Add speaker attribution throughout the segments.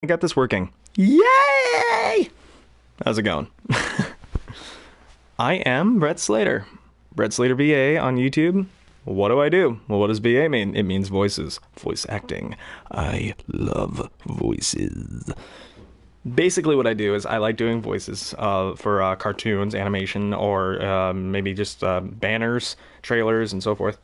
Speaker 1: I got this working. Yay! How's it going? I am Brett Slater. BrettSlaterVA on YouTube. What do I do? Well, what does VA mean? It means voices. Voice acting. I love voices. Basically what I do is I like doing voices for cartoons, animation, or maybe just banners, trailers, and so forth.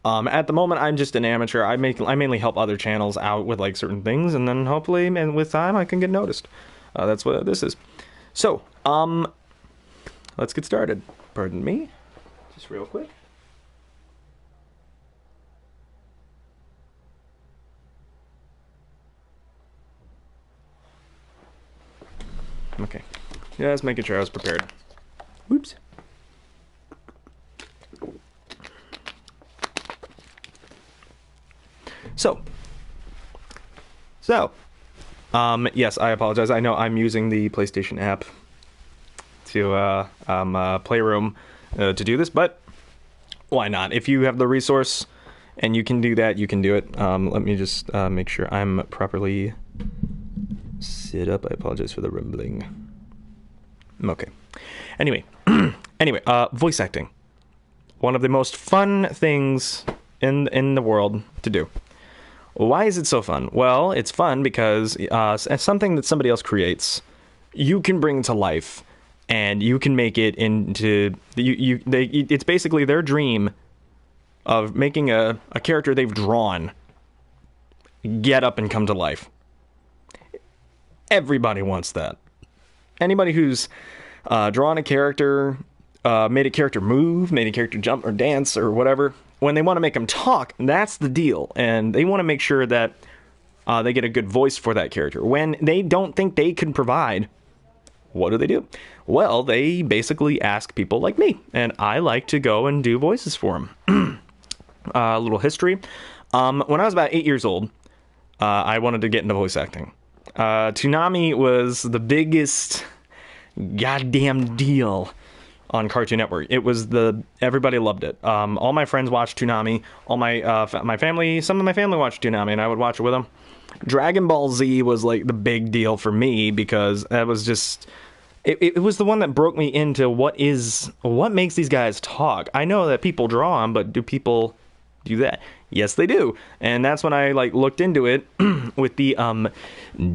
Speaker 1: At the moment, I'm just an amateur. I mainly help other channels out with like certain things, and then hopefully, and with time, I can get noticed. That's what this is. So, let's get started. Pardon me, just real quick. Okay, just making sure I was prepared. Whoops. So, yes, I apologize. I know I'm using the PlayStation app to Playroom to do this, but why not? If you have the resource and you can do that, you can do it. Let me just make sure I'm properly set up. I apologize for the rumbling. Okay. Anyway, voice acting. One of the most fun things in the world to do. Why is it so fun? Well, it's fun because something that somebody else creates, you can bring to life, and you can make it into it's basically their dream of making a character they've drawn get up and come to life. Everybody wants that. Anybody who's drawn a character, made a character move, made a character jump or dance or whatever, when they want to make them talk, that's the deal. And they want to make sure that they get a good voice for that character. When they don't think they can provide, what do? Well, they basically ask people like me. And I like to go and do voices for them. A little history. When I was about 8 years old, I wanted to get into voice acting. Toonami was the biggest goddamn deal on Cartoon Network. It was everybody loved it. All my friends watched Toonami. All my family, some of my family watched Toonami, and I would watch it with them. Dragon Ball Z was like the big deal for me because that was just it was the one that broke me into what makes these guys talk. I know that people draw them, but do people do that? Yes, they do. And that's when I like looked into it with the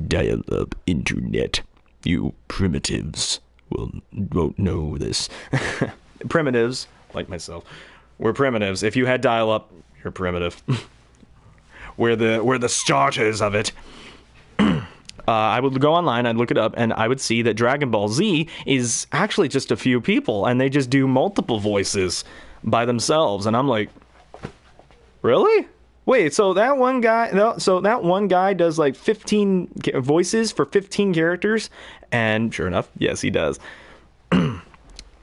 Speaker 1: dial-up internet. You primitives won't know this. Primitives, like myself, we're primitives. If you had dial-up, you're primitive. we're the starters of it. I would go online, I'd look it up, and I would see that Dragon Ball Z is actually just a few people, and they just do multiple voices by themselves. And I'm like, really? Wait, so that one guy does like 15 voices for 15 characters? And sure enough, yes, he does.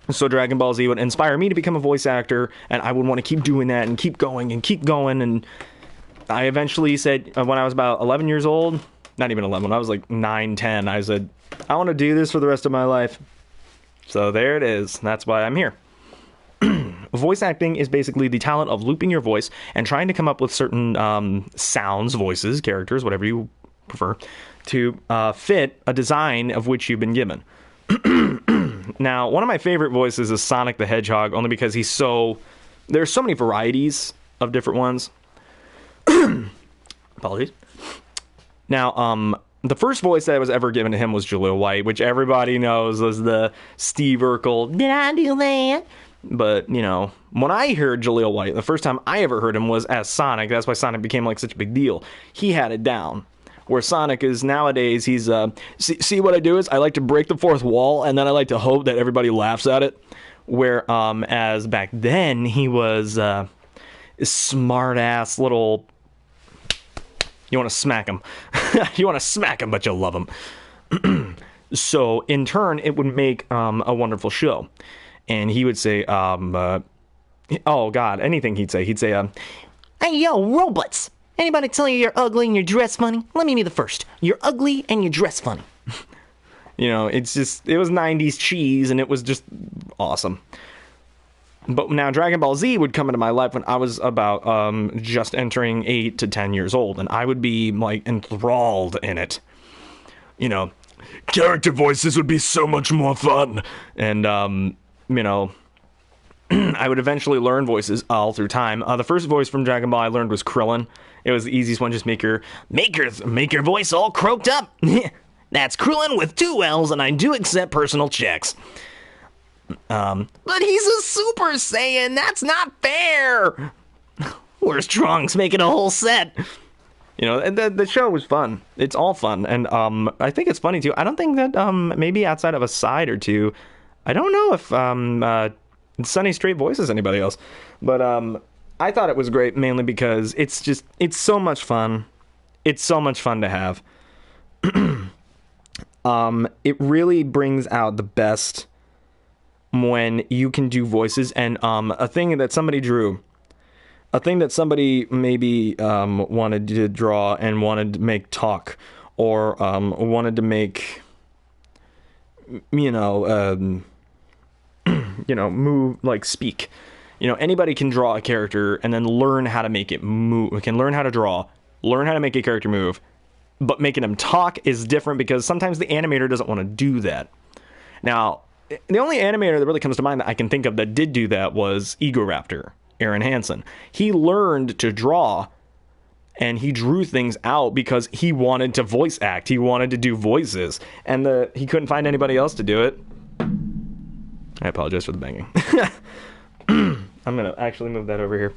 Speaker 1: So Dragon Ball Z would inspire me to become a voice actor, and I would want to keep doing that and keep going. And I eventually said, when I was about 11 years old, not even 11, when I was like 9, 10, I said, I want to do this for the rest of my life. So there it is. That's why I'm here. Voice acting is basically the talent of looping your voice and trying to come up with certain sounds, voices, characters, whatever you prefer, to fit a design of which you've been given. Now, one of my favorite voices is Sonic the Hedgehog, only because there's so many varieties of different ones. Apologies. Now, the first voice that was ever given to him was Jaleel White, which everybody knows was the Steve Urkel, did I do that? But, you know, when I heard Jaleel White, the first time I ever heard him was as Sonic. That's why Sonic became like such a big deal. He had it down. Where Sonic is nowadays, he's, see what I do is I like to break the fourth wall, and then I like to hope that everybody laughs at it. Where, as back then, he was a smart-ass little... You want to smack him. You want to smack him, but you'll love him. So, in turn, it would make a wonderful show. And he would say, oh, God, anything he'd say. He'd say, hey, yo, robots. Anybody tell you you're ugly and you dress funny? Let me be the first. You're ugly and you dress funny. You know, it was 90s cheese, and it was just awesome. But now Dragon Ball Z would come into my life when I was about just entering 8 to 10 years old, and I would be like enthralled in it. you know, character voices would be so much more fun. And, you know, I would eventually learn voices all through time. The first voice from Dragon Ball I learned was Krillin. It was the easiest one. Just make your voice all croaked up. That's Krillin with 2 L's, and I do accept personal checks. But he's a Super Saiyan. That's not fair. Where's Trunks? Make it a whole set. You know, and the show was fun. It's all fun, and I think it's funny too. I don't think that maybe outside of a side or two, I don't know if Sunny Straight voices anybody else, but I thought it was great mainly because it's so much fun. It's so much fun to have. It really brings out the best when you can do voices, and a thing that somebody drew, a thing that somebody maybe wanted to draw and wanted to make talk, or wanted to make, move, like speak. You know, anybody can draw a character and then learn how to make it move. Can learn how to draw, learn how to make a character move, but making them talk is different because sometimes the animator doesn't want to do that. Now, the only animator that really comes to mind that I can think of that did do that was Egoraptor, Aaron Hansen. He learned to draw and he drew things out because he wanted to voice act. He wanted to do voices, and he couldn't find anybody else to do it. I apologize for the banging. I'm going to actually move that over here.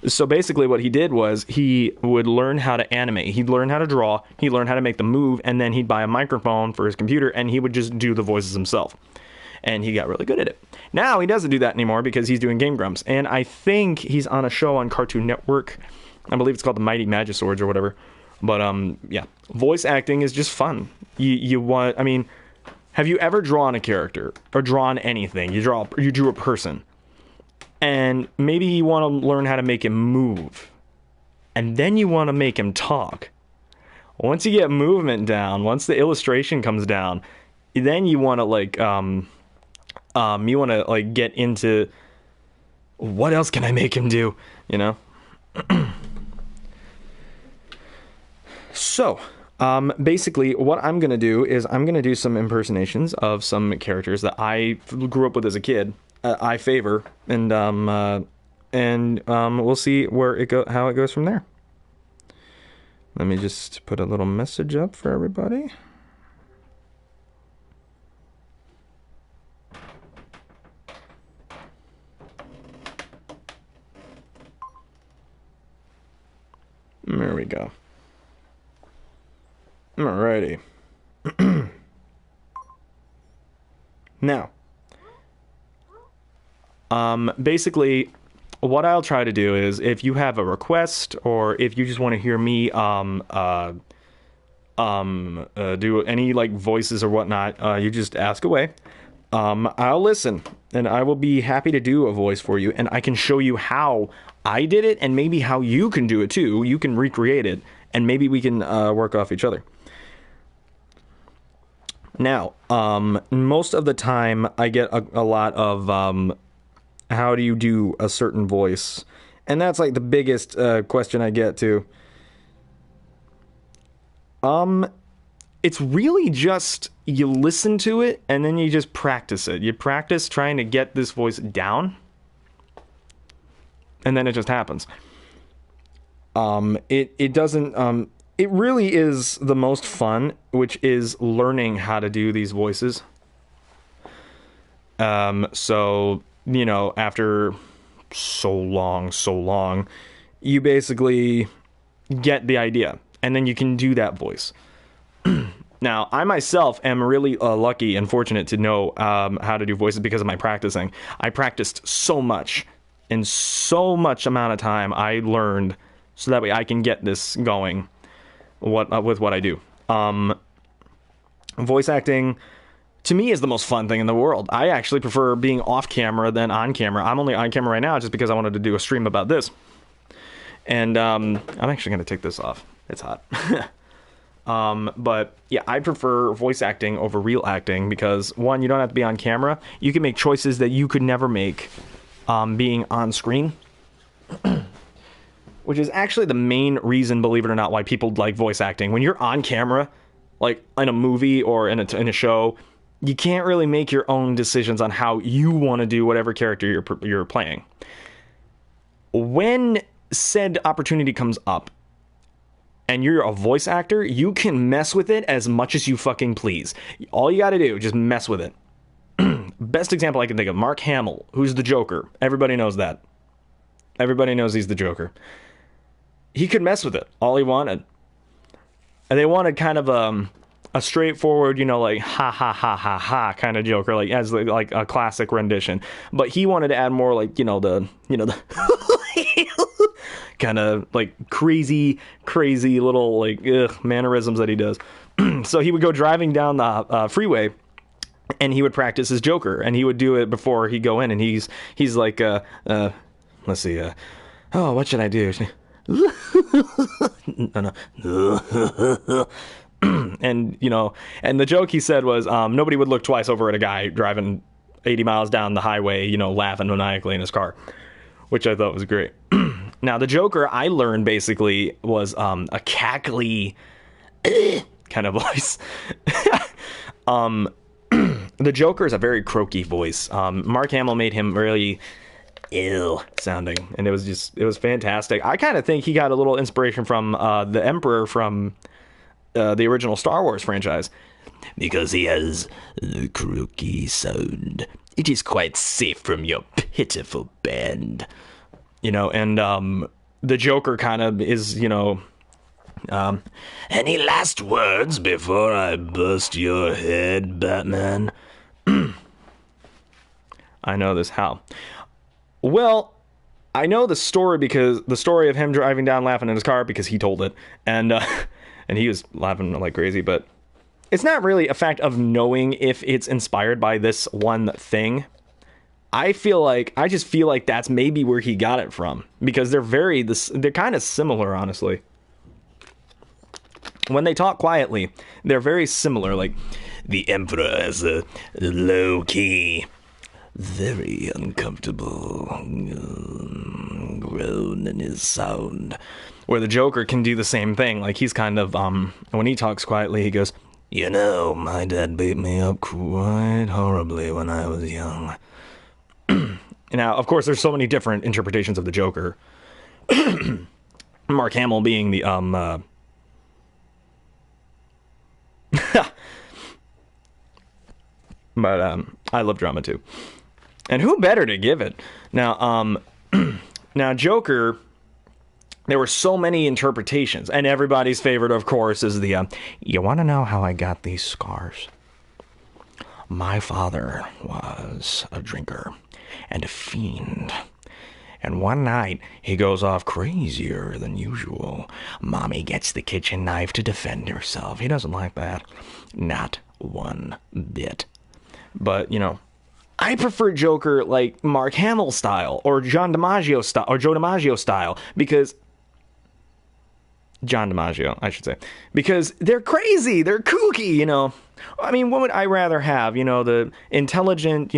Speaker 1: So basically what he did was he would learn how to animate. He'd learn how to draw. He'd learn how to make the move. And then he'd buy a microphone for his computer and he would just do the voices himself. And he got really good at it. Now he doesn't do that anymore because he's doing Game Grumps. And I think he's on a show on Cartoon Network. I believe it's called The Mighty Magiswords or whatever. But yeah, voice acting is just fun. Have you ever drawn a character or drawn anything? You drew a person, and maybe you want to learn how to make him move, and then you want to make him talk. Once you get movement down, once the illustration comes down, then you want to get into what else can I make him do, you know? So, basically, what I'm going to do is I'm going to do some impersonations of some characters that I grew up with as a kid. I favor, and we'll see how it goes from there. Let me just put a little message up for everybody. There we go. Alrighty. Now, basically, what I'll try to do is, if you have a request, or if you just want to hear me do any like voices or whatnot, you just ask away. I'll listen, and I will be happy to do a voice for you, and I can show you how I did it, and maybe how you can do it too. You can recreate it, and maybe we can work off each other. Now, most of the time I get a lot of how do you do a certain voice, and that's like the biggest question I get too. It's really just you listen to it and then you just practice it. You practice trying to get this voice down, and then it just happens. It doesn't. It really is the most fun, which is learning how to do these voices. So, you know, after so long, you basically get the idea, and then you can do that voice. Now, I myself am really lucky and fortunate to know how to do voices because of my practicing. I practiced so much, in so much amount of time I learned, so that way I can get this going with what I do. Voice acting, to me, is the most fun thing in the world. I actually prefer being off camera than on camera. I'm only on camera right now just because I wanted to do a stream about this. And I'm actually going to take this off. It's hot. But yeah, I prefer voice acting over real acting because, one, you don't have to be on camera. You can make choices that you could never make being on screen. Which is actually the main reason, believe it or not, why people like voice acting. When you're on camera, like in a movie or in a show, you can't really make your own decisions on how you want to do whatever character you're playing. When said opportunity comes up and you're a voice actor, you can mess with it as much as you fucking please. All you got to do, just mess with it. Best example I can think of, Mark Hamill, who's the Joker. Everybody knows that. Everybody knows he's the Joker. He could mess with it all he wanted. And they wanted kind of a straightforward, you know, like ha ha ha ha ha kind of Joker, like as like a classic rendition. But he wanted to add more like, the kind of like crazy little like mannerisms that he does. So he would go driving down the freeway, and he would practice his Joker, and he would do it before he go in, and he's like let's see, oh, what should I do? No. And and the joke he said was nobody would look twice over at a guy driving 80 miles down the highway, laughing maniacally in his car, which I thought was great. Now the Joker I learned basically was a cackly kind of voice. The Joker is a very croaky voice. Mark Hamill made him really ill sounding, and it was fantastic. I kind of think he got a little inspiration from the Emperor from the original Star Wars franchise, because he has the croaky sound. It is quite safe from your pitiful band, and the Joker kind of is, any last words before I bust your head, Batman? I know this. How? Well, I know the story because the story of him driving down laughing in his car, because he told it, and he was laughing like crazy, but it's not really a fact of knowing if it's inspired by this one thing. I just feel like that's maybe where he got it from, because they're kind of similar, honestly. When they talk quietly, they're very similar. Like, the Emperor has a low-key, very uncomfortable groan in his sound. Where the Joker can do the same thing. Like, he's kind of, when he talks quietly, he goes, my dad beat me up quite horribly when I was young. Now, of course, there's so many different interpretations of the Joker. Mark Hamill being the, but I love drama too, and who better to give it? Now, now Joker, there were so many interpretations, and everybody's favorite, of course, is the you want to know how I got these scars? My father was a drinker and a fiend. And one night, he goes off crazier than usual. Mommy gets the kitchen knife to defend herself. He doesn't like that. Not one bit. But, I prefer Joker like Mark Hamill style, or John DiMaggio style, or Joe DiMaggio style, because... John DiMaggio, I should say. Because they're crazy, they're kooky, I mean, what would I rather have? The intelligent,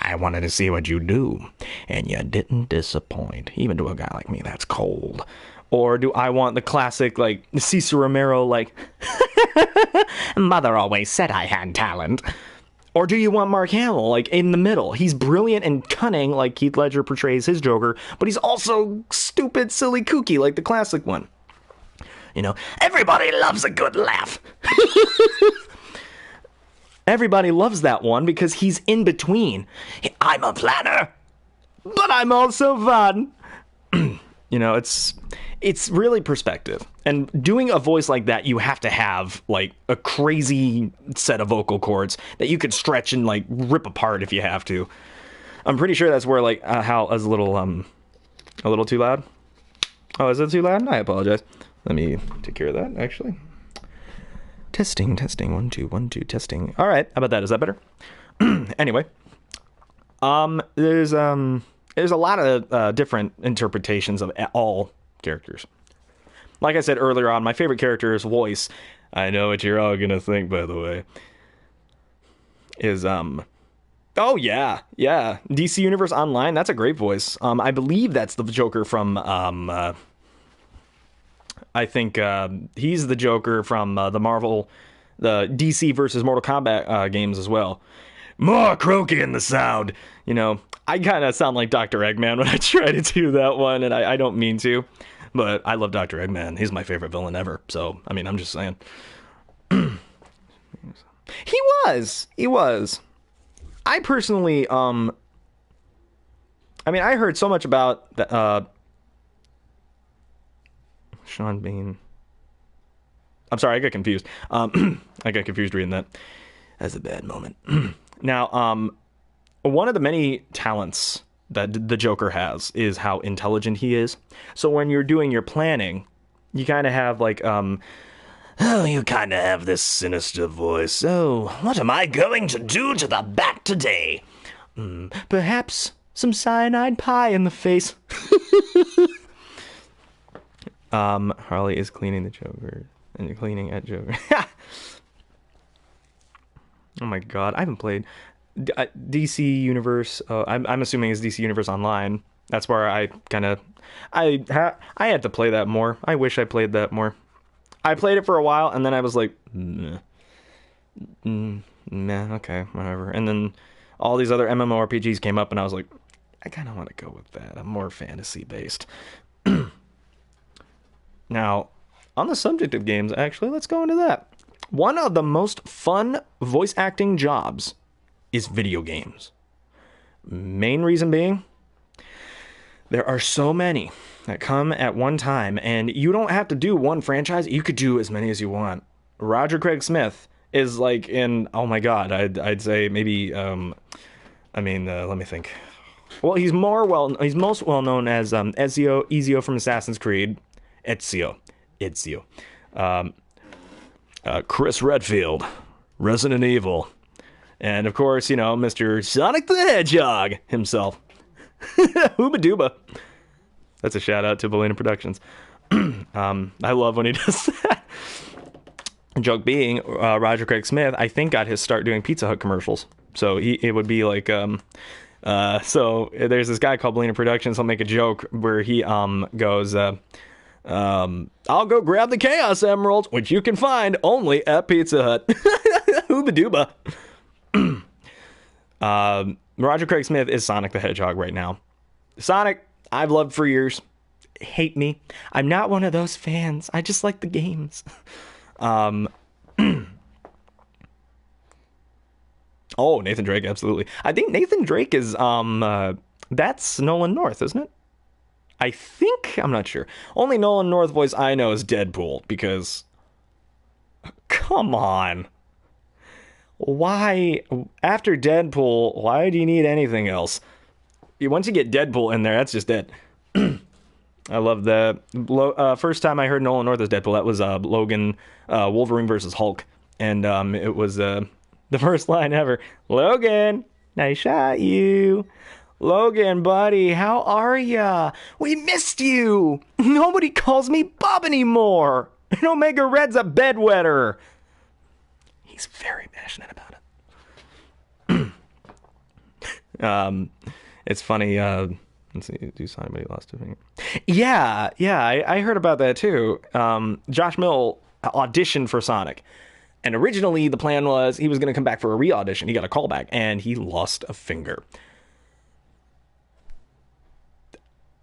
Speaker 1: I wanted to see what you do, and you didn't disappoint. Even to a guy like me, that's cold. Or do I want the classic, like, Cesar Romero, like, Mother always said I had talent. Or do you want Mark Hamill, like, in the middle? He's brilliant and cunning, like Heath Ledger portrays his Joker, but he's also stupid, silly, kooky, like the classic one. Everybody loves a good laugh. Everybody loves that one because he's in between. I'm a planner, but I'm also fun. It's really perspective. And doing a voice like that, you have to have like a crazy set of vocal cords that you could stretch and like rip apart if you have to. I'm pretty sure that's where like Hal is a little too loud. Oh, is it too loud? I apologize. Let me take care of that, actually. Testing, 1, 2, 1, 2, testing. All right, how about that? Is that better? Anyway, there's a lot of different interpretations of all characters. Like I said earlier on, my favorite character's voice, I know what you're all gonna think, by the way, is oh yeah, DC Universe Online. That's a great voice. I believe that's the Joker from I think he's the Joker from the DC versus Mortal Kombat games as well. More croaky in the sound. You know, I kind of sound like Dr. Eggman when I try to do that one, and I don't mean to. But I love Dr. Eggman. He's my favorite villain ever. So, I mean, I'm just saying. He was. I personally, I mean, I heard so much about Sean Bean. I'm sorry, I got confused. I got confused reading that. That's a bad moment. Now, one of the many talents that the Joker has is how intelligent he is. So when you're doing your planning, you kind of have like, you kind of have this sinister voice. Oh, what am I going to do to the bat today? Perhaps some cyanide pie in the face. Harley is cleaning the Joker and cleaning at Joker. Oh my god, I haven't played DC Universe. I'm assuming it's DC Universe Online. That's where I kind of I had to play that more. I wish I played that more. I played it for a while and then I was like, nah, okay, whatever. And then all these other MMORPGs came up and I was like, I kind of want to go with that. I'm more fantasy based. Now, on the subject of games, actually, let's go into that. One of the most fun voice acting jobs is video games. Main reason being, there are so many that come at one time, and you don't have to do one franchise. You could do as many as you want. Roger Craig Smith is like in, oh my god, I'd say maybe, let me think. Well, he's most well known as Ezio from Assassin's Creed. Ezio. Chris Redfield, Resident Evil, and of course, you know, Mr. Sonic the Hedgehog himself. Hooba Dooba. That's a shout out to Belina Productions. I love when he does that. Joke being, Roger Craig Smith, I think, got his start doing Pizza Hut commercials. So it would be like, so there's this guy called Belina Productions. He'll make a joke where he goes, I'll go grab the Chaos Emeralds, which you can find only at Pizza Hut. Hooba Dooba. Roger Craig Smith is Sonic the Hedgehog right now. Sonic, I've loved for years. Hate me. I'm not one of those fans. I just like the games. Oh, Nathan Drake, absolutely. I think Nathan Drake is, that's Nolan North, isn't it? I think, I'm not sure. Only Nolan North voice I know is Deadpool, because, come on. Why, after Deadpool, why do you need anything else? Once you get Deadpool in there, that's just it. I love the first time I heard Nolan North as Deadpool, that was Logan, Wolverine versus Hulk. And it was the first line ever. Logan, nice shot, you. Logan, buddy, how are ya? We missed you. Nobody calls me Bob anymore. And Omega Red's a bedwetter. He's very passionate about it. It's funny. Let's see. Do somebody lost a finger? Yeah. I heard about that too. Josh Mill auditioned for Sonic. And originally the plan was he was going to come back for a re-audition. He got a callback and he lost a finger.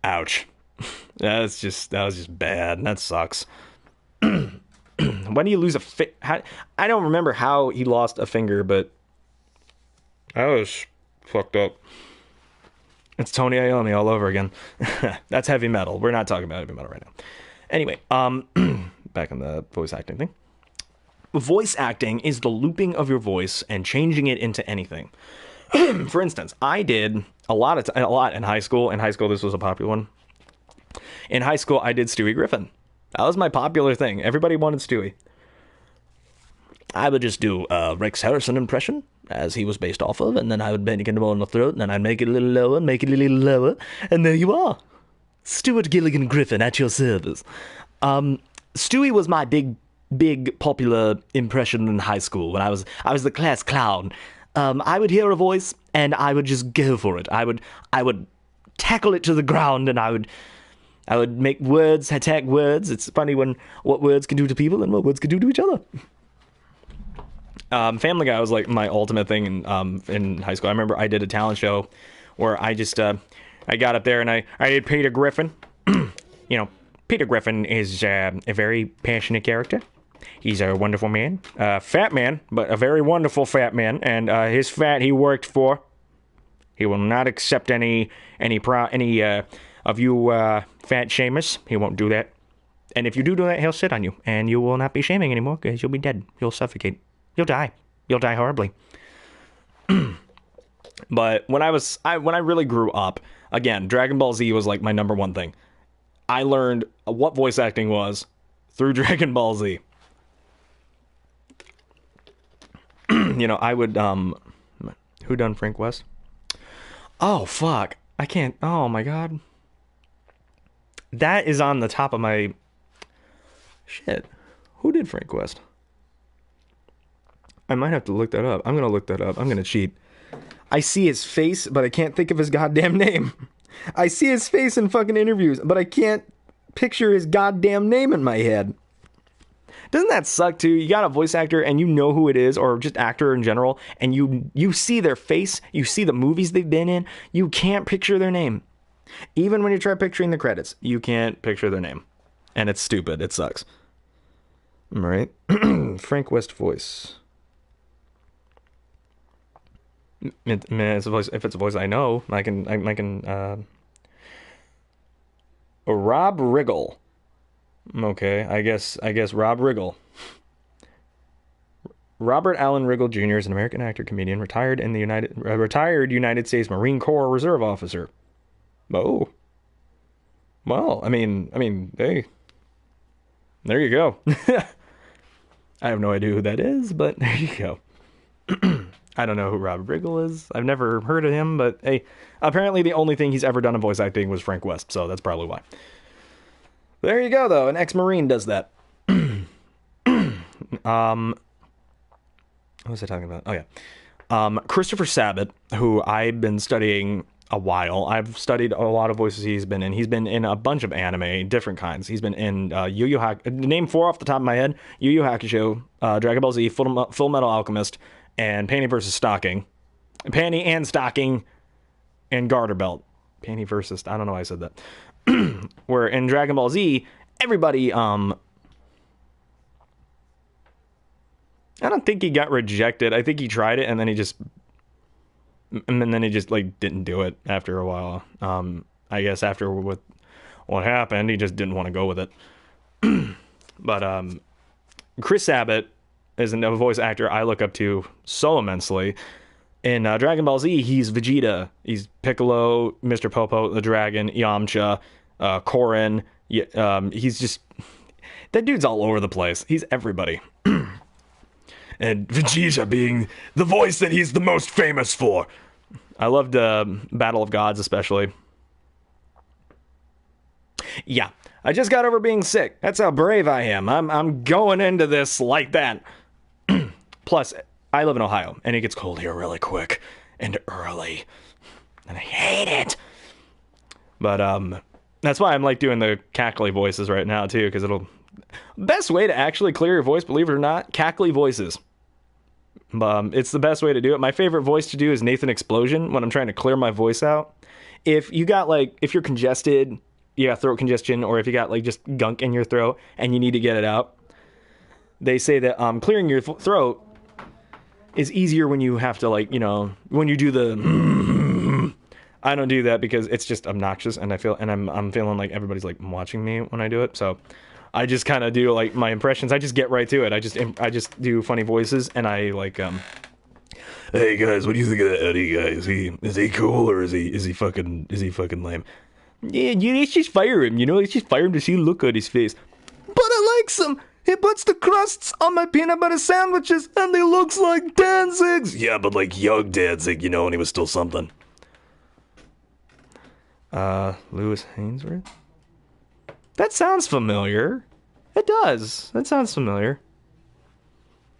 Speaker 1: Ouch. That was just bad. That sucks. When do you lose a I don't remember how he lost a finger, but that was fucked up. It's Tony Iommi all over again. That's heavy metal. We're not talking about heavy metal right now. Anyway, back on the voice acting thing. Voice acting is the looping of your voice and changing it into anything. For instance, I did a lot in high school. In high school, this was a popular one. In high school, I did Stewie Griffin. That was my popular thing. Everybody wanted Stewie. I would just do a Rex Harrison impression, as he was based off of, and then I would bend it on the throat, and then I'd make it a little lower, and there you are. Stuart Gilligan Griffin at your service. Stewie was my big popular impression in high school when I was the class clown. I would hear a voice and I would just go for it. I would tackle it to the ground and I would I would make words, attack words. It's funny when what words can do to people and what words can do to each other. Family Guy was like my ultimate thing in high school. I remember I did a talent show where I just I got up there and I did Peter Griffin. Peter Griffin is a very passionate character. He's a wonderful man, fat man, but a very wonderful fat man. And his fat he worked for. He will not accept any of you fat shamers. He won't do that. And if you do that, he'll sit on you, and you will not be shaming anymore because you'll be dead. You'll suffocate. You'll die. You'll die horribly. But when I really grew up, again, Dragon Ball Z was like my number one thing. I learned what voice acting was through Dragon Ball Z. I would who done Frank West? Oh fuck. I can't. Oh my god. That is on the top of my shit. Who did Frank West? I might have to look that up. I'm going to look that up. I'm going to cheat. I see his face, but I can't think of his goddamn name. I see his face in fucking interviews, but I can't picture his goddamn name in my head. Doesn't that suck too? You got a voice actor and you know who it is, or just actor in general, and you see their face, you see the movies they've been in, you can't picture their name. Even when you try picturing the credits, you can't picture their name. And it's stupid. It sucks. All right. Frank West voice. It's a voice. If it's a voice I know, I can. Rob Riggle. Okay, I guess Rob Riggle. Robert Allen Riggle Jr. is an American actor, comedian, retired United States Marine Corps Reserve officer. Oh. Well, I mean, hey. There you go. I have no idea who that is, but there you go. I don't know who Rob Riggle is. I've never heard of him, but hey, apparently the only thing he's ever done in voice acting was Frank West, so that's probably why. There you go, though. An ex-Marine does that. What was I talking about? Oh, yeah. Christopher Sabat, who I've been studying a while. I've studied a lot of voices he's been in. He's been in a bunch of anime, different kinds. He's been in Yu Yu Hakusho. Name 4 off the top of my head. Yu Yu Hakusho, Dragon Ball Z, Full Metal Alchemist, and Panty vs. Stocking. Panty and Stocking and Garter Belt. Panty versus... I don't know why I said that. Where in Dragon Ball Z, everybody... I don't think he got rejected. I think he tried it, and then he just like didn't do it after a while. I guess after what happened, he just didn't want to go with it. But Chris Sabat is a voice actor I look up to so immensely. In Dragon Ball Z, he's Vegeta. He's Piccolo, Mr. Popo, the Dragon, Yamcha, Korin. He's just... That dude's all over the place. He's everybody. And Vegeta being the voice that he's the most famous for. I loved Battle of Gods, especially. Yeah, I just got over being sick. That's how brave I am. I'm going into this like that. Plus, I live in Ohio, and it gets cold here really quick and early. And I hate it. But that's why I'm like doing the cackly voices right now, too, because it'll... Best way to actually clear your voice, believe it or not, cackly voices. It's the best way to do it. My favorite voice to do is Nathan Explosion when I'm trying to clear my voice out. If you're congested, you got throat congestion, or if you got like just gunk in your throat and you need to get it out, they say that clearing your throat is easier when you have to when you do the... I don't do that because it's just obnoxious, and I'm feeling like everybody's like watching me when I do it, so... I just kind of do like my impressions. I just get right to it. I just do funny voices, and I like hey guys, what do you think of that Eddie guy? Is he cool, or is he fucking lame? Yeah, let's just fire him. Let's just fire him to see the look on his face. But I likes him. He puts the crusts on my peanut butter sandwiches, and he looks like Danzig's. Yeah, but like young Danzig, and he was still something. Lewis Hainsworth. That sounds familiar. It does. That sounds familiar.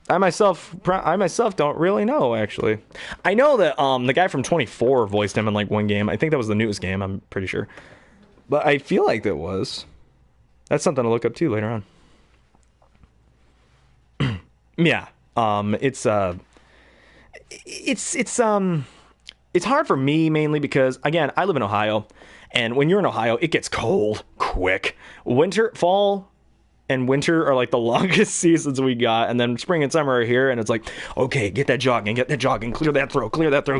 Speaker 1: I myself don't really know, actually. I know that the guy from 24 voiced him in like one game. I think that was the newest game, I'm pretty sure. But I feel like that was. That's something to look up too later on. Yeah. It's hard for me mainly because, again, I live in Ohio, and when you're in Ohio, it gets cold quick. Fall and winter are like the longest seasons we got, and then spring and summer are here, and it's like, okay, get that jogging, clear that throat,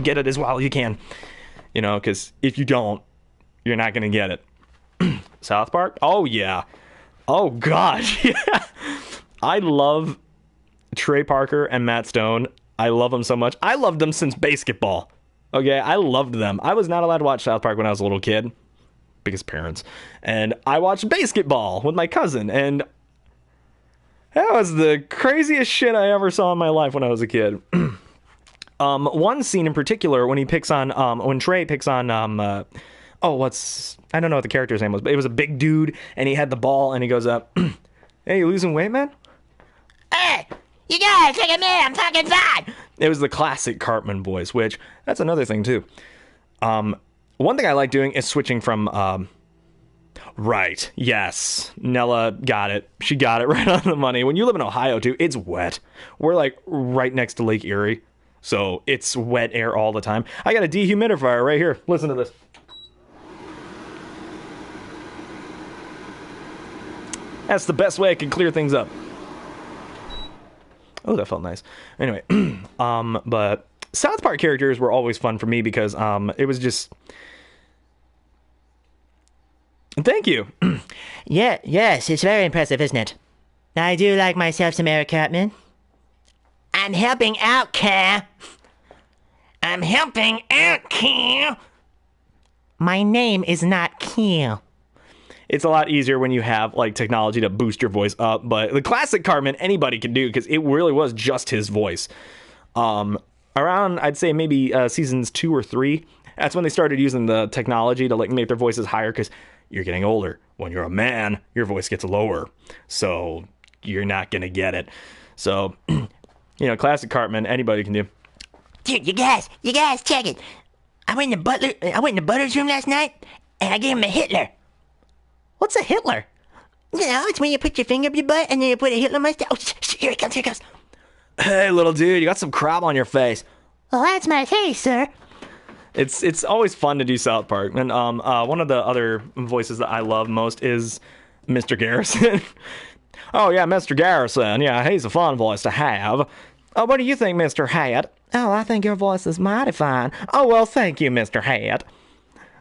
Speaker 1: get it as well as you can. You know, because if you don't, you're not going to get it. South Park? Oh, yeah. Oh, gosh. Yeah. I love Trey Parker and Matt Stone. I love them so much. I loved them since basketball. Okay, I loved them. I was not allowed to watch South Park when I was a little kid because parents. And I watched basketball with my cousin. And that was the craziest shit I ever saw in my life when I was a kid. One scene in particular when Trey picks on, I don't know what the character's name was, but it was a big dude and he had the ball and he goes up, hey, you losing weight, man?
Speaker 2: Hey, you guys, look at me, I'm talking fat.
Speaker 1: It was the classic Cartman voice, which that's another thing too. One thing I like doing is switching from, right, yes, Nella got it. She got it right on the money. When you live in Ohio too, it's wet. We're like right next to Lake Erie, so it's wet air all the time. I got a dehumidifier right here. Listen to this. That's the best way I can clear things up. Oh, that felt nice. Anyway, but South Park characters were always fun for me because it was just... Thank you.
Speaker 2: Yes, it's very impressive, isn't it? I do like myself some Eric Cartman. I'm helping out, Cal. I'm helping out, Cal. My name is not Cal.
Speaker 1: It's a lot easier when you have like technology to boost your voice up, but the classic Cartman anybody can do because it really was just his voice. Around I'd say maybe seasons 2 or 3, that's when they started using the technology to like make their voices higher because you're getting older. When you're a man, your voice gets lower, so you're not gonna get it. So, classic Cartman anybody can do.
Speaker 2: Dude, you guys, check it. I went in the butler's room last night, and I gave him a Hitler.
Speaker 1: What's a Hitler?
Speaker 2: You know, it's when you put your finger up your butt and then you put a Hitler mustache. Oh, here it comes.
Speaker 1: Hey, little dude, you got some crab on your face.
Speaker 2: Well, that's my face, sir.
Speaker 1: It's always fun to do South Park. And one of the other voices that I love most is Mr. Garrison. Oh, yeah, Mr. Garrison. Yeah, he's a fun voice to have. What do you think, Mr. Hat? Oh, I think your voice is mighty fine. Oh, well, thank you, Mr. Hat.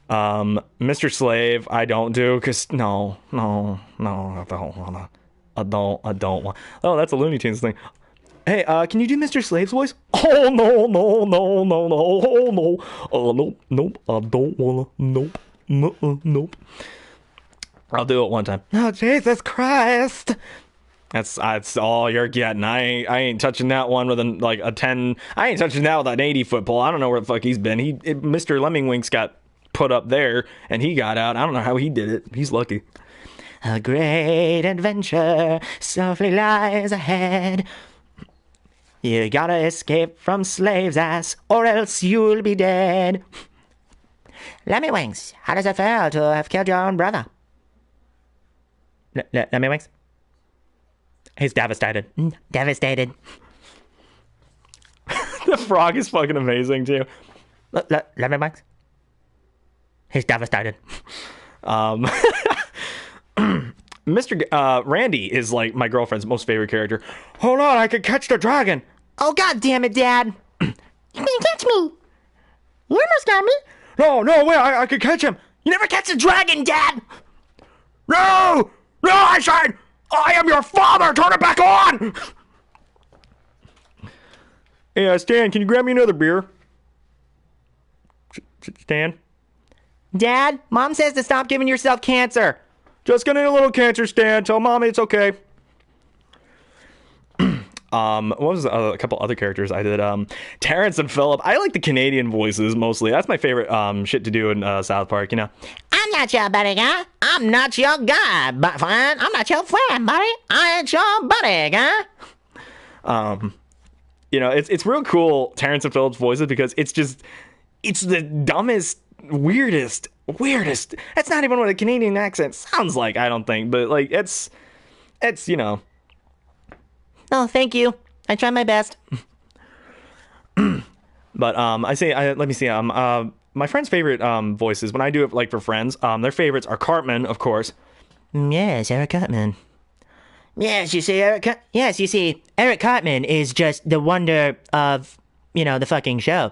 Speaker 1: Mr. Slave, I don't do, because, no, I don't want. Oh, that's a Looney Tunes thing. Hey, can you do Mr. Slave's voice? Oh, no, nope, I don't wanna, nope. I'll do it one time. Oh, Jesus Christ. That's all you're getting. I ain't touching that one with a 10. I ain't touching that with an 80-foot pole. I don't know where the fuck he's been. Mr. Lemmingwinks got put up there and he got out. I don't know how he did it. He's lucky.
Speaker 2: A great adventure softly lies ahead. You gotta escape from Slave's ass or else you'll be dead. Lemmingwinks, how does it feel to have killed your own brother? Lemmingwinks? He's devastated. Devastated.
Speaker 1: The frog is fucking amazing too.
Speaker 2: Lemmingwinks? He's devastated.
Speaker 1: Mr. Randy is like my girlfriend's most favorite character. Hold on, I can catch the dragon.
Speaker 2: Oh, God damn it, Dad. You can't catch me. You almost got me.
Speaker 1: No, wait, I can catch him.
Speaker 2: You never catch a dragon, Dad.
Speaker 1: No, I said, I am your father. Turn it back on. Hey, Stan, can you grab me another beer? Stan?
Speaker 2: Dad, Mom says to stop giving yourself cancer.
Speaker 1: Just getting a little cancer, Stan. Tell Mommy it's okay. What was a couple other characters I did? Terrence and Phillip. I like the Canadian voices mostly. That's my favorite shit to do in South Park,
Speaker 2: I'm not your buddy guy. I'm not your guy, but fine. I'm not your friend, buddy. I ain't your buddy guy.
Speaker 1: It's real cool, Terrence and Phillip's voices, because it's the dumbest, weirdest, weirdest. That's not even what a Canadian accent sounds like, I don't think. But like, it's you know.
Speaker 2: Oh, thank you. I try my best.
Speaker 1: But let me see. My friend's favorite voices when I do it like for friends. Their favorites are Cartman, of course.
Speaker 2: Yes, Eric Cartman. Yes, you see, Eric Cartman is just the wonder of, the fucking show.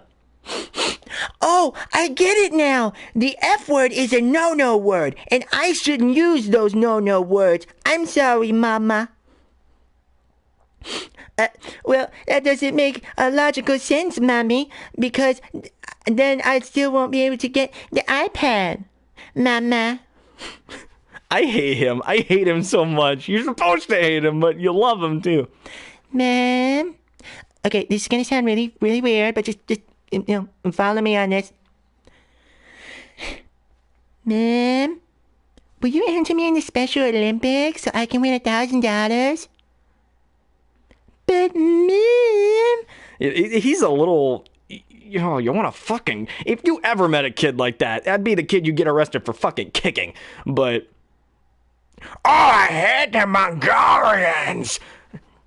Speaker 2: Oh, I get it now. The F word is a no-no word, and I shouldn't use those no-no words. I'm sorry, Mama. Well, that doesn't make a logical sense, Mommy, because then I still won't be able to get the iPad, Mama.
Speaker 1: I hate him. I hate him so much. You're supposed to hate him, but you love him too.
Speaker 2: Ma'am. Okay, this is gonna sound really, really weird, but just follow me on this. Ma'am, will you enter me in the Special Olympics so I can win $1,000? But ma'am,
Speaker 1: he's a little. You want to fucking. If you ever met a kid like that, that'd be the kid you get arrested for fucking kicking. But. Oh, I hate the Mongolians!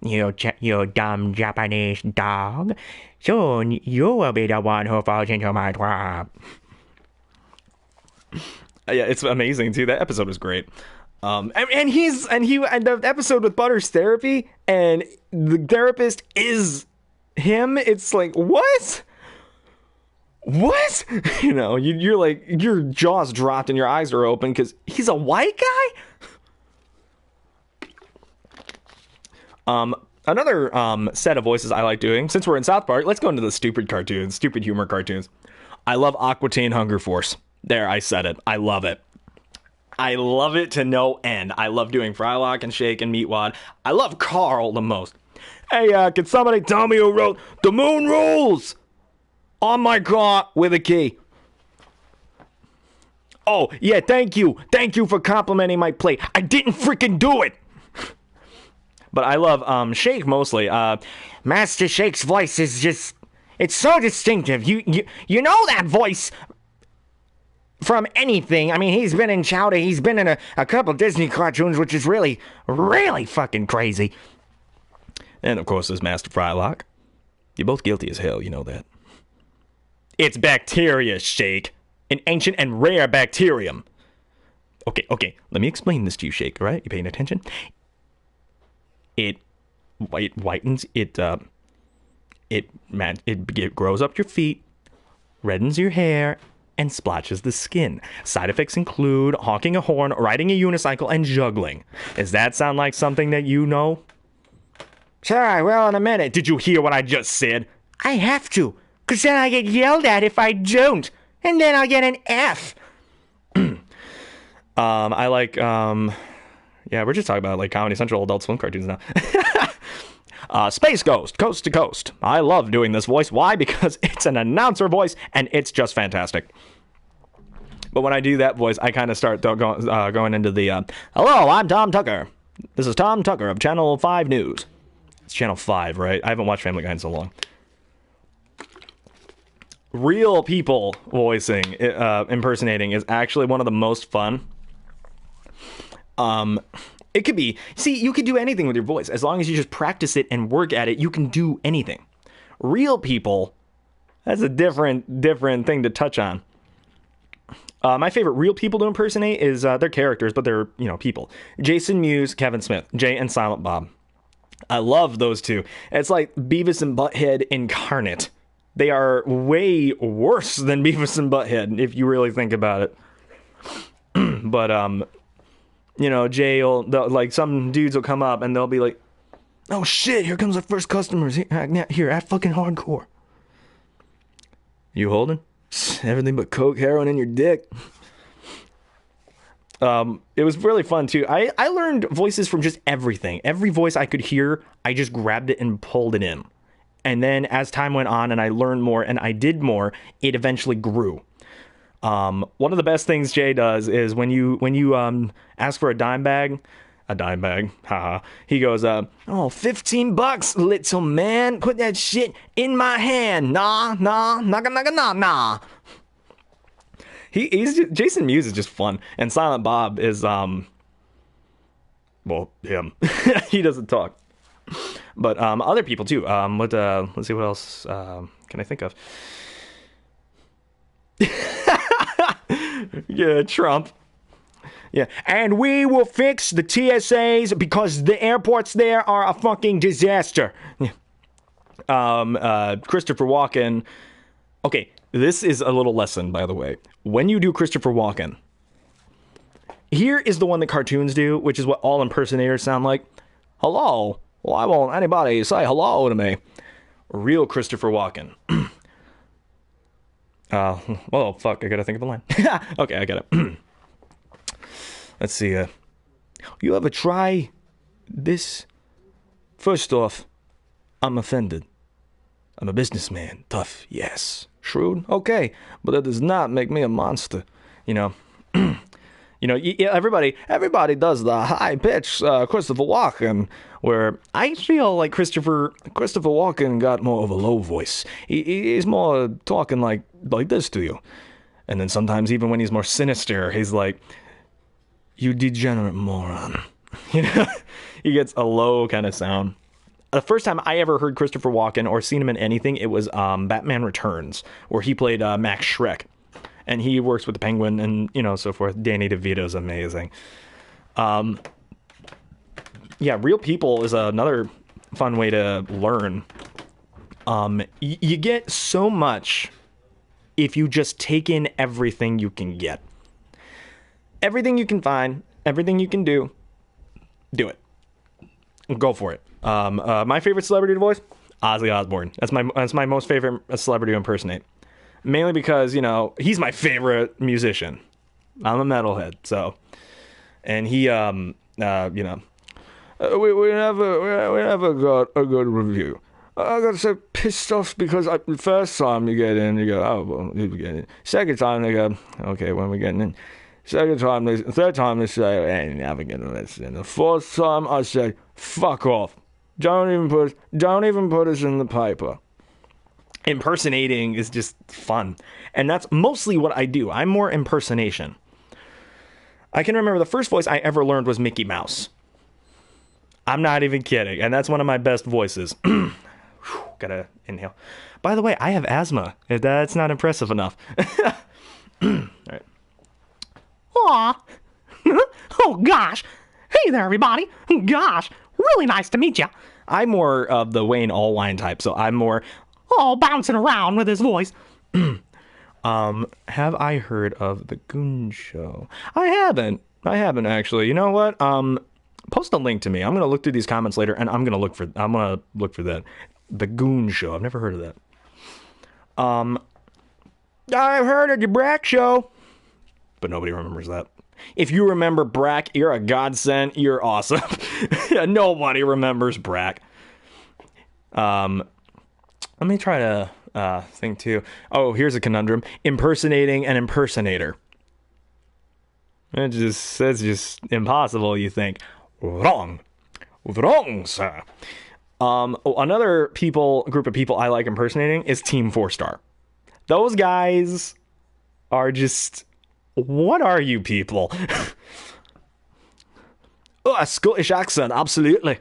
Speaker 2: You dumb Japanese dog. Soon you will be the one who falls into my trap.
Speaker 1: Yeah, it's amazing too. That episode was great. And the episode with Butter's therapy, and the therapist is him. It's like, what? What? You're like, your jaws dropped and your eyes are open because he's a white guy. Another set of voices I like doing, since we're in South Park, let's go into the stupid humor cartoons. I love Aqua Teen Hunger Force. There, I said it. I love it. I love it to no end. I love doing Frylock and Shake and Meatwad. I love Carl the most. Hey, can somebody tell me who wrote The Moon Rules on my car with a key? Oh, yeah, thank you. Thank you for complimenting my play. I didn't freaking do it. But I love Shake mostly. Master Shake's voice is just, it's so distinctive. You know that voice from anything. I mean, he's been in Chowder, he's been in a couple Disney cartoons, which is really, really fucking crazy. And of course, there's Master Frylock. You're both guilty as hell, you know that. It's bacteria, Shake. An ancient and rare bacterium. Okay, let me explain this to you, Shake, all right? You paying attention? It whitens, it grows up your feet, reddens your hair, and splotches the skin. Side effects include honking a horn, riding a unicycle, and juggling. Does that sound like something that you know? Sure, I will in a minute. Did you hear what I just said? I have to, because then I get yelled at if I don't, and then I'll get an F. I like, yeah, we're just talking about like Comedy Central Adult Swim cartoons now. Space Ghost, Coast to Coast. I love doing this voice. Why? Because it's an announcer voice, and it's just fantastic. But when I do that voice, I kind of start going into the, hello, I'm Tom Tucker. This is Tom Tucker of Channel 5 News. It's Channel 5, right? I haven't watched Family Guy in so long. Real people voicing, impersonating is actually one of the most fun. It could be, you could do anything with your voice. As long as you just practice it and work at it, you can do anything. Real people, that's a different thing to touch on. My favorite real people to impersonate is, they're characters, but they're, people. Jason Mewes, Kevin Smith, Jay and Silent Bob. I love those two. It's like Beavis and Butthead incarnate. They are way worse than Beavis and Butthead, if you really think about it. But, Jay will, like, some dudes will come up and they'll be like, oh shit, here comes our first customers. Here, act fucking hardcore. You holding? Everything but coke, heroin, in your dick. It was really fun too. I learned voices from just everything. Every voice I could hear, I just grabbed it and pulled it in. And then as time went on and I learned more and I did more, it eventually grew. One of the best things Jay does is when you ask for a dime bag, haha, he goes, oh, $15, little man, put that shit in my hand, nah, Jason Mewes is just fun, and Silent Bob is well, him. He doesn't talk, but other people too. Let's see what else can I think of. Yeah, Trump. Yeah, and we will fix the TSAs because the airports there are a fucking disaster. Yeah. Christopher Walken. Okay, this is a little lesson, by the way. When you do Christopher Walken, here is the one that cartoons do, which is what all impersonators sound like. Hello. Why won't anybody say hello to me? Real Christopher Walken. Oh, fuck, I gotta think of a line. Okay, I got it. Let's see. You ever try this? First off, I'm offended. I'm a businessman. Tough, yes. Shrewd, okay. But that does not make me a monster. You know, everybody does the high pitch Christopher Walken, where I feel like Christopher Walken got more of a low voice. He's more talking like this to you, and then sometimes even when he's more sinister, he's like, "You degenerate moron." You know, he gets a low kind of sound. The first time I ever heard Christopher Walken or seen him in anything, it was Batman Returns, where he played Max Schreck. And he works with the Penguin and, so forth. Danny DeVito's amazing. Yeah, Real People is another fun way to learn. You get so much if you just take in everything you can get. Everything you can find, everything you can do it. Go for it. My favorite celebrity to voice, Ozzy Osbourne. That's my most favorite celebrity to impersonate. Mainly because, he's my favorite musician. I'm a metalhead, so. And he, we never got a good review. I got so pissed off because the first time you get in, you go, oh, well, you get in. Second time, they go, okay, when we're getting in. Third time, they say, hey, never gonna listen. The fourth time, I say, fuck off. Don't even put us in the paper. Impersonating is just fun. And that's mostly what I do. I'm more impersonation. I can remember the first voice I ever learned was Mickey Mouse. I'm not even kidding. And that's one of my best voices. Gotta inhale. By the way, I have asthma. If that's not impressive enough. All right.
Speaker 3: Aw. Oh, gosh. Hey there, everybody. Gosh, really nice to meet you.
Speaker 1: I'm more of the Wayne Allwine type, so I'm more
Speaker 3: bouncing around with his voice.
Speaker 1: Have I heard of The Goon Show? I haven't actually. You know what? Post a link to me. I'm gonna look through these comments later, and I'm gonna look for that. The Goon Show. I've never heard of that. I've heard of the Brack Show, but nobody remembers that. If you remember Brack, you're a godsend. You're awesome. Nobody remembers Brack. Let me try to think too. Oh, here's a conundrum: impersonating an impersonator. That's just impossible. You think wrong, sir. Another group of people I like impersonating is Team 4-Star. Those guys are just. What are you people? Oh, a Scottish accent, absolutely.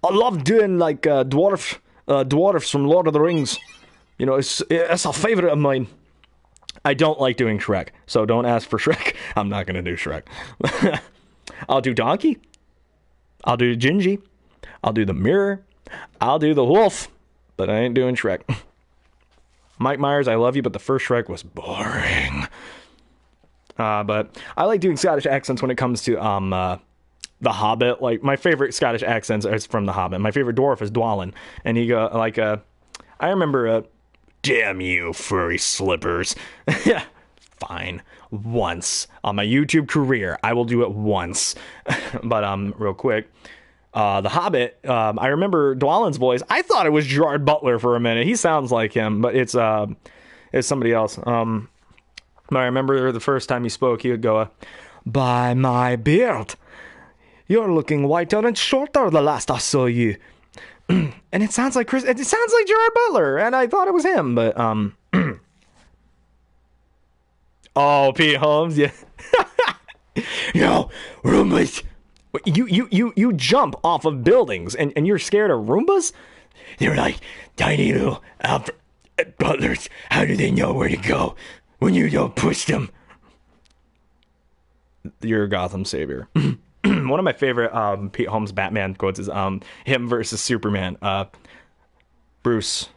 Speaker 1: I love doing like dwarfs from Lord of the Rings. It's a favorite of mine. I don't like doing Shrek, so don't ask for Shrek. I'm not gonna do Shrek. I'll do Donkey. I'll do Gingy. I'll do the Mirror. I'll do the Wolf, but I ain't doing Shrek. Mike Myers, I love you, but the first Shrek was boring. But I like doing Scottish accents when it comes to The Hobbit. Like, my favorite Scottish accents is from The Hobbit. My favorite dwarf is Dwalin, and he go like, I remember, damn you, furry slippers. Fine, once on my YouTube career, I will do it once. But real quick. The Hobbit, I remember Dwalin's voice. I thought it was Gerard Butler for a minute. He sounds like him, but it's somebody else. But I remember the first time he spoke, he would go, by my beard, you're looking whiter and shorter the last I saw you. And it sounds like Gerard Butler, and I thought it was him, but Oh, Pete Holmes, yeah.
Speaker 4: No, Roombas.
Speaker 1: You jump off of buildings and you're scared of Roombas?
Speaker 4: They're like tiny little butlers. How do they know where to go when you don't push them?
Speaker 1: You're a Gotham savior. One of my favorite Pete Holmes Batman quotes is him versus Superman. Bruce,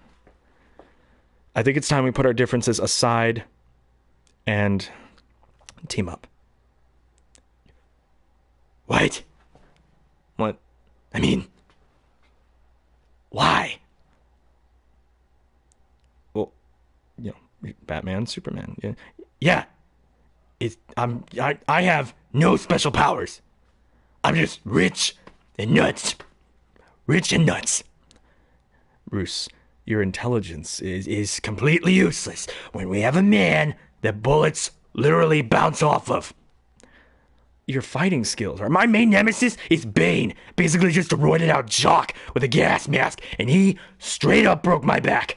Speaker 1: I think it's time we put our differences aside and team up.
Speaker 4: What?
Speaker 1: What?
Speaker 4: I mean, why?
Speaker 1: Well, you know, Batman, Superman. Yeah.
Speaker 4: Yeah. I have no special powers. I'm just rich and nuts. Rich and nuts.
Speaker 1: Bruce, your intelligence
Speaker 4: Is completely useless when we have a man that bullets literally bounce off of.
Speaker 1: your fighting skills are.
Speaker 4: My main nemesis is Bane, basically just a roided out jock with a gas mask, and he straight up broke my back.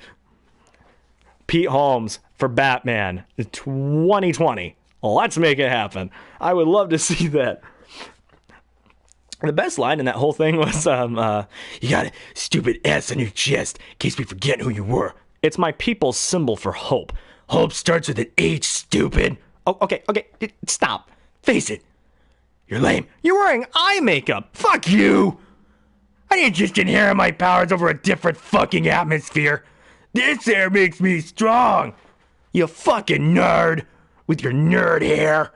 Speaker 1: Pete Holmes for Batman 2020. Let's make it happen. I would love to see that. The best line in that whole thing was,
Speaker 4: You got a stupid S on your chest in case we forget who you were.
Speaker 1: it's my people's symbol for hope.
Speaker 4: Hope starts with an H, stupid.
Speaker 1: Oh, okay, stop.
Speaker 4: Face it. You're lame.
Speaker 1: You're wearing eye makeup.
Speaker 4: Fuck you! I didn't just inherit my powers over a different fucking atmosphere. This hair makes me strong. You fucking nerd with your nerd hair.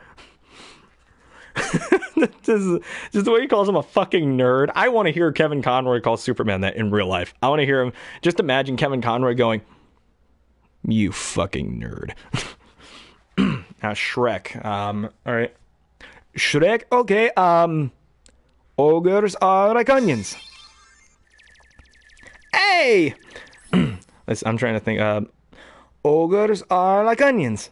Speaker 1: Just the way he calls him a fucking nerd. I want to hear Kevin Conroy call Superman that in real life. I want to hear him. Just imagine Kevin Conroy going, "You fucking nerd." Now Shrek. All right. Shrek. Okay. Ogres are like onions. Hey. I'm trying to think. Ogres are like onions.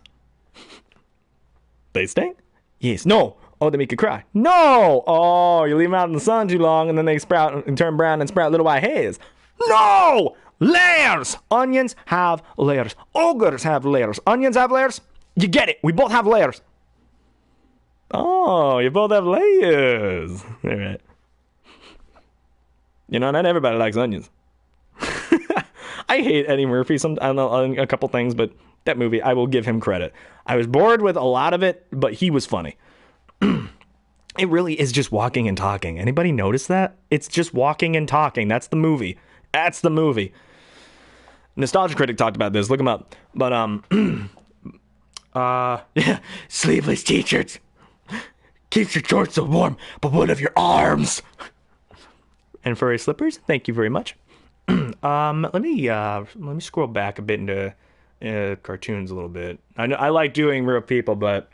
Speaker 1: They stink? Yes. No. Oh, they make you cry. No. Oh, you leave them out in the sun too long and then they sprout and turn brown and sprout little white hairs. No. Layers. Onions have layers. Ogres have layers. Onions have layers. You get it. We both have layers. Oh, you both have layers. All right. You know, not everybody likes onions. I hate Eddie Murphy on a couple things, but that movie, I will give him credit. I was bored with a lot of it, but he was funny. It really is just walking and talking. Anybody notice that? It's just walking and talking. That's the movie. That's the movie. Nostalgia Critic talked about this. Look him up. But,
Speaker 4: Yeah, sleeveless t-shirts. Keeps your shorts so warm, but what of your arms?
Speaker 1: And furry slippers, thank you very much. Let me scroll back a bit into cartoons a little bit. I know I like doing real people, but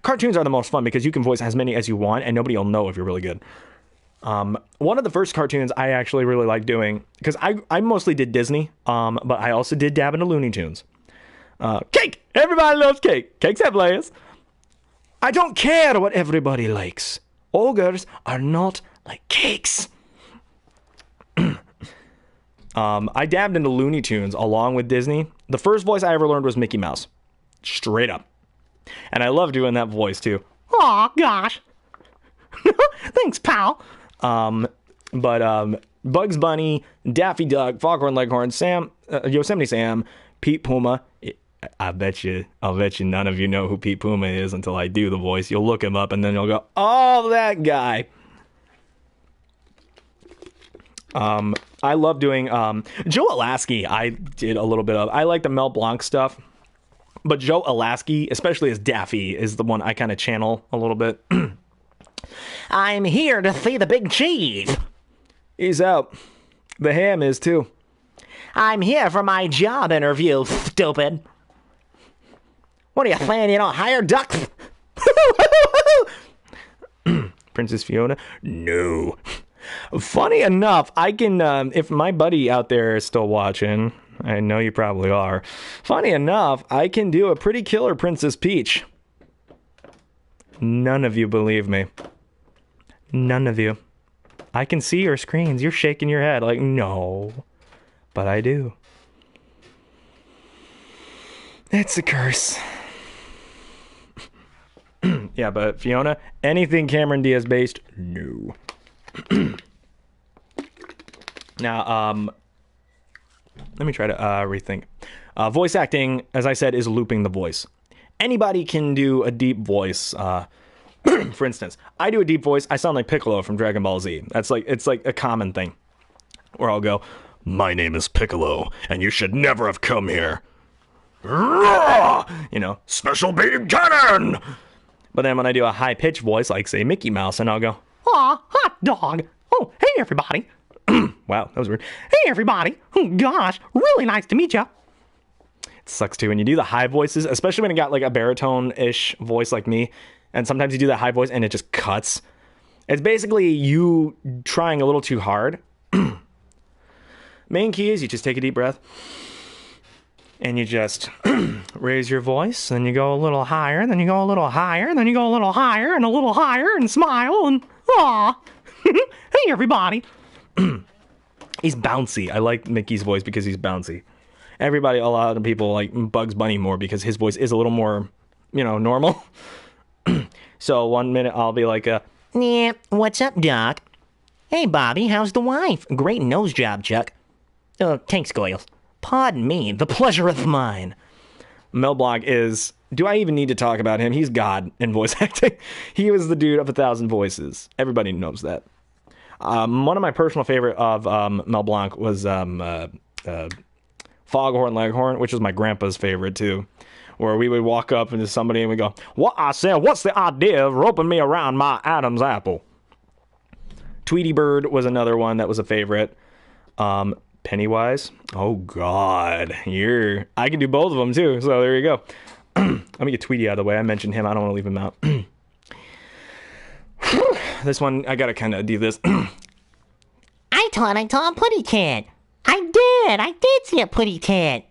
Speaker 1: cartoons are the most fun because you can voice as many as you want, and nobody will know if you're really good. One of the first cartoons I actually really liked doing, because I mostly did Disney, but I also did dab into Looney Tunes. Cake! Everybody loves cake. Cakes have layers. I don't care what everybody likes. Ogres are not like cakes. I dabbed into Looney Tunes along with Disney. The first voice I ever learned was Mickey Mouse. Straight up. And I love doing that voice too.
Speaker 3: Aw, gosh. Thanks, pal.
Speaker 1: But Bugs Bunny, Daffy Duck, Foghorn Leghorn, Yosemite Sam, Pete Puma. I'll bet you none of you know who Pete Puma is until I do the voice. You'll look him up and then you'll go, oh, that guy. I love doing Joe Alasky. I did a little bit of. I like the Mel Blanc stuff, but Joe Alasky, especially as Daffy, is the one I kind of channel a little bit.
Speaker 2: I'm here to see the big cheese.
Speaker 1: He's out. The ham is too.
Speaker 2: I'm here for my job interview, stupid. What are you saying? You don't hire ducks?
Speaker 1: Princess Fiona? No. Funny enough, I can, if my buddy out there is still watching, I know you probably are. Funny enough, I can do a pretty killer Princess Peach. None of you believe me. None of you. I can see your screens. You're shaking your head like, no. But I do. It's a curse. Yeah, but Fiona, anything Cameron Diaz based, no. Now, let me try to rethink. Voice acting, as I said, is looping the voice. Anybody can do a deep voice. For instance, I do a deep voice. I sound like Piccolo from Dragon Ball Z. It's like a common thing. Where I'll go, my name is Piccolo, and you should never have come here. You know, special beam cannon! But then when I do a high-pitched voice, like, say, Mickey Mouse, and I'll go,
Speaker 3: Aw, hot dog. Oh, hey, everybody.
Speaker 1: wow, that was weird.
Speaker 3: Hey, everybody. Oh, gosh, really nice to meet you.
Speaker 1: It sucks, too, when you do the high voices, especially when you got, like, a baritone-ish voice like me, and sometimes you do that high voice, and it just cuts. It's basically you trying a little too hard. Main key is you just take a deep breath. And you just raise your voice, then you go a little higher, then you go a little higher, then you go a little higher, and a little higher, and smile, and aw. Hey, everybody. He's bouncy. I like Mickey's voice because he's bouncy. A lot of people like Bugs Bunny more because his voice is a little more, normal. So 1 minute I'll be like,
Speaker 2: Yeah, what's up, Doc? Hey, Bobby, how's the wife? Great nose job, Chuck. Oh, thanks, Goyles. Pardon me, the pleasure of mine.
Speaker 1: Mel Blanc is, do I even need to talk about him? He's God in voice acting. He was the dude of 1,000 voices. Everybody knows that. One of my personal favorite of Mel Blanc was Foghorn Leghorn, which was my grandpa's favorite too. Where we would walk up into somebody and we go, "What I said, what's the idea of roping me around my Adam's apple?" Tweety Bird was another one that was a favorite. Pennywise. Oh God, I can do both of them too. So there you go. Let me get Tweety out of the way. I mentioned him. I don't want to leave him out. This one, I gotta kind of do this.
Speaker 2: I thought I saw a putty cat. I did see a putty cat.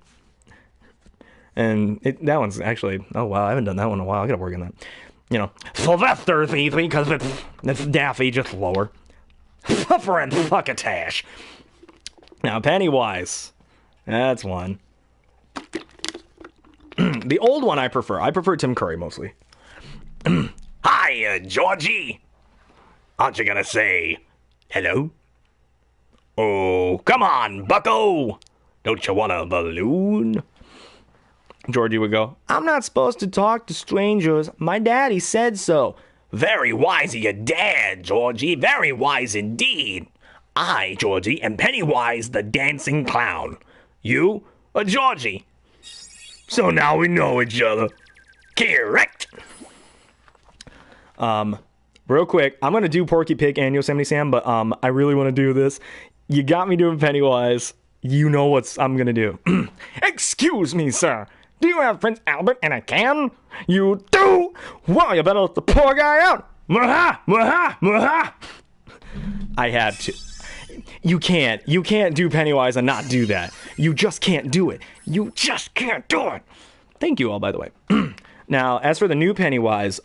Speaker 1: And that one's actually, oh wow, I haven't done that one in a while. I gotta work on that. Sylvester Thiefy, because it's Daffy, just lower. Puffer and Fuckatash. Now, Pennywise. That's one. The old one I prefer. I prefer Tim Curry mostly. Hi, Georgie. Aren't you gonna say hello? Oh, come on, bucko. Don't you want a balloon? Georgie would go, I'm not supposed to talk to strangers. My daddy said so. Very wise of your dad, Georgie. Very wise indeed. I, Georgie, am Pennywise the dancing clown. You, Georgie. So now we know each other. Correct. Real quick, I'm going to do Porky Pig and Yosemite Sam, but I really want to do this. You got me doing Pennywise. You know what I'm going to do. Excuse me, sir. Do you have Prince Albert in a can? You do? Well, you better let the poor guy out. Mwaha! Mwaha! Mwaha! I had to. You can't do Pennywise and not do that. You just can't do it. You just can't do it. Thank you all, by the way. Now, as for the new Pennywise,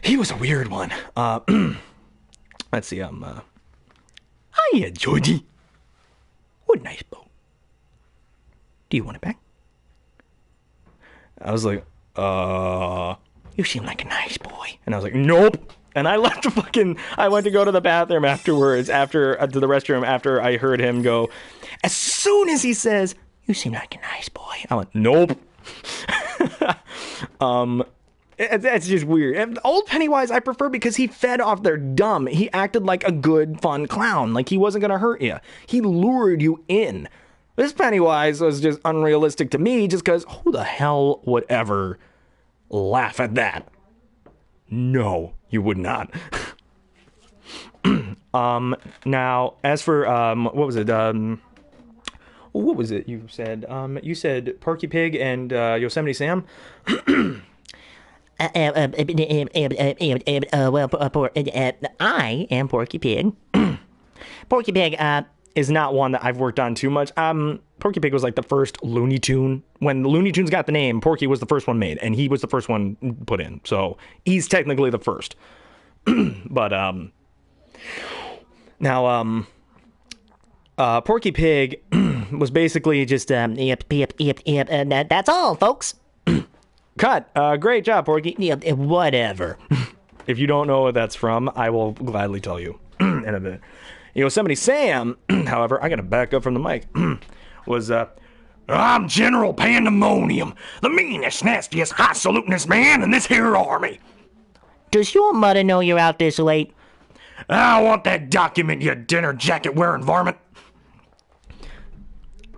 Speaker 1: he was a weird one. Let's see, hiya, Georgie. What a nice boat. Do you want it back? I was like, you seem like a nice boy. And I was like, nope. And I left I went to go to the bathroom afterwards, to the restroom after I heard him go, as soon as he says, you seem like a nice boy. I went, nope. That's just weird. And old Pennywise I prefer because he fed off their dumb. He acted like a good, fun clown. Like he wasn't going to hurt you. He lured you in. This Pennywise was just unrealistic to me just because who the hell would ever laugh at that? No, you would not. Now, as for, what was it you said? You said Porky Pig and Yosemite Sam?
Speaker 2: Well, I am Porky Pig. Porky Pig,
Speaker 1: is not one that I've worked on too much. Porky Pig was like the first Looney Tune. When the Looney Tunes got the name, Porky was the first one made, and he was the first one put in. So he's technically the first. But now Porky Pig was basically just
Speaker 2: yep, that's all, folks.
Speaker 1: Cut. Great job, Porky.
Speaker 2: Yeah, whatever.
Speaker 1: If you don't know what that's from, I will gladly tell you in a minute. Yosemite Sam, however, I gotta back up from the mic, was,
Speaker 4: I'm General Pandemonium, the meanest, nastiest, high salutinest man in this here army.
Speaker 2: Does your mother know you're out this late?
Speaker 4: I want that document, you dinner jacket wearing varmint.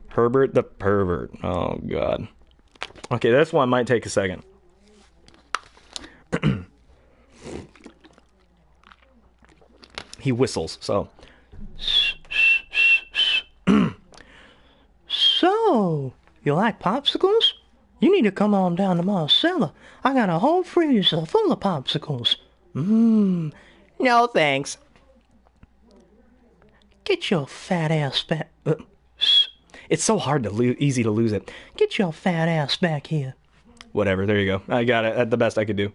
Speaker 1: Herbert the Pervert. Oh, God. Okay, this one might take a second. He whistles, so.
Speaker 3: So, you like popsicles? You need to come on down to my cellar. I got a whole freezer full of popsicles.
Speaker 2: No, thanks.
Speaker 3: Get your fat ass back.
Speaker 1: It's so hard to easy to lose it.
Speaker 3: Get your fat ass back here.
Speaker 1: Whatever, there you go. I got it. That's the best I could do.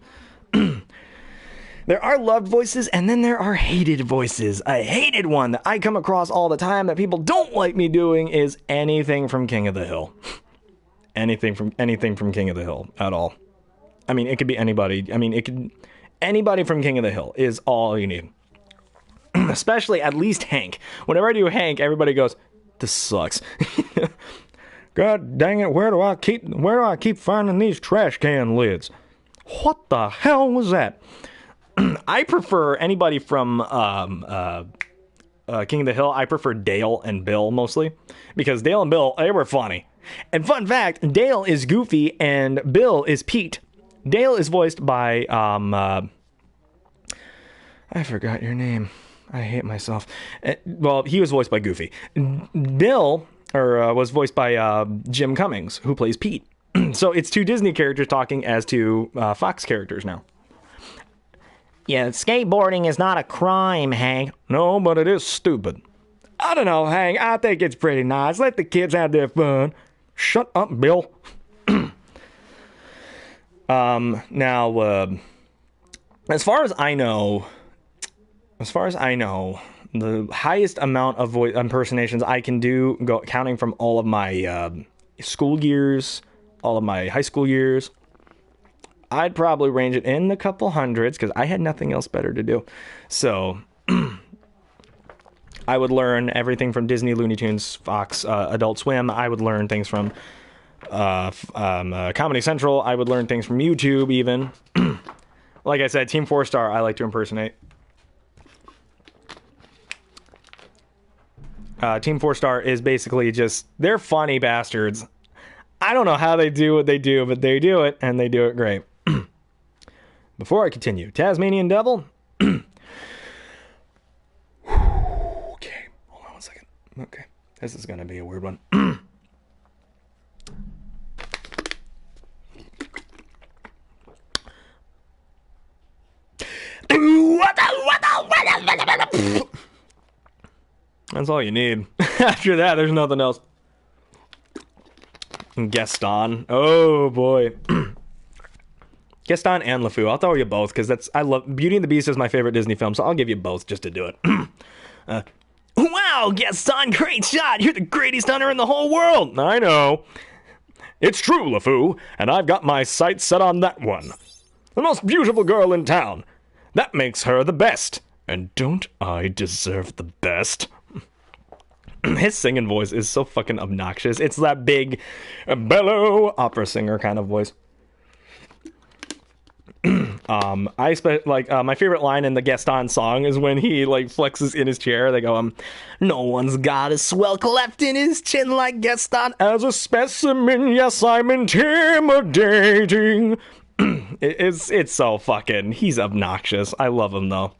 Speaker 1: There are loved voices, and then there are hated voices. A hated one that I come across all the time that people don't like me doing is anything from King of the Hill. anything from King of the Hill at all. I mean, it could be anybody. I mean, anybody from King of the Hill is all you need. Especially at least Hank. Whenever I do Hank, everybody goes, "This sucks." God dang it! Where do I keep finding these trash can lids? What the hell was that? I prefer anybody from King of the Hill. I prefer Dale and Bill mostly because Dale and Bill, they were funny. And fun fact, Dale is Goofy and Bill is Pete. Dale is voiced by I forgot your name. I hate myself. Well, he was voiced by Goofy. Bill was voiced by Jim Cummings, who plays Pete. So it's two Disney characters talking as two Fox characters now.
Speaker 2: Yeah, skateboarding is not a crime, Hank.
Speaker 1: No, but it is stupid. I don't know, Hank. I think it's pretty nice. Let the kids have their fun. Shut up, Bill. Now, as far as I know, the highest amount of voice impersonations I can do, counting from all of my school years, all of my high school years, I'd probably range it in a couple hundreds because I had nothing else better to do. So I would learn everything from Disney, Looney Tunes, Fox, Adult Swim. I would learn things from Comedy Central. I would learn things from YouTube even. Like I said, Team 4 Star, I like to impersonate. Team 4 Star is basically just, they're funny bastards. I don't know how they do what they do, but they do it, and they do it great. Before I continue, Tasmanian Devil. Okay, hold on one second. Okay, this is going to be a weird one. That's all you need. After that, there's nothing else. Gaston. Oh, boy. Gaston and LeFou. I'll throw you both because I love Beauty and the Beast is my favorite Disney film, so I'll give you both just to do it. Wow, Gaston, great shot. You're the greatest hunter in the whole world. I know. It's true, LeFou, and I've got my sights set on that one. The most beautiful girl in town. That makes her the best. And don't I deserve the best? His singing voice is so fucking obnoxious. It's that big, bellow opera singer kind of voice. My favorite line in the Gaston song is when he like flexes in his chair. They go, no one's got a swell cleft in his chin like Gaston. As a specimen, yes, I'm intimidating. It's so fucking, he's obnoxious. I love him though.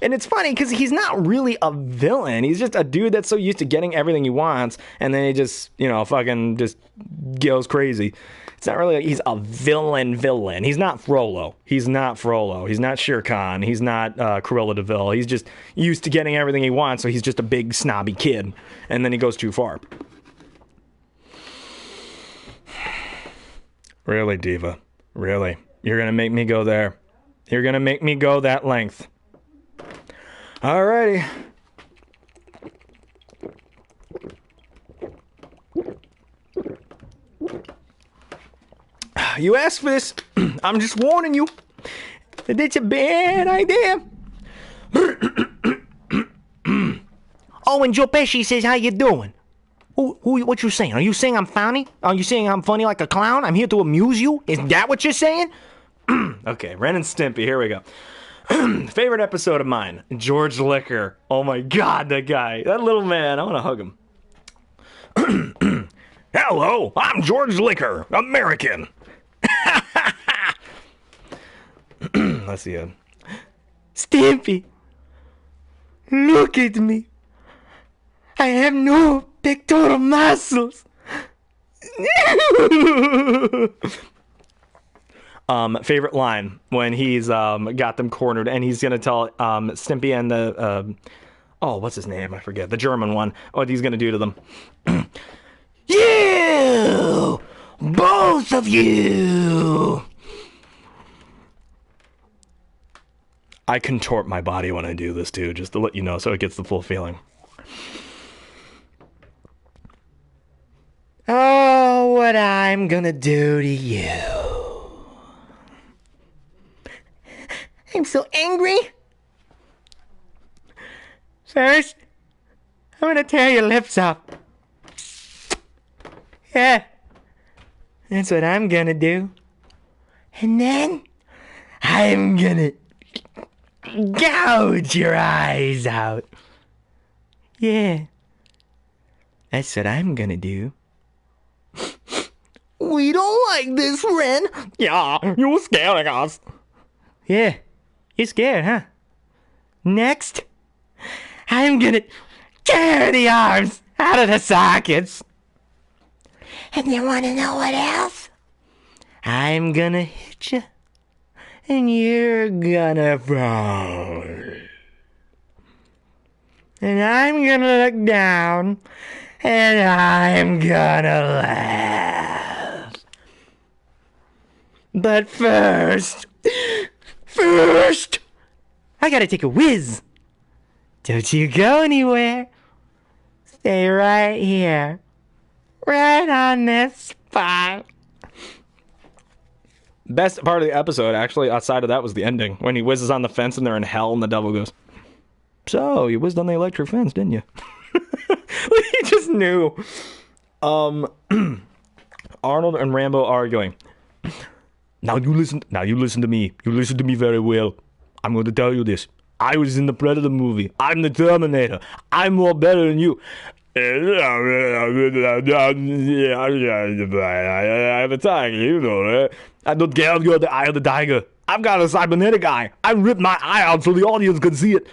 Speaker 1: And it's funny because he's not really a villain. He's just a dude that's so used to getting everything he wants, and then he just, fucking just goes crazy. It's not really like he's a villain. He's not Frollo. He's not Shere Khan. He's not Cruella de Vil. He's just used to getting everything he wants, so he's just a big snobby kid, and then he goes too far. Really, Diva? Really? You're gonna make me go there? You're gonna make me go that length? Alrighty. You asked for this. I'm just warning you. It's a bad idea.
Speaker 3: Oh, and Joe Pesci says, how you doing? What you saying? Are you saying I'm funny? Are you saying I'm funny like a clown? I'm here to amuse you? Is that what you're saying?
Speaker 1: Okay, Ren and Stimpy, here we go. Favorite episode of mine, George Liquor. Oh my god, that guy. That little man, I want to hug him. Hello, I'm George Liquor, American. Let's see it.
Speaker 3: Stimpy, look at me. I have no pectoral muscles.
Speaker 1: Favorite line when he's got them cornered and he's gonna tell Stimpy and the what's his name? I forget. The German one. What he's gonna do to them.
Speaker 3: You! Both of you!
Speaker 1: I contort my body when I do this too, just to let you know so it gets the full feeling.
Speaker 3: Oh, what I'm gonna do to you. I'm so angry. First, I'm gonna tear your lips off. Yeah, that's what I'm gonna do. And then, I'm gonna gouge your eyes out. Yeah, that's what I'm gonna do. We don't like this, Ren.
Speaker 1: Yeah, you're scaring us.
Speaker 3: Yeah, you're scared, huh? Next, I'm gonna tear the arms out of the sockets. And you wanna know what else? I'm gonna hit you, and you're gonna fall. And I'm gonna look down, and I'm gonna laugh. But first, I gotta take a whiz. Don't you go anywhere. Stay right here. Right on this spot.
Speaker 1: Best part of the episode, actually, outside of that, was the ending. When he whizzes on the fence and they're in hell and the devil goes, so, you whizzed on the electric fence, didn't you? He just knew. Arnold and Rambo arguing. Now you listen to me. You listen to me very well. I'm going to tell you this. I was in the Predator movie. I'm the Terminator. I'm more better than you. I have a tiger, you know. I don't care if you're the eye of the tiger. I've got a cybernetic eye. I ripped my eye out so the audience could see it.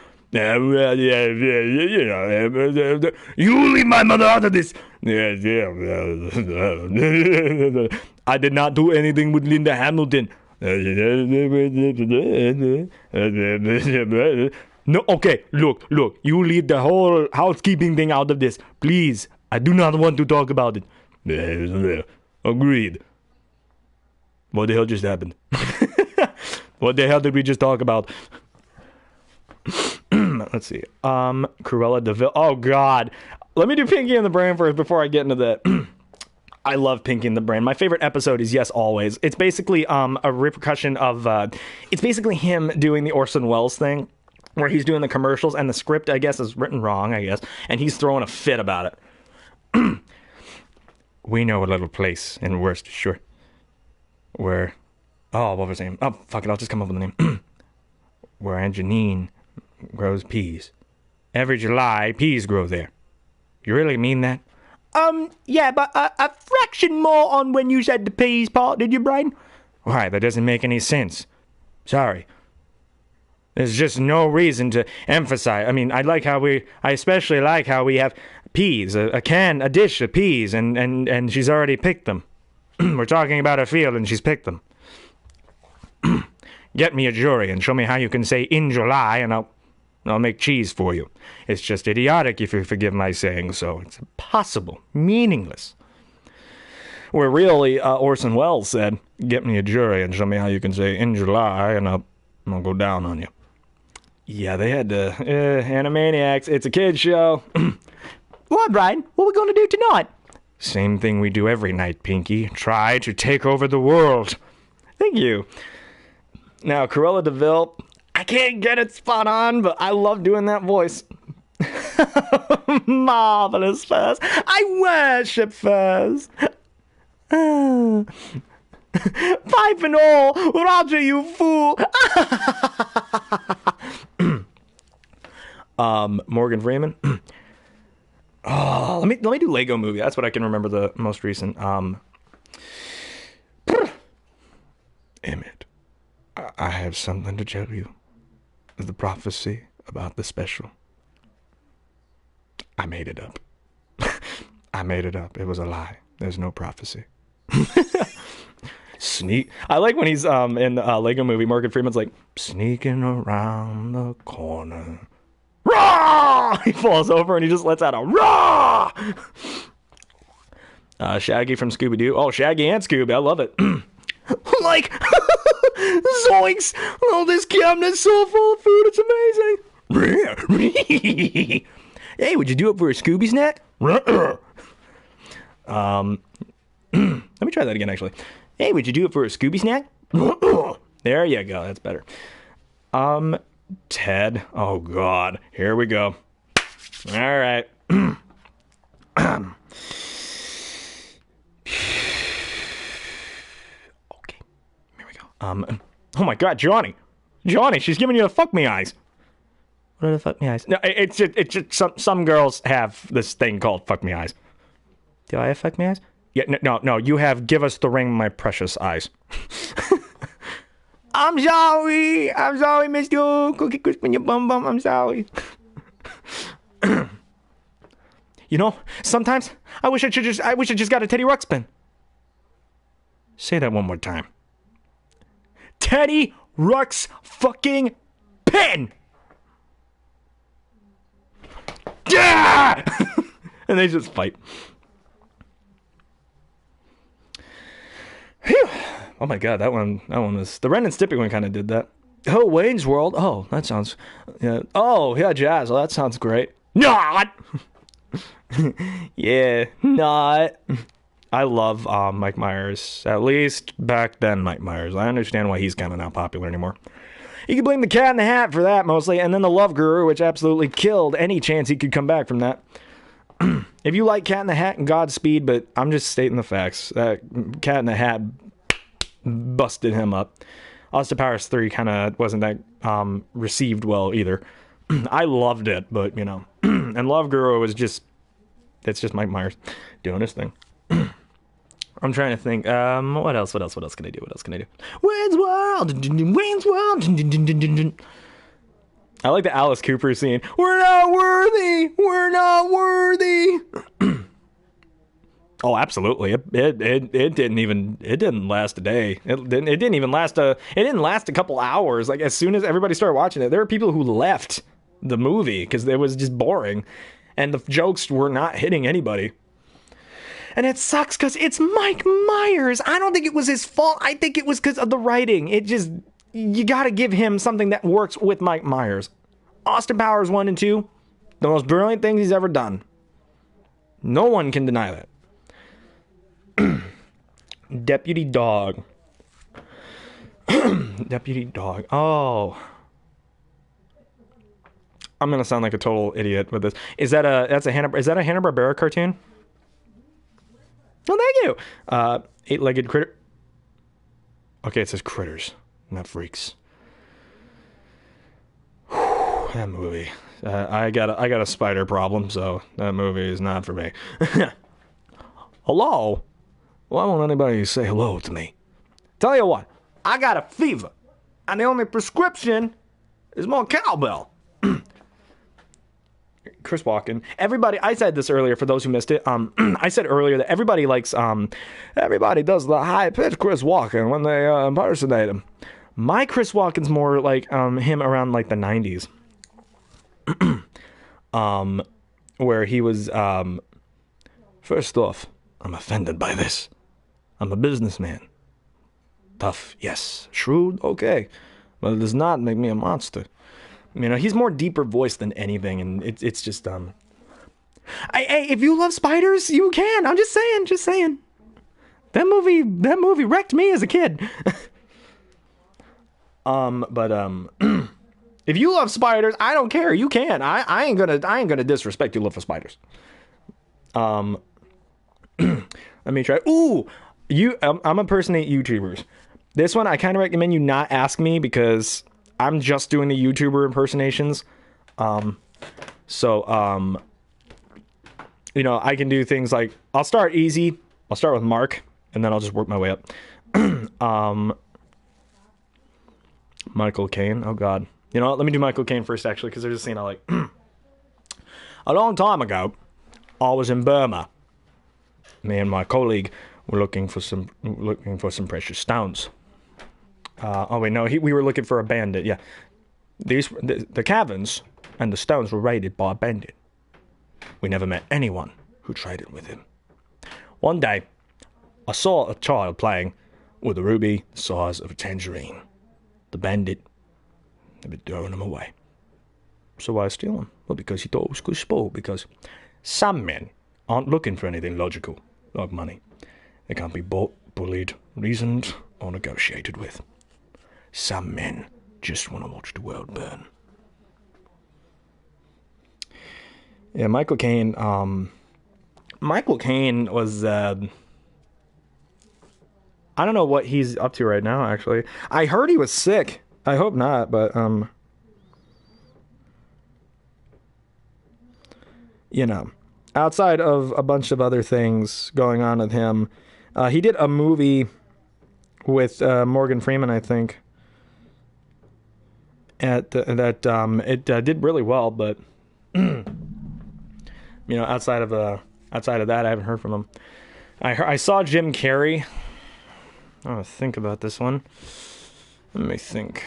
Speaker 1: You leave my mother out of this. I did not do anything with Linda Hamilton. No, okay, look, you leave the whole housekeeping thing out of this, please. I do not want to talk about it. Agreed. What the hell just happened? What the hell did we just talk about? Let's see. Cruella de Vil. Oh, God. Let me do Pinky and the Brain first before I get into that. I love Pinky and the Brain. My favorite episode is Yes, Always. It's basically a repercussion of... it's basically him doing the Orson Welles thing, where he's doing the commercials, and the script, I guess, is written wrong, I guess, and he's throwing a fit about it. We know a little place in Worcestershire where... Oh, what was his name? Oh, fuck it, I'll just come up with the name. Where Aunt Janine grows peas. Every July, peas grow there. You really mean that?
Speaker 3: Yeah, but a fraction more on when you said the peas part, did you, Brian?
Speaker 1: Why, that doesn't make any sense. Sorry. There's just no reason to emphasize. I mean, I especially like how we have peas, a dish of peas, and she's already picked them. We're talking about a field and she's picked them. Get me a jury and show me how you can say in July and I'll make cheese for you. It's just idiotic if you forgive my saying so. It's impossible, meaningless. Where really Orson Welles said, get me a jury and show me how you can say in July and I'll go down on you. Yeah, they had to. Animaniacs, it's a kid's show.
Speaker 3: What, Brian? What are we going to do tonight?
Speaker 1: Same thing we do every night, Pinky. Try to take over the world. Thank you. Now, Cruella de Vil, I can't get it spot on, but I love doing that voice. Marvelous Fez. I worship Fez. Pipe and all, Roger, you fool. Morgan Freeman. Oh, let me do Lego Movie. That's what I can remember the most recent. Emmett, I have something to tell you. The prophecy about the special. I made it up. I made it up. It was a lie. There's no prophecy. Sneak. I like when he's in Lego Movie. Morgan Freeman's like sneaking around the corner. Rah! He falls over and he just lets out a rah! Shaggy from Scooby-Doo. Oh, Shaggy and Scooby. I love it. Like, zoinks! Oh, this cabinet's so full of food. It's amazing. Hey, would you do it for a Scooby snack? Let me try that again, actually. Hey, would you do it for a Scooby snack? There you go. That's better. Ted. Oh, God. Here we go. All right. Okay. Here we go. Oh, my God, Johnny. Johnny, she's giving you the fuck me eyes.
Speaker 3: What are the fuck me eyes?
Speaker 1: No, it's just some girls have this thing called fuck me eyes.
Speaker 3: Do I have fuck me eyes?
Speaker 1: Yeah, no. You have give us the ring, my precious eyes. I'm sorry, Mr. Cookie Crisp in your bum bum. I'm sorry. You know, sometimes I wish I just got a Teddy Ruxpin. Say that one more time. Teddy Ruxx fucking pin. Yeah! And they just fight. Whew. Oh my God, that one was the Ren and Stimpy one. Kind of did that. Oh, Wayne's World. Oh, that sounds. Yeah. Oh, yeah, Jazz. Oh, that sounds great. Not. Yeah, not. I love Mike Myers. At least back then, Mike Myers. I understand why he's kind of not popular anymore. You can blame the Cat in the Hat for that mostly, and then the Love Guru, which absolutely killed any chance he could come back from that. If you like Cat in the Hat and Godspeed, but I'm just stating the facts. Cat in the Hat busted him up. Austin Powers 3 kind of wasn't that received well either. I loved it, but, you know. And Love Guru was just, it's just Mike Myers doing his thing. I'm trying to think. What else can I do? Wayne's World. Wayne's World. I like the Alice Cooper scene. We're not worthy. Oh, absolutely. It didn't last a day. It didn't last a couple hours. Like, as soon as everybody started watching it, there were people who left the movie because it was just boring, and the jokes were not hitting anybody. And it sucks because it's Mike Myers. I don't think it was his fault. I think it was because of the writing. You got to give him something that works with Mike Myers. Austin Powers 1 and 2, the most brilliant things he's ever done. No one can deny that. Deputy Dog. Deputy Dog. Oh. I'm going to sound like a total idiot with this. Is that a Hanna-Barbera cartoon? Oh, thank you. Eight-legged critter. Okay, it says critters, not freaks. Whew, that movie. I got a spider problem, so that movie is not for me. Hello? Why won't anybody say hello to me? Tell you what, I got a fever, and the only prescription is more cowbell. Chris Walken. Everybody, I said this earlier for those who missed it. I said earlier that everybody likes, everybody does the high-pitched Chris Walken when they impersonate him. My Chris Walken's more like him around like the 90s. Where he was, first off, I'm offended by this. I'm a businessman. Tough, yes. Shrewd, okay. But it does not make me a monster. You know, he's more deeper voice than anything, and it's just, Hey, if you love spiders, you can. I'm just saying. That movie wrecked me as a kid. If you love spiders, I don't care. You can. I ain't gonna disrespect your love for spiders. Let me try. Ooh, I'm impersonate YouTubers. This one I kind of recommend you not ask me because I'm just doing the YouTuber impersonations. You know, I can do things like, I'll start easy. I'll start with Mark, and then I'll just work my way up. Michael Caine. Oh, God. You know what? Let me do Michael Caine first, actually, because there's a scene I like. A long time ago, I was in Burma. Me and my colleague were looking for some precious stones. We were looking for a bandit. Yeah, the caverns and the stones were raided by a bandit. We never met anyone who traded with him. One day, I saw a child playing with a ruby the size of a tangerine. The bandit had been throwing him away. So why steal him? Well, because he thought it was good sport. Because some men aren't looking for anything logical, like money. They can't be bought, bullied, reasoned, or negotiated with. Some men just want to watch the world burn. Yeah, Michael Caine. Michael Caine was. I don't know what he's up to right now. Actually, I heard he was sick. I hope not, but you know, outside of a bunch of other things going on with him, he did a movie with Morgan Freeman, I think. It did really well, but you know, outside of that, I haven't heard from him. I saw Jim Carrey. I want to think about this one. Let me think.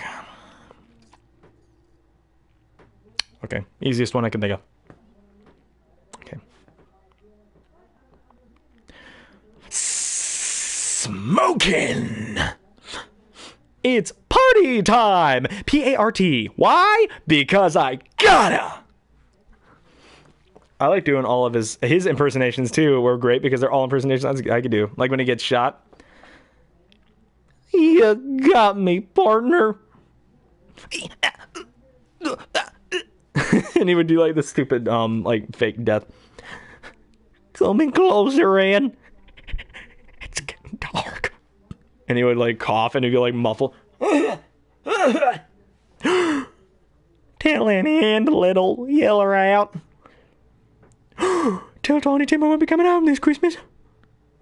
Speaker 1: Okay, easiest one I can think of. Okay. Smoking. It's party time. P-A-R-T. Why? Because I gotta. I like doing all of his impersonations too. Were great because they're all impersonations I could do. Like when he gets shot. You got me, partner. And he would do like the stupid like fake death. Coming closer, Ann. It's getting dark. And he would like cough and he'd go like muffle. Tell Annie and the little yell her out. Tell Tony Tim I won't be coming home this Christmas.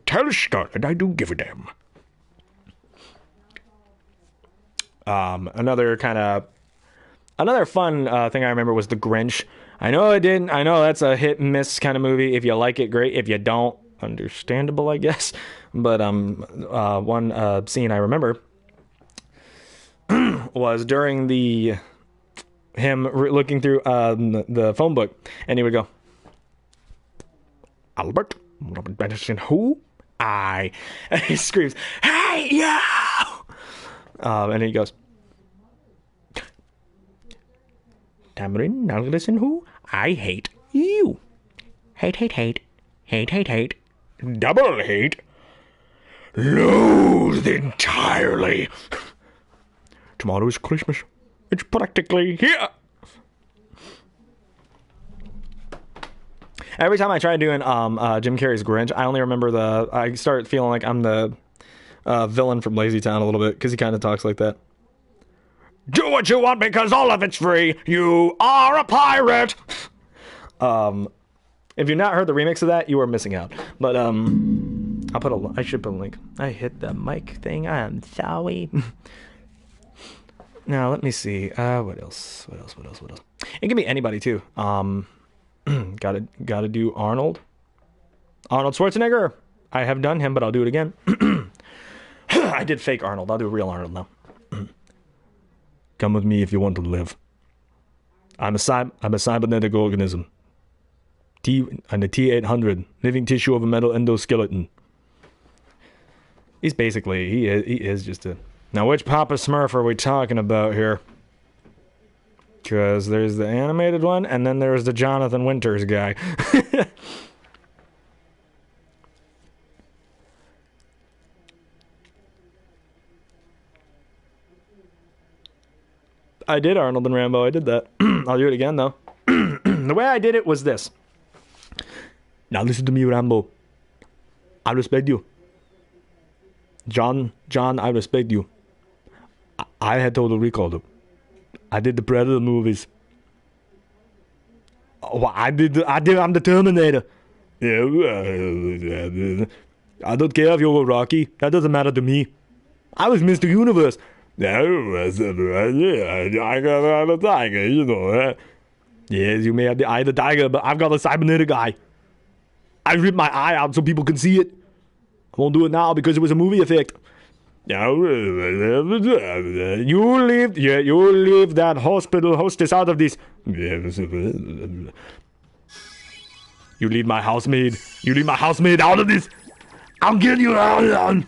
Speaker 1: Tell Scarlett I do give a damn. Another fun thing I remember was The Grinch. I know that's a hit and miss kind of movie. If you like it, great. If you don't, understandable, I guess. But one scene I remember was during him looking through the phone book, and he would go, Albert, Robert Pattinson, who? I. And he screams, hey, yo! And he goes, Tamarin, now listen who? I hate you. Hate, hate, hate. Hate, hate, hate. Double hate. Loathed entirely. Tomorrow is Christmas. It's practically here. Every time I try doing Jim Carrey's Grinch, I only remember I start feeling like I'm the villain from Lazy Town a little bit, because he kind of talks like that. Do what you want because all of it's free. You are a pirate. If you've not heard the remix of that, you are missing out. But I should put a link. I hit the mic thing. I am sorry. Now let me see. What else? It can be anybody too. Gotta do Arnold. Arnold Schwarzenegger. I have done him, but I'll do it again. I did fake Arnold. I'll do real Arnold now. Come with me if you want to live. I'm a cybernetic organism. I'm a T-800, living tissue of a metal endoskeleton. He is just a... Now, which Papa Smurf are we talking about here? Because there's the animated one, and then there's the Jonathan Winters guy. I did Arnold and Rambo. I did that. I'll do it again, though. The way I did it was this. Now listen to me, Rambo. I respect you. John, I respect you. I had Total Recall. I did the Predator movies. Oh, I'm the Terminator. Yeah, I don't care if you're Rocky. That doesn't matter to me. I was Mr. Universe. I got the tiger, you know. Yes, you may have the eye of the tiger, but I've got a cybernetic eye. I ripped my eye out so people can see it. I won't do it now because it was a movie effect. You leave that hospital hostess out of this. You leave my housemaid. You leave my housemaid out of this. I'll get you out.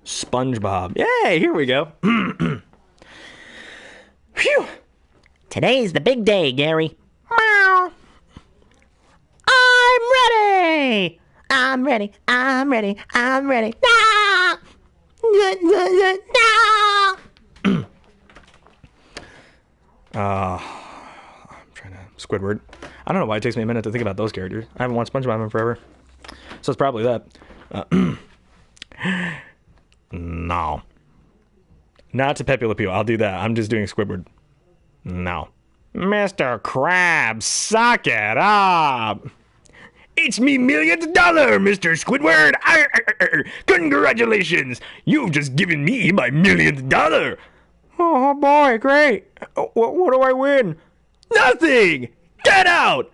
Speaker 1: SpongeBob. Yay, here we go. Phew.
Speaker 2: Today's the big day, Gary. Meow. I'm ready. I'm ready. I'm ready. I'm ready. Ah!
Speaker 1: I'm trying to Squidward. I don't know why it takes me a minute to think about those characters. I haven't watched SpongeBob in forever, so it's probably that. No, not to Pepe Le Pew. I'll do that. I'm just doing Squidward. No, Mr. Krabs, suck it up. It's me $1,000,000, Mr. Squidward. Congratulations, you've just given me my $1,000,000. Oh boy, great. What do I win? Nothing. Get out.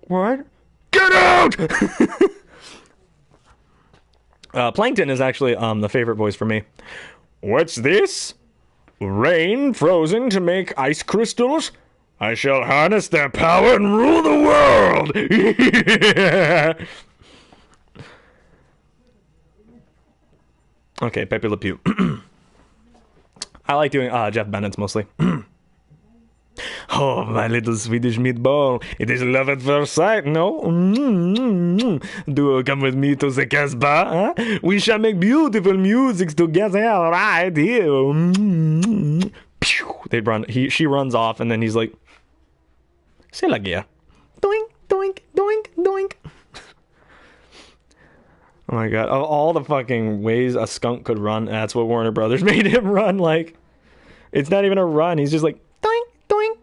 Speaker 1: What? Get out. Plankton is actually the favorite voice for me. What's this? Rain frozen to make ice crystals? I shall harness their power and rule the world! Okay, Pepe Le Pew. I like doing Jeff Bennett's mostly. Oh, my little Swedish meatball. It is love at first sight, no? Do you come with me to the Casbah? Huh? We shall make beautiful music together right here. They run. She runs off, and then he's like, "C'est la guerre." Doink, doink, doink, doink. Oh my god! Of all the fucking ways a skunk could run, that's what Warner Brothers made him run like. It's not even a run. He's just like doink, doink.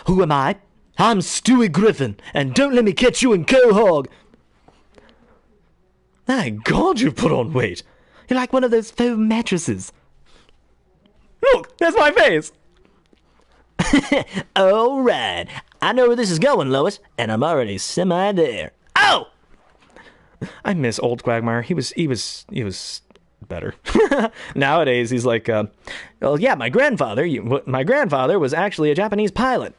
Speaker 1: Who am I? I'm Stewie Griffin, and don't let me catch you in Quahog. My God, you've put on weight. You're like one of those faux mattresses. Look, that's my face. All right, I know where this is going, Lois, and I'm already semi there. Oh! I miss old Quagmire. He was better. Nowadays, he's like, well, yeah, my grandfather was actually a Japanese pilot.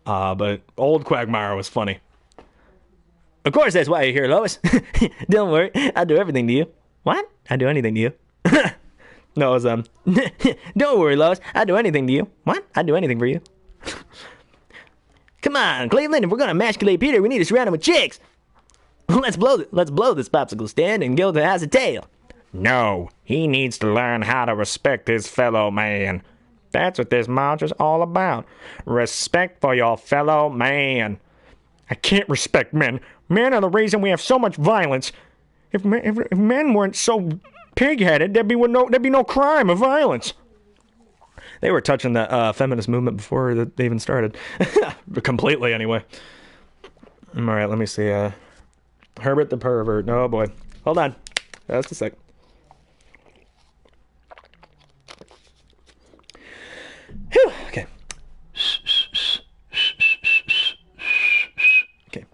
Speaker 1: But old Quagmire was funny. Of course, that's why you're here, Lois. Don't worry, I'll do everything to you. What? I'll do anything to you. No, it was, don't worry, Lois, I'll do anything to you. What? I'll do anything for you. Come on, Cleveland, if we're gonna emasculate Peter, we need to surround him with chicks. Let's blow this popsicle stand and go to has a tail. No, he needs to learn how to respect his fellow man. That's what this march is all about. Respect for your fellow man. I can't respect men. Men are the reason we have so much violence. If men weren't so pig-headed, there'd be no crime or violence. They were touching the feminist movement before they even started. Completely, anyway. All right, let me see. Herbert the pervert. Oh, boy. Hold on. Just a sec. Whew. Okay. Okay.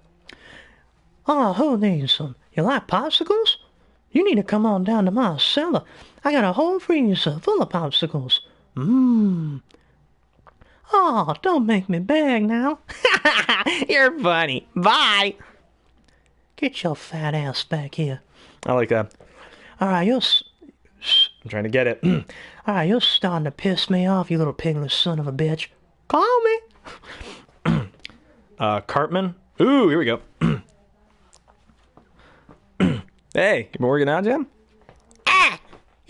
Speaker 3: Oh, who needs some? You like popsicles? You need to come on down to my cellar. I got a whole freezer full of popsicles. Oh, don't make me beg now.
Speaker 2: You're funny. Bye.
Speaker 3: Get your fat ass back here.
Speaker 1: I like that.
Speaker 3: All right,
Speaker 1: I'm trying to get it.
Speaker 3: All right, you're starting to piss me off, you little pigless son of a bitch. Call me.
Speaker 1: Cartman. Ooh, here we go. Hey, you been working out, Jim?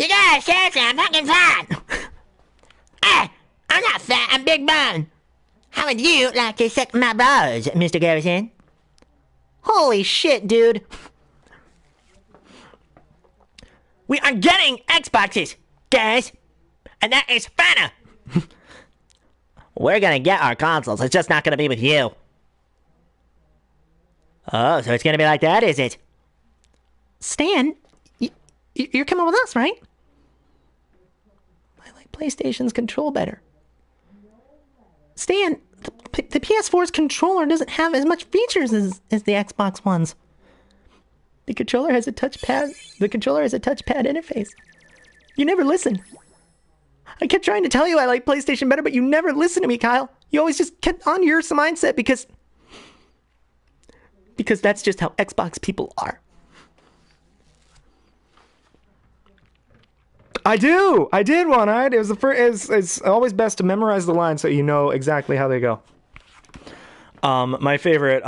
Speaker 2: You guys, seriously, I'm fucking fat. I'm not fat, I'm big bone. How would you like to suck my balls, Mr. Garrison?
Speaker 3: Holy shit, dude.
Speaker 2: We are getting Xboxes, guys. And that is fana.
Speaker 3: We're gonna get our consoles. It's just not gonna be with you. Oh, so it's gonna be like that, is it? Stan, you're coming with us, right? I like PlayStation's control better. Stan, the PS4's controller doesn't have as much features as the Xbox one's. The controller has a touchpad. The controller has a touchpad interface. You never listen. I kept trying to tell you I like PlayStation better, but you never listen to me, Kyle. You always just kept on your mindset because that's just how Xbox people are. I did one. All right. It was the first. It's always best to memorize the lines so you know exactly how they go. My favorite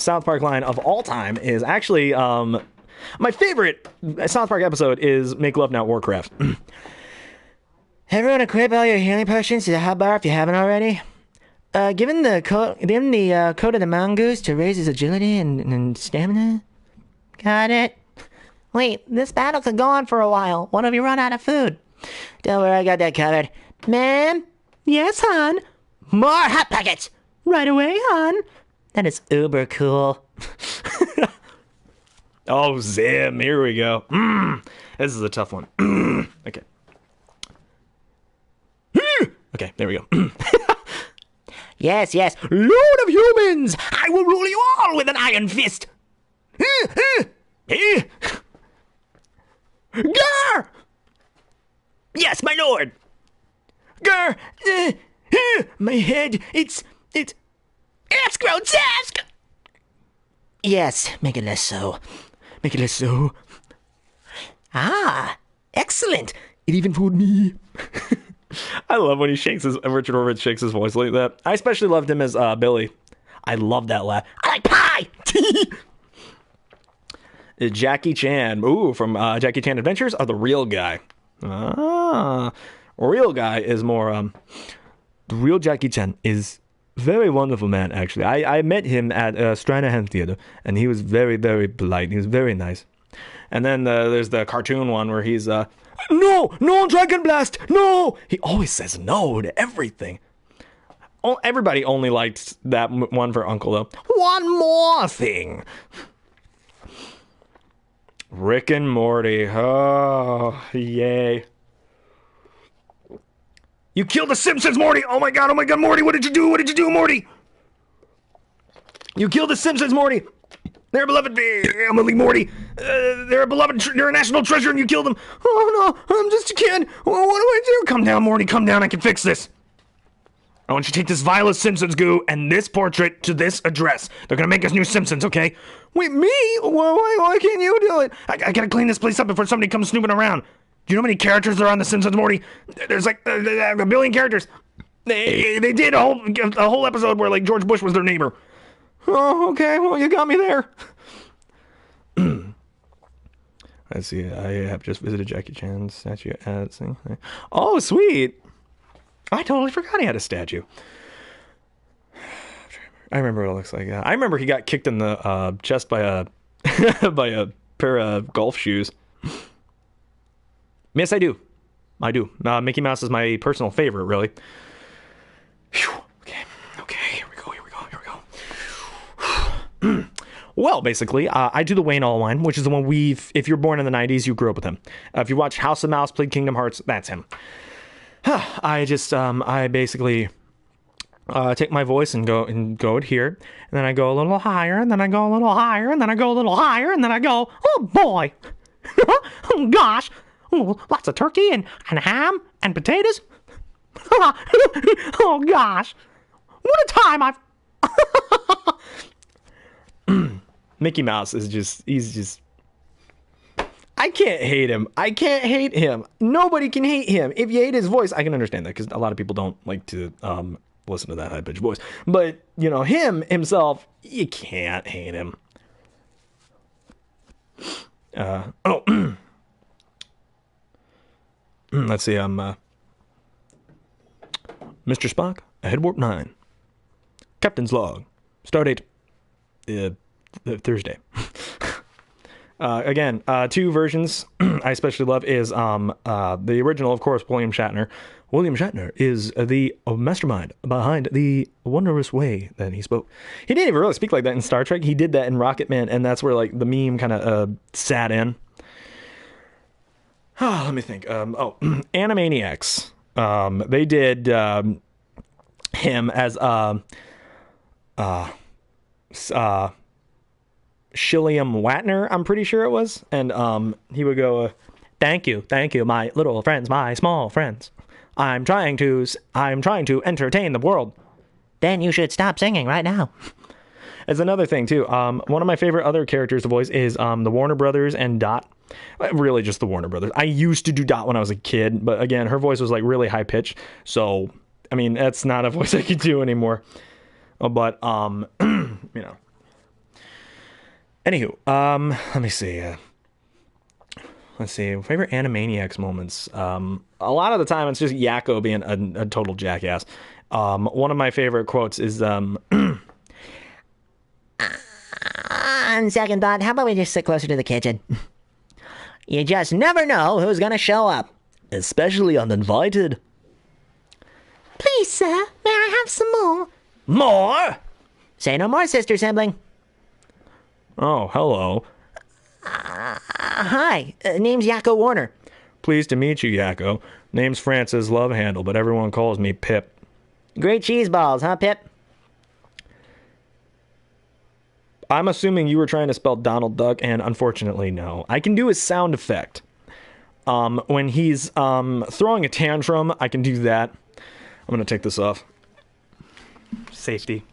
Speaker 3: South Park line of all time is actually my favorite South Park episode is "Make Love Not Warcraft."
Speaker 2: Everyone equip all your healing potions to the hot bar if you haven't already. Given the code of the mongoose to raise his agility and stamina. Got it. Wait, this battle could go on for a while. What if you run out of food? Don't worry, I got that covered. Ma'am?
Speaker 3: Yes, hon.
Speaker 2: More hot pockets!
Speaker 3: Right away, hon.
Speaker 2: That is uber cool.
Speaker 1: Oh, Zim, here we go. This is a tough one. Okay. Okay, there we go.
Speaker 2: Yes.
Speaker 4: Lord of humans, I will rule you all with an iron fist. Gar! Yes, my lord. Gar! My head, it's grotesque.
Speaker 2: Yes, make it less so.
Speaker 4: Make it less so.
Speaker 2: Ah, excellent.
Speaker 4: It even fooled me.
Speaker 1: I love when Richard Horvitz shakes his voice like that. I especially loved him as Billy. I love that laugh.
Speaker 2: I like pie.
Speaker 1: Jackie Chan. Ooh, from Jackie Chan Adventures are the real guy. Real guy is more. The real Jackie Chan is very wonderful man. Actually, I met him at Stranahan Theater, and he was very, very polite. He was very nice. And then there's the cartoon one where he's no, Dragon Blast, no. He always says no to everything. Everybody only liked that one for Uncle though. One more thing. Rick and Morty. Oh, yay.
Speaker 4: You killed the Simpsons, Morty! Oh my god, Morty, what did you do, Morty? You killed the Simpsons, Morty! They're a beloved family, Morty! They're a national treasure and you killed them! Oh no, I'm just a kid! What do I do? Come down, Morty, come down, I can fix this! I want you to take this vial of Simpsons goo and this portrait to this address. They're gonna make us new Simpsons, okay? Wait, me? Why can't you do it? I gotta clean this place up before somebody comes snooping around. Do you know how many characters there are on The Simpsons, Morty? There's like a billion characters. They did a whole episode where like George Bush was their neighbor. Oh, okay. Well, you got me there. Let's see. I have just visited Jackie Chan's statue at thing. Oh, sweet. I totally forgot he had a statue. I remember what it looks like. I remember he got kicked in the chest by a by a pair of golf shoes. Yes, I do. Mickey Mouse is my personal favorite, really. Whew. Okay. Here we go. Well, basically, I do the Wayne Allwine, which is the one if you're born in the 90s, you grew up with him. If you watch House of Mouse, played Kingdom Hearts, that's him. I basically take my voice and go it here, and then I go a little higher, and then I go a little higher, and then I go a little higher, and then I go, oh boy, oh gosh, oh, lots of turkey and ham and potatoes. Oh gosh, what a time I've. Mickey Mouse he's just. I can't hate him. Nobody can hate him. If you hate his voice, I can understand that because a lot of people don't like to
Speaker 1: listen to that high-pitched voice. But, you know, him, himself, you can't hate him. Let's see, Mr. Spock, ahead warp 9. Captain's log, stardate, Thursday. Again, two versions I especially love is the original, of course, William Shatner. William Shatner is the mastermind behind the wondrous way that he spoke. He didn't even really speak like that in Star Trek. He did that in Rocket Man, and that's where like the meme kind of sat in. Let me think. Animaniacs. They did him as Shilliam Watner, I'm pretty sure it was, and he would go, thank you, my little friends, my small friends. I'm trying to entertain the world.
Speaker 2: Then you should stop singing right now.
Speaker 1: It's another thing too. One of my favorite other characters to voice is the Warner Brothers and Dot. Really, just the Warner Brothers. I used to do Dot when I was a kid, but again, her voice was like really high pitched. So, I mean, that's not a voice I could do anymore. But you know. Anywho, let me see. Let's see. Favorite Animaniacs moments. A lot of the time, it's just Yakko being a total jackass. One of my favorite quotes is,
Speaker 2: On second thought, how about we just sit closer to the kitchen? You just never know who's gonna show up.
Speaker 1: especially uninvited.
Speaker 2: Please, sir, may I have some more?
Speaker 1: More?
Speaker 2: Say no more, sister sibling.
Speaker 1: Oh, hello.
Speaker 2: Hi, name's Yakko Warner.
Speaker 1: Pleased to meet you, Yakko. Name's Francis Love Handle, but everyone calls me Pip.
Speaker 2: Great cheese balls, huh, Pip?
Speaker 1: I'm assuming you were trying to spell Donald Duck, and unfortunately, no. I can do his sound effect. When he's throwing a tantrum, I can do that. I'm gonna take this off. Safety.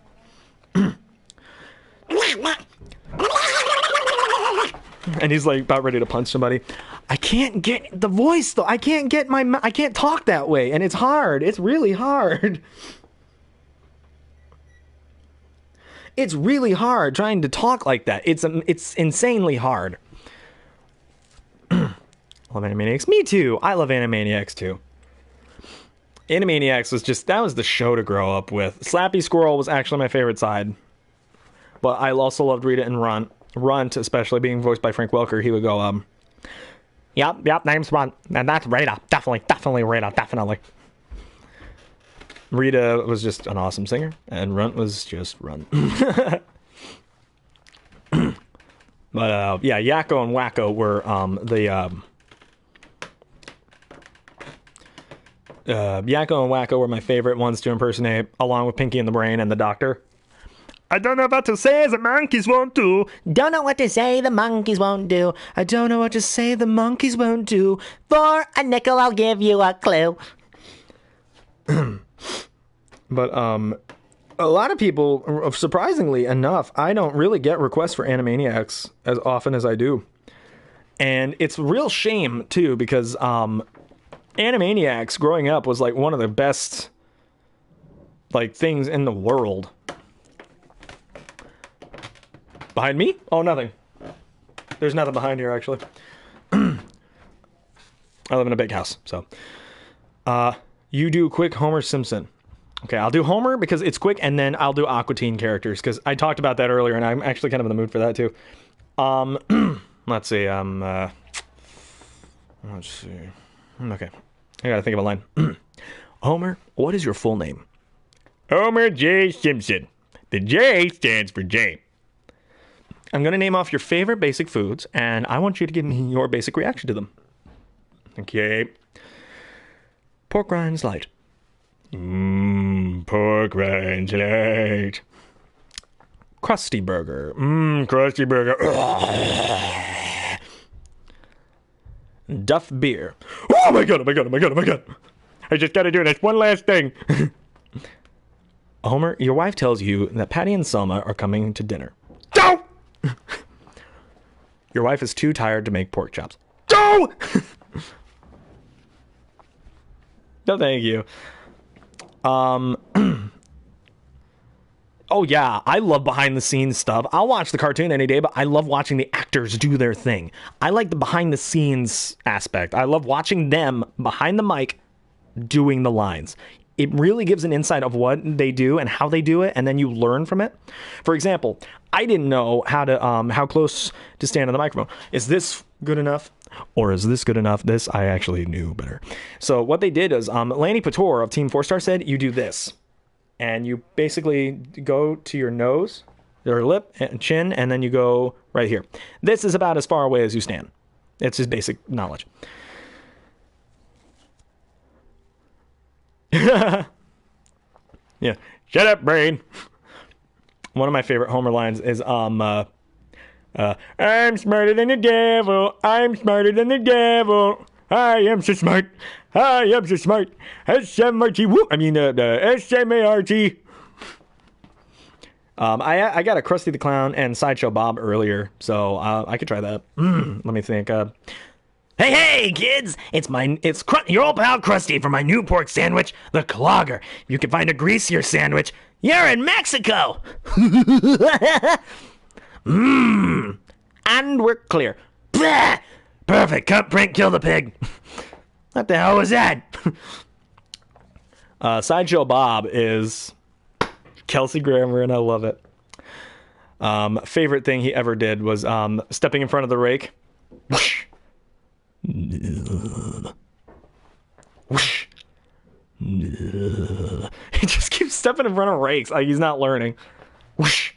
Speaker 1: And he's like about ready to punch somebody. I can't get the voice though. I can't talk that way, and it's hard. It's really hard. It's really hard trying to talk like that. It's insanely hard. Love Animaniacs. Me too. I love Animaniacs too. Animaniacs that was the show to grow up with. Slappy Squirrel was actually my favorite side. But I also loved Rita and Runt. Runt, especially being voiced by Frank Welker, he would go, Yep, name's Runt. And that's Rita. Definitely Rita, definitely. Rita was just an awesome singer, and Runt was just Runt. But, yeah, Yakko and Wacko were Yakko and Wacko were my favorite ones to impersonate, along with Pinky and the Brain and the Doctor. I don't know what to say, the monkeys won't do.
Speaker 2: Don't know what to say, the monkeys won't do.
Speaker 1: I don't know what to say, the monkeys won't do.
Speaker 2: For a nickel, I'll give you a clue.
Speaker 1: But, a lot of people, surprisingly enough, I don't really get requests for Animaniacs as often as I do. And it's a real shame, too, because, Animaniacs growing up was like one of the best like things in the world. Behind me? Oh, nothing. There's nothing behind here, actually. I live in a big house, so. You do quick Homer Simpson. Okay, I'll do Homer because it's quick, and then I'll do Aqua Teen characters because I talked about that earlier, and I'm actually kind of in the mood for that too. Let's see. Let's see. Okay. I gotta think of a line. Homer, what is your full name? Homer J. Simpson. The J stands for Jay. I'm gonna name off your favorite basic foods, and I want you to give me your basic reaction to them. Okay. Pork rinds light. Pork rinds light. Krusty burger. Krusty burger. Duff beer. Oh my god, oh my god, oh my god, oh my god. I just gotta do this one last thing. Homer, your wife tells you that Patty and Selma are coming to dinner. Don't! Your wife is too tired to make pork chops. Don't! No, thank you. Oh yeah, I love behind the scenes stuff. I'll watch the cartoon any day, but I love watching the actors do their thing. I like the behind the scenes aspect. I love watching them behind the mic doing the lines. It really gives an insight of what they do and how they do it, and then you learn from it. For example, I didn't know how close to stand on the microphone. Is this good enough? Or is this good enough? This I actually knew better. So what they did is Lanny Pator of Team 4-Star said you do this. And you basically go to your nose, your lip, and chin, and then you go right here. This is about as far away as you stand. It's just basic knowledge. Yeah. Shut up, brain. One of my favorite Homer lines is, I'm smarter than the devil. I'm smarter than the devil. I am so smart. I am so smart. S-M-R-T. I mean, S-M-A-R-T. I got a Krusty the Clown and Sideshow Bob earlier, so I could try that. Let me think.
Speaker 4: Hey, kids! It's your old pal Krusty for my new pork sandwich, the Clogger. If you can find a greasier sandwich, you're in Mexico!
Speaker 1: And we're clear.
Speaker 4: Blah! Perfect. Cut, print, kill the pig. What the hell was that?
Speaker 1: Sideshow Bob is Kelsey Grammer, and I love it. Favorite thing he ever did was stepping in front of the rake. Whoosh. Whoosh. He just keeps stepping in front of rakes like he's not learning. Whoosh.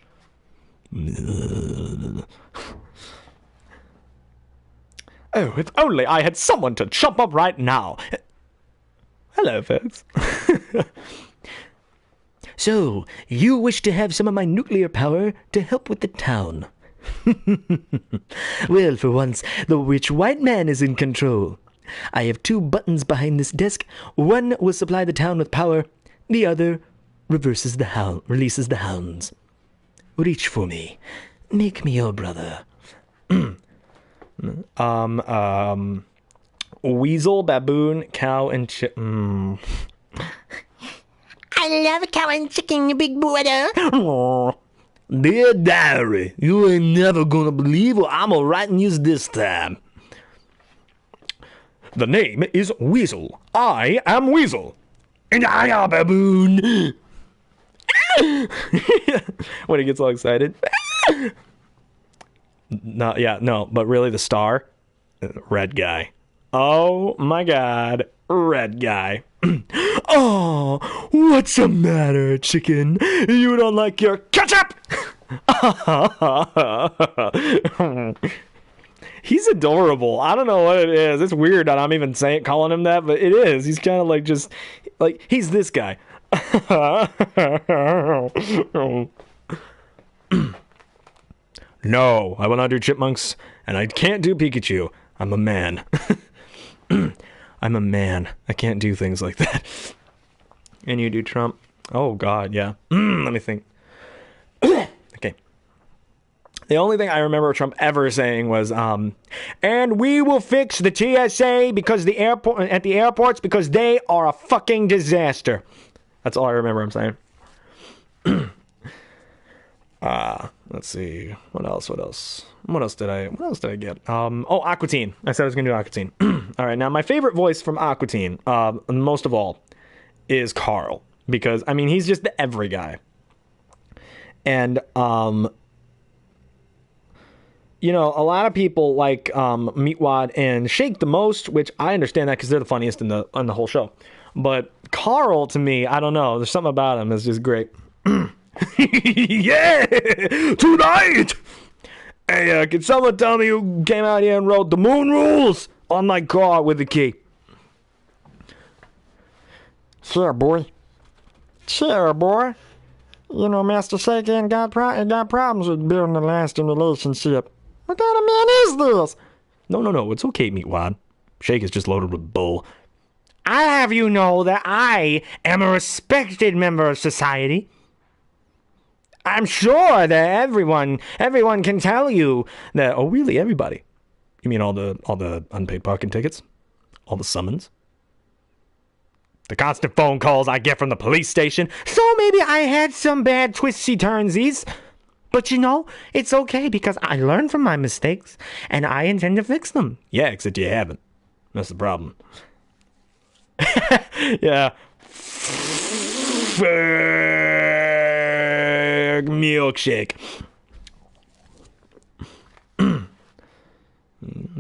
Speaker 1: Oh, if only I had someone to chop up right now. Hello, folks.
Speaker 3: So, you wish to have some of my nuclear power to help with the town. Well, for once, the rich white man is in control. I have 2 buttons behind this desk. One will supply the town with power. The other releases the hounds. Reach for me. Make me your brother.
Speaker 1: Weasel, baboon, cow, and chip.
Speaker 2: I love cow and chicken, you big brother.
Speaker 4: Dear diary, you ain't never gonna believe what I'm gonna write and use this time.
Speaker 1: The name is Weasel. I am Weasel.
Speaker 4: And I am baboon.
Speaker 1: When he gets all excited. No, but really the star, red guy. Oh my god, red guy.
Speaker 4: Oh, what's the matter, chicken? You don't like your ketchup?
Speaker 1: He's adorable. I don't know what it is. It's weird that I'm even calling him that, but it is. He's kind of like just like he's this guy. No, I will not do chipmunks, and I can't do Pikachu. I'm a man. I'm a man. I can't do things like that. And you do Trump? Oh, God, yeah. Let me think. Okay. The only thing I remember Trump ever saying was, and we will fix the TSA because at the airports because they are a fucking disaster. That's all I remember him saying. Let's see. What else did I get? Aqua Teen. I said I was going to do Aqua Teen. All right. Now, my favorite voice from Aqua Teen, most of all, is Carl. Because, I mean, he's just the every guy. And, you know, a lot of people like Meatwad and Shake the most, which I understand that because they're the funniest in the whole show. But Carl, to me, I don't know. There's something about him that's just great.
Speaker 4: Yeah! Tonight! Hey, can someone tell me who came out here and wrote the moon rules on my car with the key?
Speaker 5: Sure, boy. Sure, boy. You know, Master Shakin got problems with building a lasting relationship. What kind of man is this?
Speaker 1: No, it's okay, Meatwad. Shake is just loaded with bull.
Speaker 3: I'll have you know that I am a respected member of society. I'm sure that everyone can tell you that.
Speaker 1: Oh, really? Everybody? You mean all the unpaid parking tickets? All the summons?
Speaker 4: the constant phone calls I get from the police station.
Speaker 3: So maybe I had some bad twisty turnsies. But you know, it's okay because I learned from my mistakes and I intend to fix them.
Speaker 4: Yeah, except you haven't. That's the problem. Yeah. Milkshake.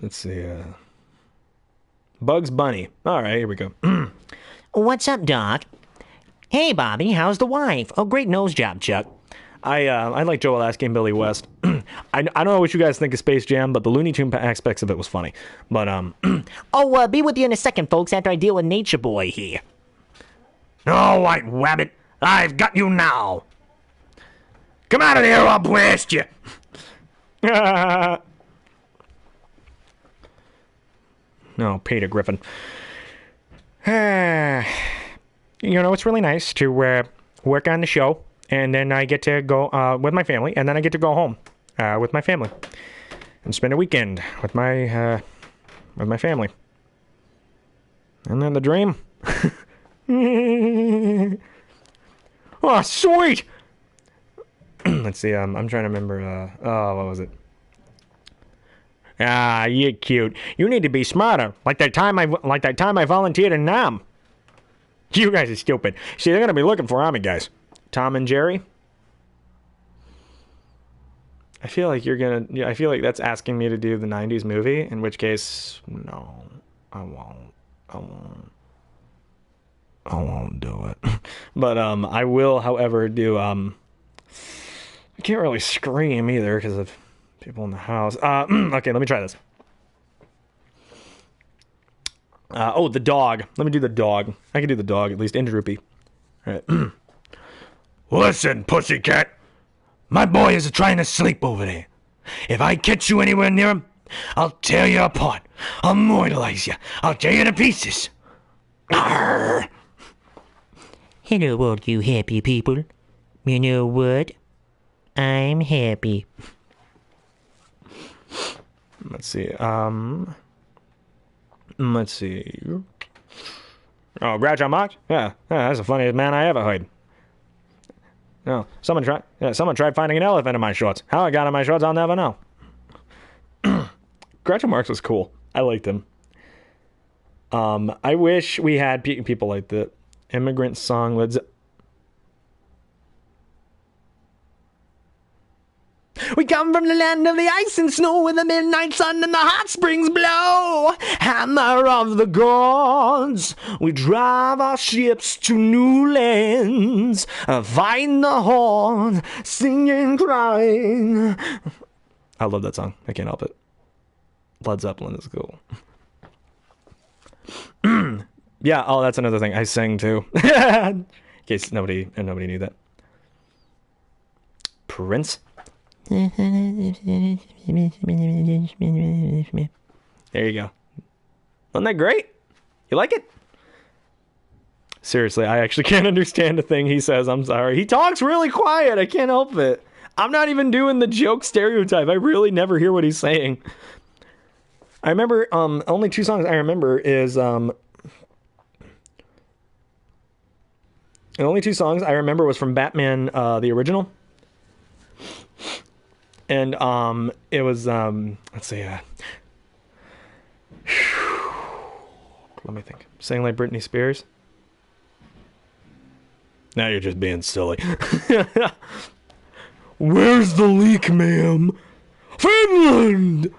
Speaker 4: Let's see. Bugs Bunny. All right, here we go.
Speaker 2: What's up, Doc? Hey, Bobby, how's the wife? Oh, great nose job, Chuck.
Speaker 4: I like Joel asking Billy West. I don't know what you guys think of Space Jam, but the Looney Tune aspects of it was funny. But
Speaker 2: Oh, be with you in a second, folks, after I deal with Nature Boy here.
Speaker 4: no, White Rabbit, I've got you now. Come out of there, or I'll blast you. No, Peter Griffin.
Speaker 3: You know, it's really nice to work on the show, and then I get to go with my family, and then I get to go home with my family and spend a weekend with my family.
Speaker 4: And then the dream.
Speaker 3: Oh, sweet!
Speaker 4: Let's see. I'm trying to remember. What was it?
Speaker 3: Ah, you're cute. You need to be smarter. Like that time I volunteered in Nam. You guys are stupid. See, they're gonna be looking for army guys.
Speaker 4: Tom and Jerry. I feel like you're gonna. Yeah, I feel like that's asking me to do the '90s movie. In which case, no, I won't. I won't do it. But I will, however, do. I can't really scream either because of people in the house. Okay, let me try this. The dog. Let me do the dog. I can do the dog, at least in droopy. All right. Listen, pussycat. My boy is trying to sleep over there. If I catch you anywhere near him, I'll tear you apart. I'll mortalize you. I'll tear you to pieces. Arr!
Speaker 2: Hello, all you happy people. You know what? I'm happy.
Speaker 4: Let's see. Let's see. Oh, Groucho Marx? Yeah, that's the funniest man I ever heard. No, someone tried finding an elephant in my shorts. How I got in my shorts, I'll never know. Groucho Marx was cool. I liked him. I wish we had people like the Immigrant Song.
Speaker 3: We come from the land of the ice and snow where the midnight sun and the hot springs blow. Hammer of the gods, we drive our ships to new lands, fighting the horns, singing, crying.
Speaker 4: I love that song. I can't help it. Led Zeppelin is cool. Yeah, oh, that's another thing. I sang too. In case nobody knew that. Prince? There you go. Wasn't that great? You like it? Seriously, I actually can't understand a thing he says. I'm sorry. He talks really quiet. I can't help it. I'm not even doing the joke stereotype. I really never hear what he's saying. I remember, only two songs I remember is, the only two songs I remember was from Batman, the original. And it was let's see, let me think. Saying like Britney Spears. Now you're just being silly. Where's the leak, ma'am? Finland.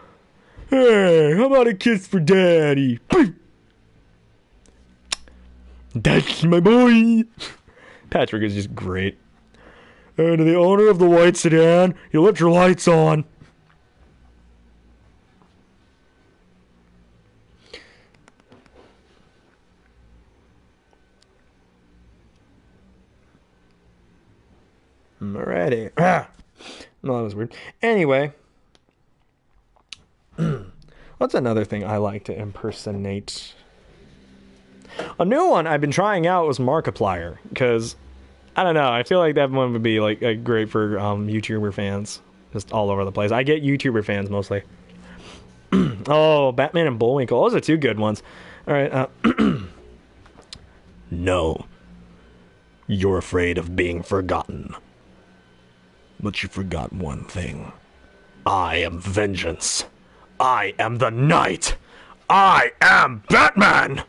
Speaker 4: Hey, how about a kiss for daddy? That's my boy. Patrick is just great. And to the owner of the white sedan, you left your lights on. Alrighty. No, that was weird. Anyway. What's another thing I like to impersonate? A new one I've been trying out was Markiplier, because I don't know. I feel like that one would be like great for YouTuber fans, just all over the place. I get YouTuber fans mostly. Oh, Batman and Bullwinkle. Those are two good ones. All right.
Speaker 1: No. You're afraid of being forgotten. But you forgot one thing. I am vengeance. I am the Knight. I am Batman!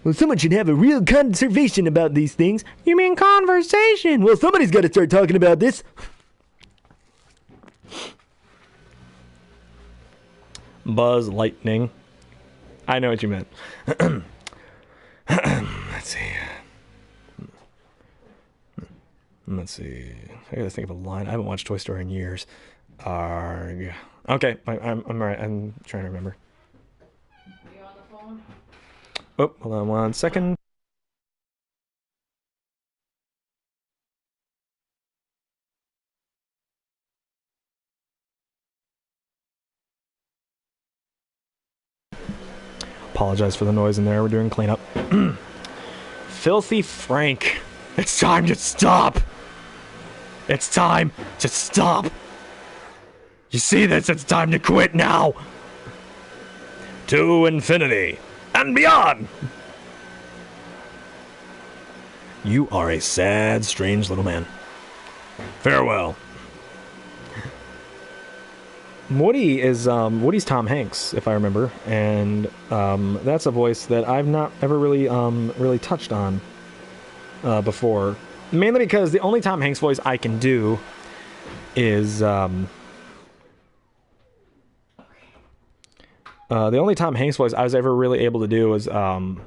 Speaker 4: Well, someone should have a real conversation about these things.
Speaker 3: You mean conversation?
Speaker 4: Well, somebody's got to start talking about this.
Speaker 1: Buzz Lightning. I know what you meant. Let's see. Let's see. I gotta think of a line. I haven't watched Toy Story in years. Arg. Okay, I'm all right. I'm trying to remember.
Speaker 6: Are you on the phone?
Speaker 1: Oh, hold on 1 second. Apologize for the noise in there. We're doing cleanup. Filthy Frank. It's time to stop. It's time to stop. You see this? It's time to quit now. To infinity and beyond. You are a sad, strange little man. Farewell. Woody's Tom Hanks, if I remember, and that's a voice that I've not ever really touched on before. Mainly because the only Tom Hanks voice I can do is the only Tom Hanks voice I was ever really able to do was John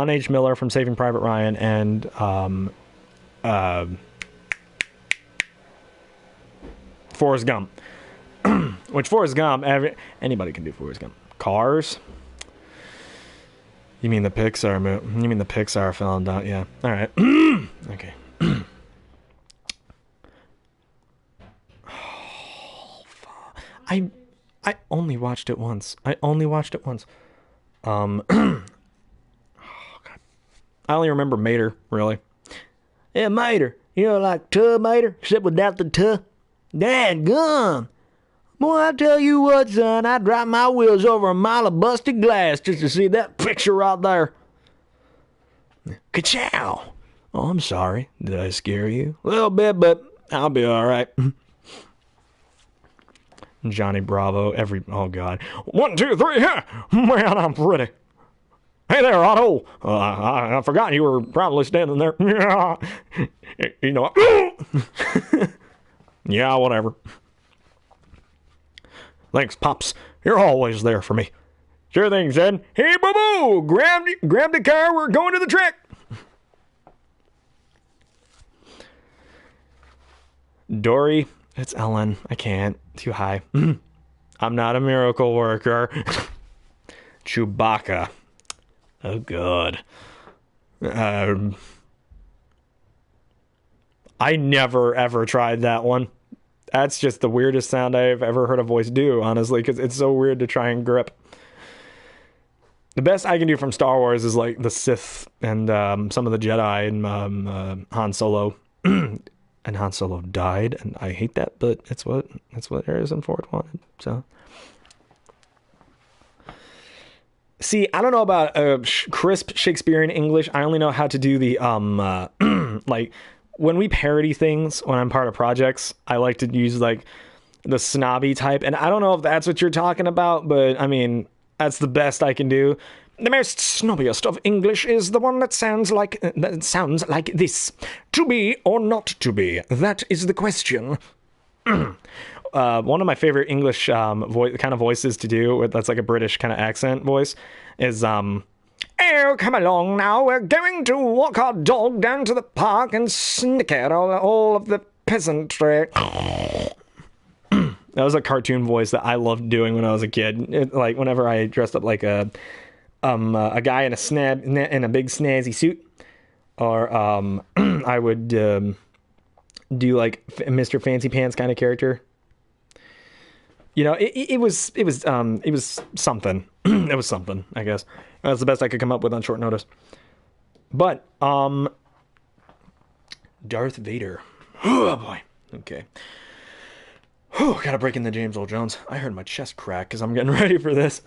Speaker 1: H. Miller from Saving Private Ryan and Forrest Gump. Which Forrest Gump, anybody can do Forrest Gump. Cars? You mean the Pixar movie? You mean the Pixar film? Yeah. All right. Okay. Oh, fuck. I only watched it once. Oh, God. I only remember Mater, really.
Speaker 4: Yeah, Mater. You know, like Tub Mater, except without the tub. Dadgum. Boy, I tell you what, son, I drive my wheels over a mile of busted glass just to see that picture right there. Ka-chow. Oh, I'm sorry. Did I scare you? A little bit, but I'll be all right.
Speaker 1: Johnny Bravo, oh God. 1, 2, 3, yeah. Man, I'm pretty. Hey there, Otto. I forgot you were probably standing there. You know what? Yeah, whatever. Thanks, Pops. You're always there for me. Sure thing, Zed. Hey, boo-boo! Grab the car. We're going to the track. Dory. It's Ellen. I can't. Too high. I'm not a miracle worker. Chewbacca. Oh, God. I never, ever tried that one. That's just the weirdest sound I've ever heard a voice do, honestly, because it's so weird to try and grip. The best I can do from Star Wars is like the Sith and some of the Jedi and Han Solo. And Han Solo died, and I hate that, but it's what Harrison Ford wanted. So, see, I don't know about crisp Shakespearean English. I only know how to do the like. When we parody things, when I'm part of projects, I like to use like the snobby type. And I don't know if that's what you're talking about, but I mean, that's the best I can do. The most snobbiest of English is the one that sounds like this. To be or not to be? That is the question. One of my favorite English kind of voices to do, that's like a British kind of accent voice, is oh, come along now. We're going to walk our dog down to the park and snick at all of the peasantry. That was a cartoon voice that I loved doing when I was a kid. Like whenever I dressed up like a guy in a big snazzy suit, or I would do like Mr. Fancy Pants kind of character. You know, it was something. It was something, I guess. That's the best I could come up with on short notice. But Darth Vader. Oh boy. Okay. Whew, gotta break in the James Earl Jones. I heard my chest crack because I'm getting ready for this.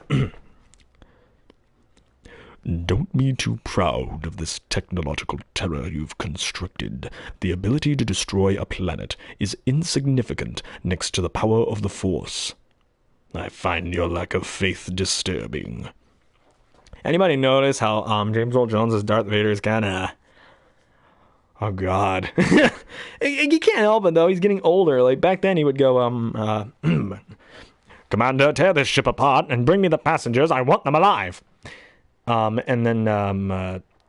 Speaker 7: Don't be too proud of this technological terror you've constructed. The ability to destroy a planet is insignificant next to the power of the Force. I find your lack of faith disturbing.
Speaker 1: Anybody notice how James Earl Jones' Darth Vader is kind of... Oh, God. You can't help it, though. He's getting older. Like, back then he would go, Commander, tear this ship apart and bring me the passengers. I want them alive. And then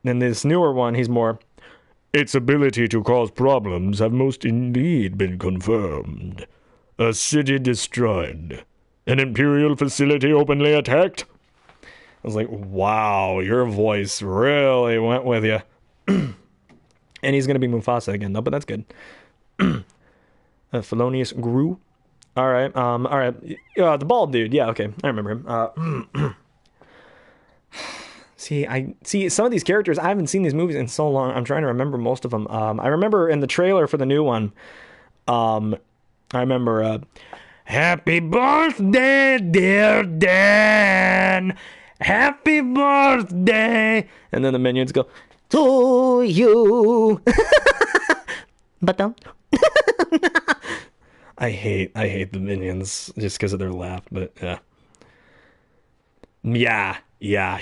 Speaker 1: this newer one, he's more... Its ability to cause problems have most indeed been confirmed. A city destroyed. An Imperial facility openly attacked. I was like, wow, your voice really went with you. And he's going to be Mufasa again, though, but that's good. Felonious Gru. All right. The bald dude. Yeah, okay. I remember him. See some of these characters. I haven't seen these movies in so long. I'm trying to remember most of them. I remember in the trailer for the new one. I remember. Happy birthday, dear Dan. Happy birthday. And then the minions go, to you. But don't. I hate the minions just because of their laugh, but yeah,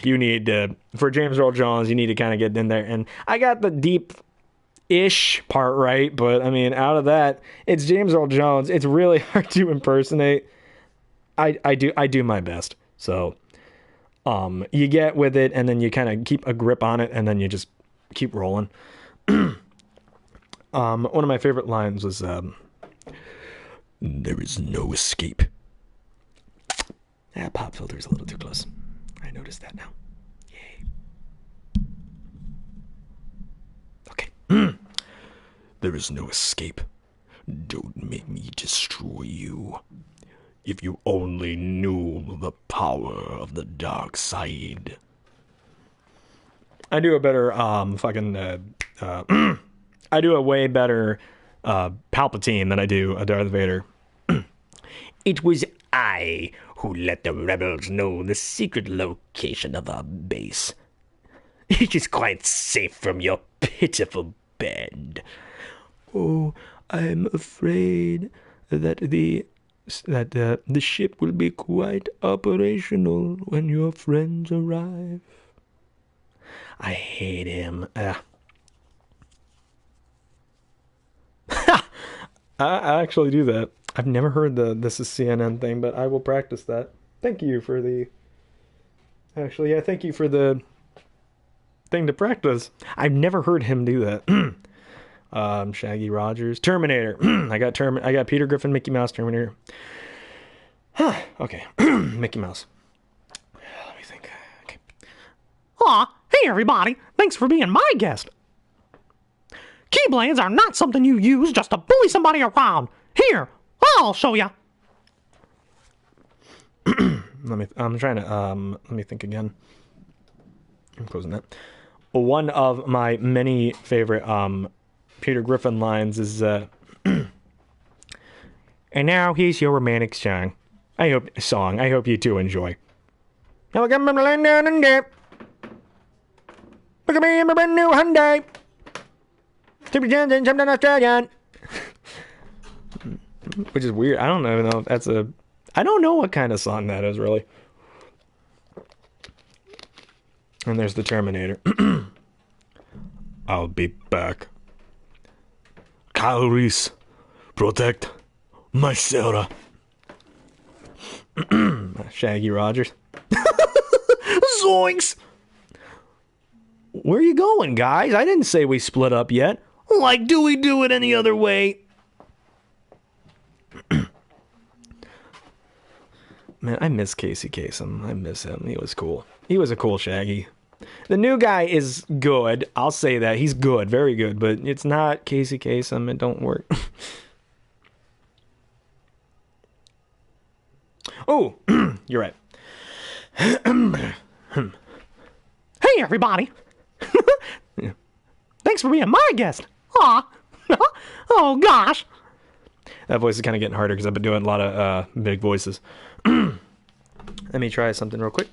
Speaker 1: you need to, for James Earl Jones, you need to kind of get in there. And I got the deep-ish part right, but I mean, out of that, it's James Earl Jones. It's really hard to impersonate. I do my best. So, you get with it, and then you kind of keep a grip on it, and then you just keep rolling. One of my favorite lines was, there is no escape. Pop filter's a little too close. I noticed that now. Yay. Okay. There is no escape. Don't make me destroy you. If you only knew the power of the dark side. I do a better, I do a way better, Palpatine than I do a Darth Vader. It was I who let the rebels know the secret location of our base. It is quite safe from your pitiful bed. Oh, I'm afraid that the ship will be quite operational when your friends arrive. I hate him. I actually do that. I've never heard the "this is CNN" thing, but I will practice that. Thank you for the... Actually, yeah, thank you for the thing to practice. I've never heard him do that. Shaggy Rogers. Terminator. I got Peter Griffin, Mickey Mouse, Terminator. Okay. Mickey Mouse. Let me think. Okay.
Speaker 3: Aw, hey everybody, thanks for being my guest. Keyblades are not something you use just to bully somebody around. Here, I'll show ya.
Speaker 1: I'm trying to, let me think again. I'm closing that. One of my many favorite, Peter Griffin lines is, and now here's your romantic song. I hope you two enjoy. Now look at me laying down and dip. Look at me in my brand new Hyundai. Stimpy Jones and something Australian. Which is weird. I don't even know if that's I don't know what kind of song that is, really. And there's the Terminator.
Speaker 7: I'll be back. Kyle Reese, protect my Sarah.
Speaker 1: Shaggy Rogers. Zoinks! Where are you going, guys? I didn't say we split up yet. Like, do we do it any other way? Man, I miss Casey Kasem. I miss him. He was cool. He was a cool Shaggy. The new guy is good. I'll say that. He's good. Very good. But it's not Casey Kasem. It don't work. Oh, you're right.
Speaker 3: Hey everybody.
Speaker 1: Yeah.
Speaker 3: Thanks for being my guest. Aw. Oh gosh.
Speaker 1: That voice is kind of getting harder because I've been doing a lot of big voices. Let me try something real quick.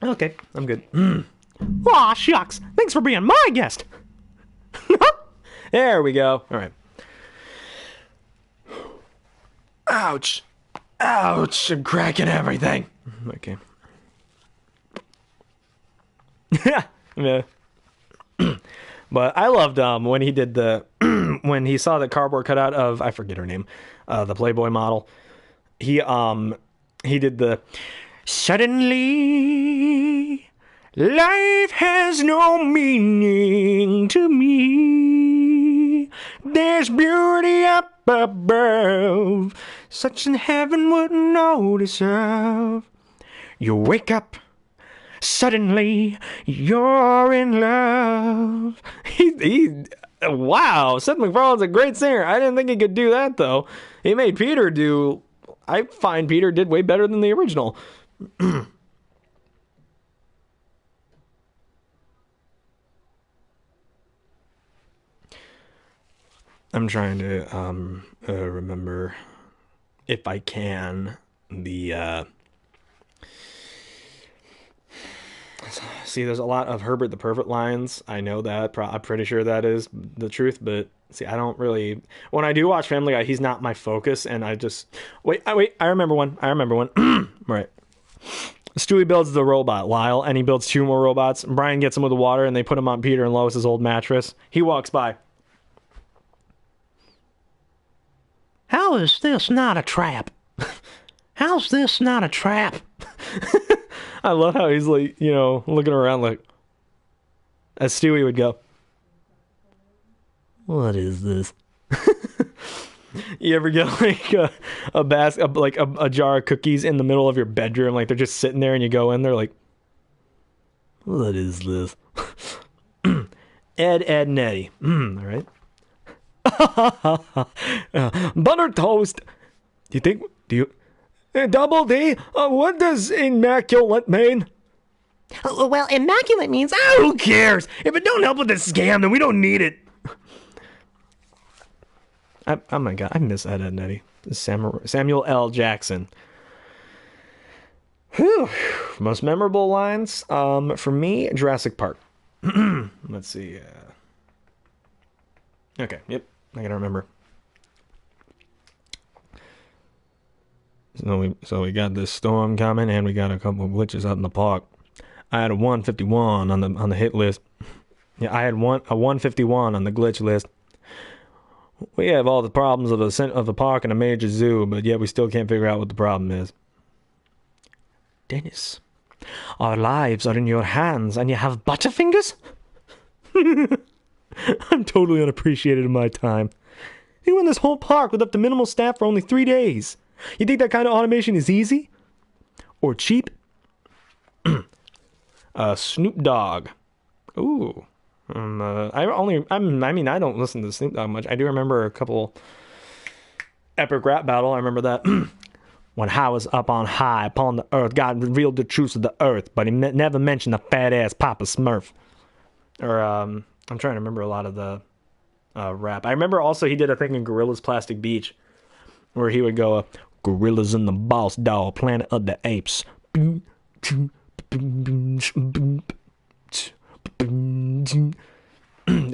Speaker 1: Okay, I'm good.
Speaker 3: Aw, shucks. Thanks for being my guest.
Speaker 1: There we go. All right. Ouch. Ouch. I'm cracking everything. Okay. Yeah. But I loved when he did the when he saw the cardboard cutout of, I forget her name, the Playboy model. He did the suddenly life has no meaning to me. There's beauty up above, such in heaven wouldn't notice of. You wake up, suddenly you're in love. Wow, Seth MacFarlane's a great singer. I didn't think he could do that though. He made Peter do. I find Peter did way better than the original. I'm trying to remember, if I can, the see, there's a lot of Herbert the Perfect lines. I know that. I'm pretty sure that is the truth, but see, I don't really. When I do watch Family Guy, he's not my focus, and I just wait. I remember one. Right. Stewie builds the robot Lyle, and he builds 2 more robots. Brian gets him with the water, and they put him on Peter and Lois's old mattress. He walks by.
Speaker 3: How is this not a trap? How's this not a trap?
Speaker 1: I love how he's like, looking around like, as Stewie would go, what is this? You ever get like a jar of cookies in the middle of your bedroom, like they're just sitting there, and you go in there like, what is this? Ed, and Eddie. All right. Butter toast. Do you Double D? What does immaculate mean?
Speaker 2: Well, immaculate means...
Speaker 4: Who cares? If it don't help with the scam, then we don't need it.
Speaker 1: Oh my god, I miss Ed, and Eddie. Samuel L. Jackson. Whew. Most memorable lines? For me, Jurassic Park. Let's see. Okay, yep, I gotta remember. So we got this storm coming, and we got a couple of glitches out in the park. I had a 151 on the hit list. Yeah, I had a 151 on the glitch list. We have all the problems of the park and a major zoo, but yet we still can't figure out what the problem is. Dennis, our lives are in your hands, and you have butterfingers? I'm totally unappreciated in my time. You run this whole park with up to minimal staff for only 3 days. You think that kind of automation is easy? Or cheap? Snoop Dogg. Ooh. I don't listen to Snoop Dogg much. I do remember a couple epic rap battle. I remember that. When I was up on high upon the earth, God revealed the truths of the earth, but he never mentioned the fat ass Papa Smurf. Or I'm trying to remember a lot of the rap. I remember also he did a thing in Gorillaz Plastic Beach where he would go, gorillas in the boss dog, planet of the apes. It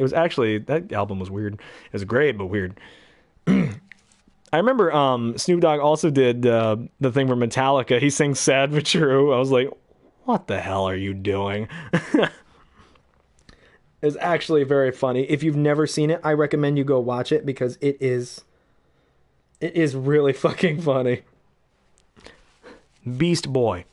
Speaker 1: was actually, that album was weird. It was great, but weird. I remember Snoop Dogg also did the thing for Metallica. He sings Sad But True. I was like, what the hell are you doing? It's actually very funny. If you've never seen it, I recommend you go watch it because it is really fucking funny. Beast Boy.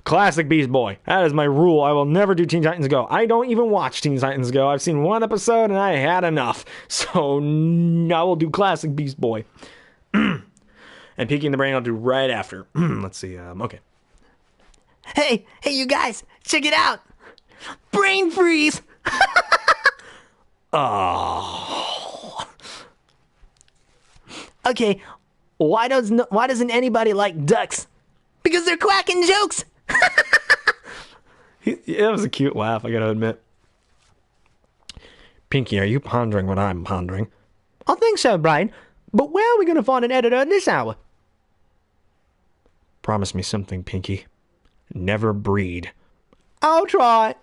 Speaker 1: Classic Beast Boy. That is my rule. I will never do Teen Titans Go. I don't even watch Teen Titans Go. I've seen one episode and I had enough. So I will do classic Beast Boy. And Peeking the Brain I'll do right after. Let's see. Okay.
Speaker 2: Hey, you guys, check it out. Brain freeze.
Speaker 1: Oh.
Speaker 2: Okay, why doesn't anybody like ducks? Because they're quacking jokes.
Speaker 1: It was a cute laugh, I gotta admit. Pinky, are you pondering what I'm pondering?
Speaker 3: I think so, Brian. But where are we going to find an editor this hour?
Speaker 1: Promise me something, Pinky.
Speaker 7: Never breed.
Speaker 1: I'll try.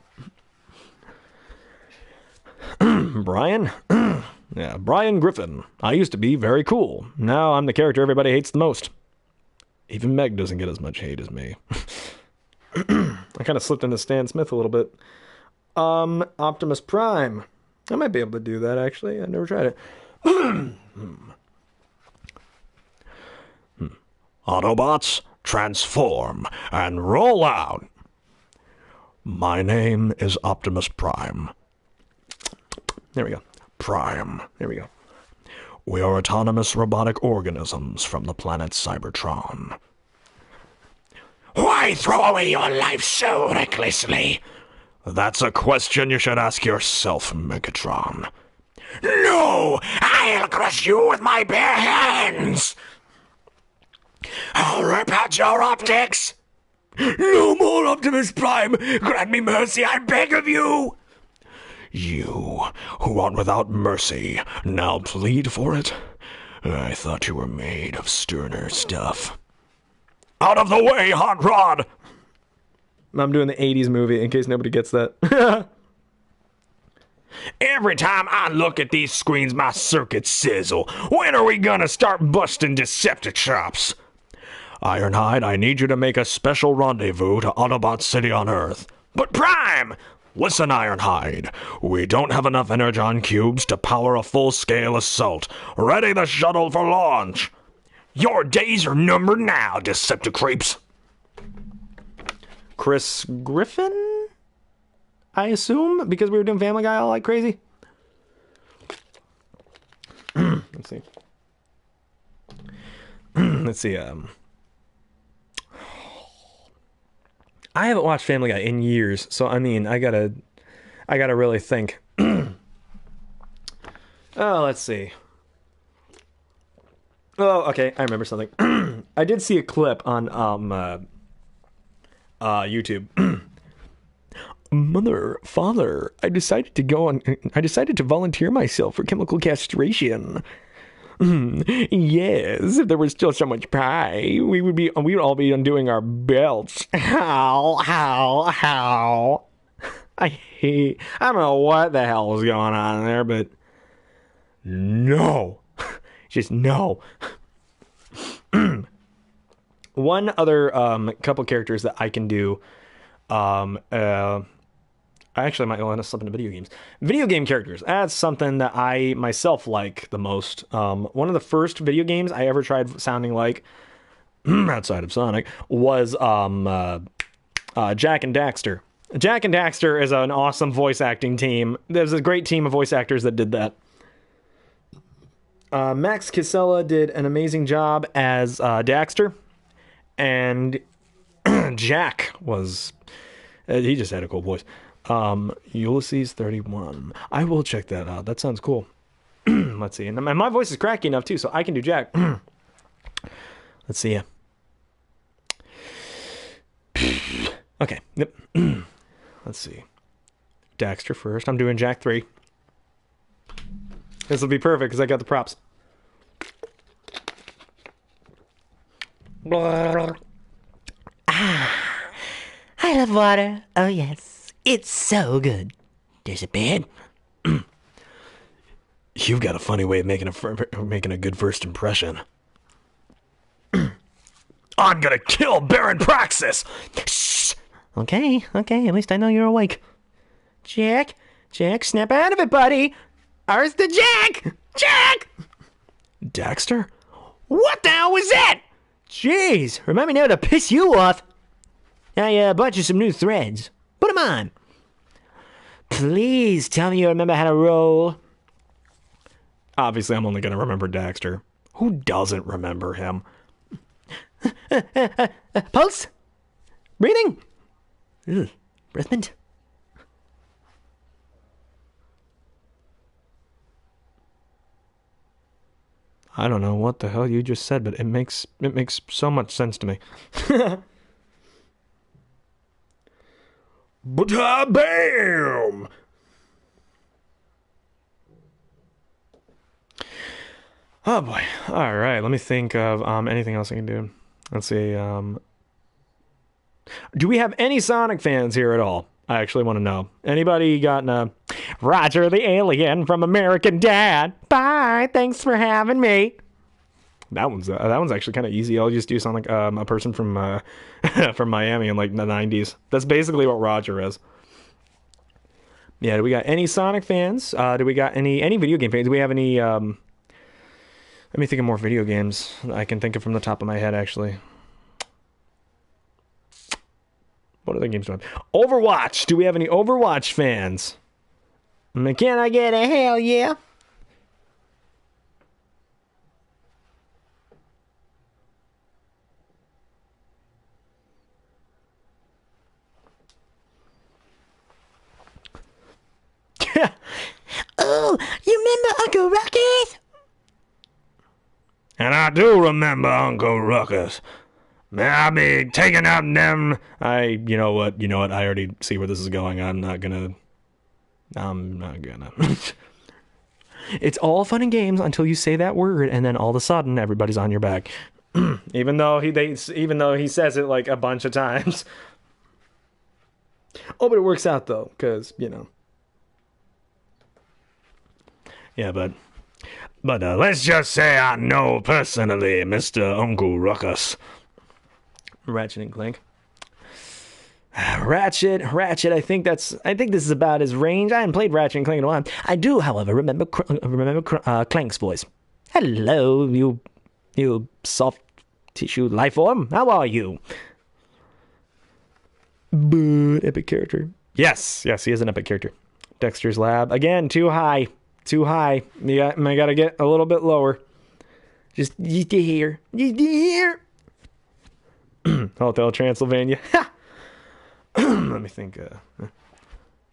Speaker 1: Brian? Yeah, Brian Griffin. I used to be very cool. Now I'm the character everybody hates the most. Even Meg doesn't get as much hate as me. I kind of slipped into Stan Smith a little bit. Optimus Prime. I might be able to do that, actually. I never tried it.
Speaker 7: Autobots, transform and roll out. My name is Optimus Prime.
Speaker 1: There we go.
Speaker 7: Prime.
Speaker 1: There we go.
Speaker 7: We are autonomous robotic organisms from the planet Cybertron. Why throw away your life so recklessly? That's a question you should ask yourself, Megatron. No! I'll crush you with my bare hands! I'll rip out your optics! No more, Optimus Prime! Grant me mercy, I beg of you! You, who are without mercy, now plead for it? I thought you were made of sterner stuff. Out of the way, Hot Rod!
Speaker 1: I'm doing the 80s movie in case nobody gets that.
Speaker 7: Every time I look at these screens, my circuits sizzle. When are we gonna start busting Deceptichops? Ironhide, I need you to make a special rendezvous to Autobot City on Earth. But Prime! Listen, Ironhide. We don't have enough Energon cubes to power a full-scale assault. Ready the shuttle for launch. Your days are numbered now, Decepticreeps.
Speaker 1: Chris Griffin? I assume? Because we were doing Family Guy all like crazy? Let's see. Let's see. I haven't watched Family Guy in years, so I mean, I gotta really think. Oh, let's see. Oh, okay, I remember something. I did see a clip on YouTube. Mother, father, I decided to volunteer myself for chemical castration. Yes, if there was still so much pie, we would all be undoing our belts. How? I don't know what the hell was going on there, but no. Just no. One other couple characters that I can do. I actually might want to slip into video games. Video game characters. That's something that I myself like the most. One of the first video games I ever tried sounding like, outside of Sonic, was Jak and Daxter. Jak and Daxter is an awesome voice acting team. There's a great team of voice actors that did that. Max Casella did an amazing job as Daxter. And Jak was... he just had a cool voice. Ulysses 31. I will check that out. That sounds cool. Let's see. And my voice is cracky enough, too, so I can do Jak. Let's see. Okay. Yep. Let's see. Daxter first. I'm doing Jak 3. This will be perfect because I got the props.
Speaker 2: I love water. Oh, yes. It's so good. There's a bed.
Speaker 7: You've got a funny way of making a good first impression. I'm gonna kill Baron Praxis! Shh!
Speaker 2: Okay. At least I know you're awake. Jak, snap out of it, buddy. Ours the Jak! Jak!
Speaker 7: Daxter?
Speaker 2: What the hell was that? Jeez, remind me now to piss you off. I bought you some new threads. Put them on. Please tell me you remember how to roll.
Speaker 1: Obviously, I'm only going to remember Daxter. Who doesn't remember him?
Speaker 2: Pulse? Breathing? Breath mint?
Speaker 1: I don't know what the hell you just said, but it makes so much sense to me.
Speaker 7: But bam!
Speaker 1: Oh boy. All right, let me think of anything else I can do. Let's see. Do we have any Sonic fans here at all? I actually want to know. Anybody gotten a Roger the Alien from American Dad? Bye. Thanks for having me. That one's actually kind of easy. I'll just do sound like a person from from Miami in like the 90s. That's basically what Roger is. Yeah, do we got any Sonic fans? Do we got any video game fans? Do we have any let me think of more video games I can think of from the top of my head actually. What other games do I have? Overwatch. Do we have any Overwatch fans? Can I get a hell yeah?
Speaker 2: Oh, you remember Uncle Ruckus?
Speaker 4: And I do remember Uncle Ruckus. Man, I be taking out them.
Speaker 1: You know what? I already see where this is going. I'm not gonna. It's all fun and games until you say that word, and then all of a sudden, everybody's on your back. even though he says it like a bunch of times. Oh, but it works out though, because Yeah, but
Speaker 4: let's just say I know personally Mr. Uncle Ruckus.
Speaker 1: Ratchet and Clank. Ratchet. I think this is about his range. I haven't played Ratchet and Clank in a while. I do, however, remember Clank's voice. Hello, you soft tissue life form. How are you? But epic character. Yes, he is an epic character. Dexter's Lab again. Too high. I gotta get a little bit lower. Just here. Hotel Transylvania. Let me think.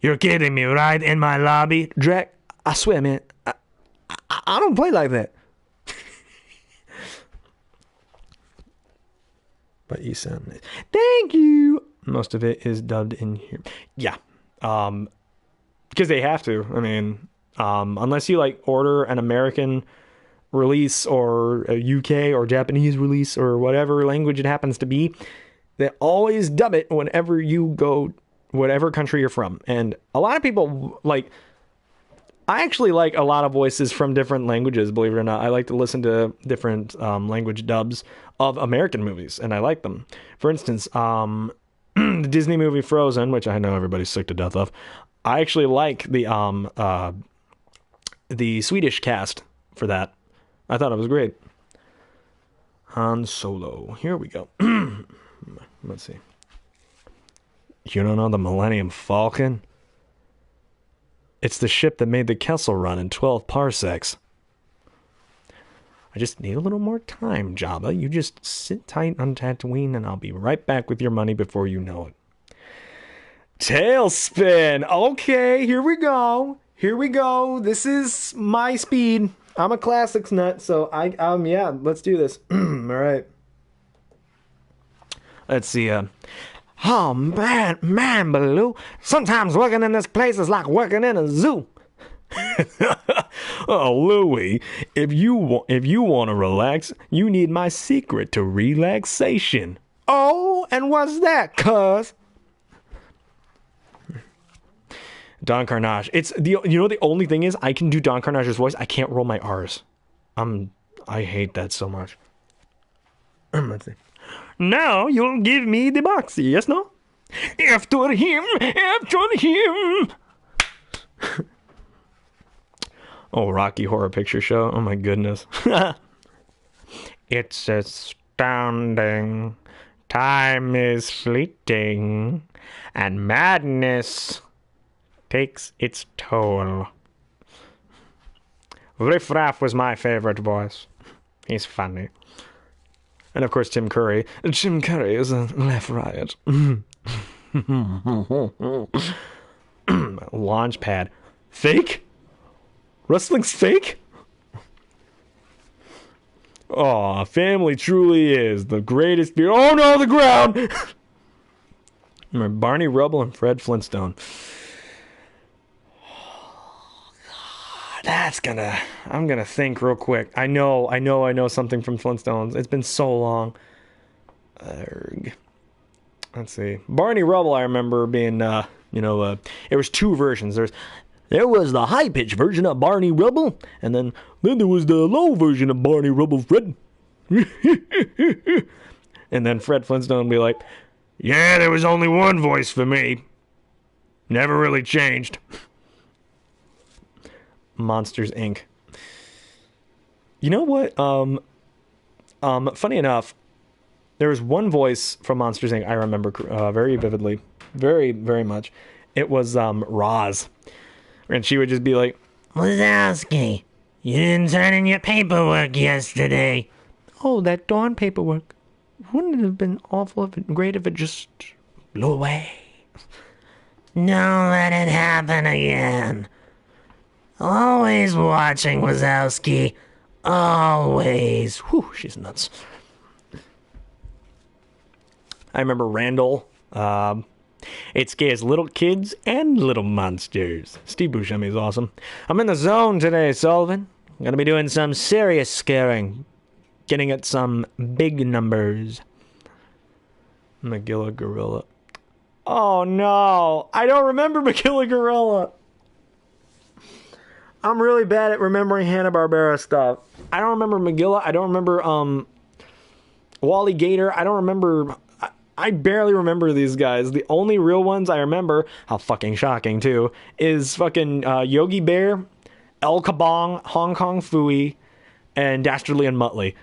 Speaker 4: You're kidding me, right? In my lobby?
Speaker 1: Drac, I swear, man. I don't play like that. But you sound nice. Thank you. Most of it is dubbed in here. Yeah. Because they have to. I mean, unless you like order an American release or a UK or Japanese release or whatever language it happens to be, they always dub it whenever you go, whatever country you're from. And a lot of people I actually like a lot of voices from different languages, believe it or not. I like to listen to different language dubs of American movies, and I like them. For instance, the Disney movie Frozen, which I know everybody's sick to death of, I actually like the Swedish cast for that. I thought it was great. Han Solo. Here we go. Let's see. You don't know the Millennium Falcon? It's the ship that made the Kessel Run in 12 parsecs. I just need a little more time, Jabba. You just sit tight on Tatooine, and I'll be right back with your money before you know it. Tailspin. Okay, here we go. This is my speed. I'm a classics nut, so yeah, let's do this. All right. Let's see. Oh man, Baloo. Sometimes working in this place is like working in a zoo. Oh, Louie, if you want to relax, you need my secret to relaxation. Oh, and what's that, cuz? Don Carnage. It's the only thing is I can do Don Carnage's voice. I can't roll my R's. I hate that so much. Let's see. Now you'll give me the box, yes, no? After him. Oh, Rocky Horror Picture Show. Oh my goodness. It's astounding. Time is fleeting. And madness takes its toll. Riff Raff was my favorite voice. He's funny. And of course, Tim Curry. Tim Curry is a laugh riot. Launch pad. Fake? Wrestling's fake? Aw, family truly is the greatest beer. Oh no, the ground! Barney Rubble and Fred Flintstone. I'm gonna think real quick. I know something from Flintstones. It's been so long. let's see. Barney Rubble, I remember being, there was two versions. There was the high-pitched version of Barney Rubble, and then there was the low version of Barney Rubble, Fred. And then Fred Flintstone would be like, yeah, there was only one voice for me. Never really changed. Monsters, Inc. You know what? Funny enough, there was one voice from Monsters, Inc. I remember very vividly. Very, very much. It was Roz. And she would just be like,
Speaker 2: Wazowski, you didn't turn in your paperwork yesterday.
Speaker 1: oh, that darn paperwork. Wouldn't it have been great if it just blew away?
Speaker 2: Don't let it happen again. Always watching, Wazowski. Always.
Speaker 1: Whew, she's nuts. I remember Randall. It scares little kids and little monsters. Steve Buscemi is awesome. I'm in the zone today, Sullivan. I'm going to be doing some serious scaring. Getting at some big numbers. Magilla Gorilla. Oh no, I don't remember Magilla Gorilla. I'm really bad at remembering Hanna-Barbera stuff. I don't remember Magilla. I don't remember Wally Gator. I don't remember. I barely remember these guys. The only real ones I remember, how fucking shocking too, is fucking Yogi Bear, El Kabong, Hong Kong Phooey, and Dastardly and Muttley.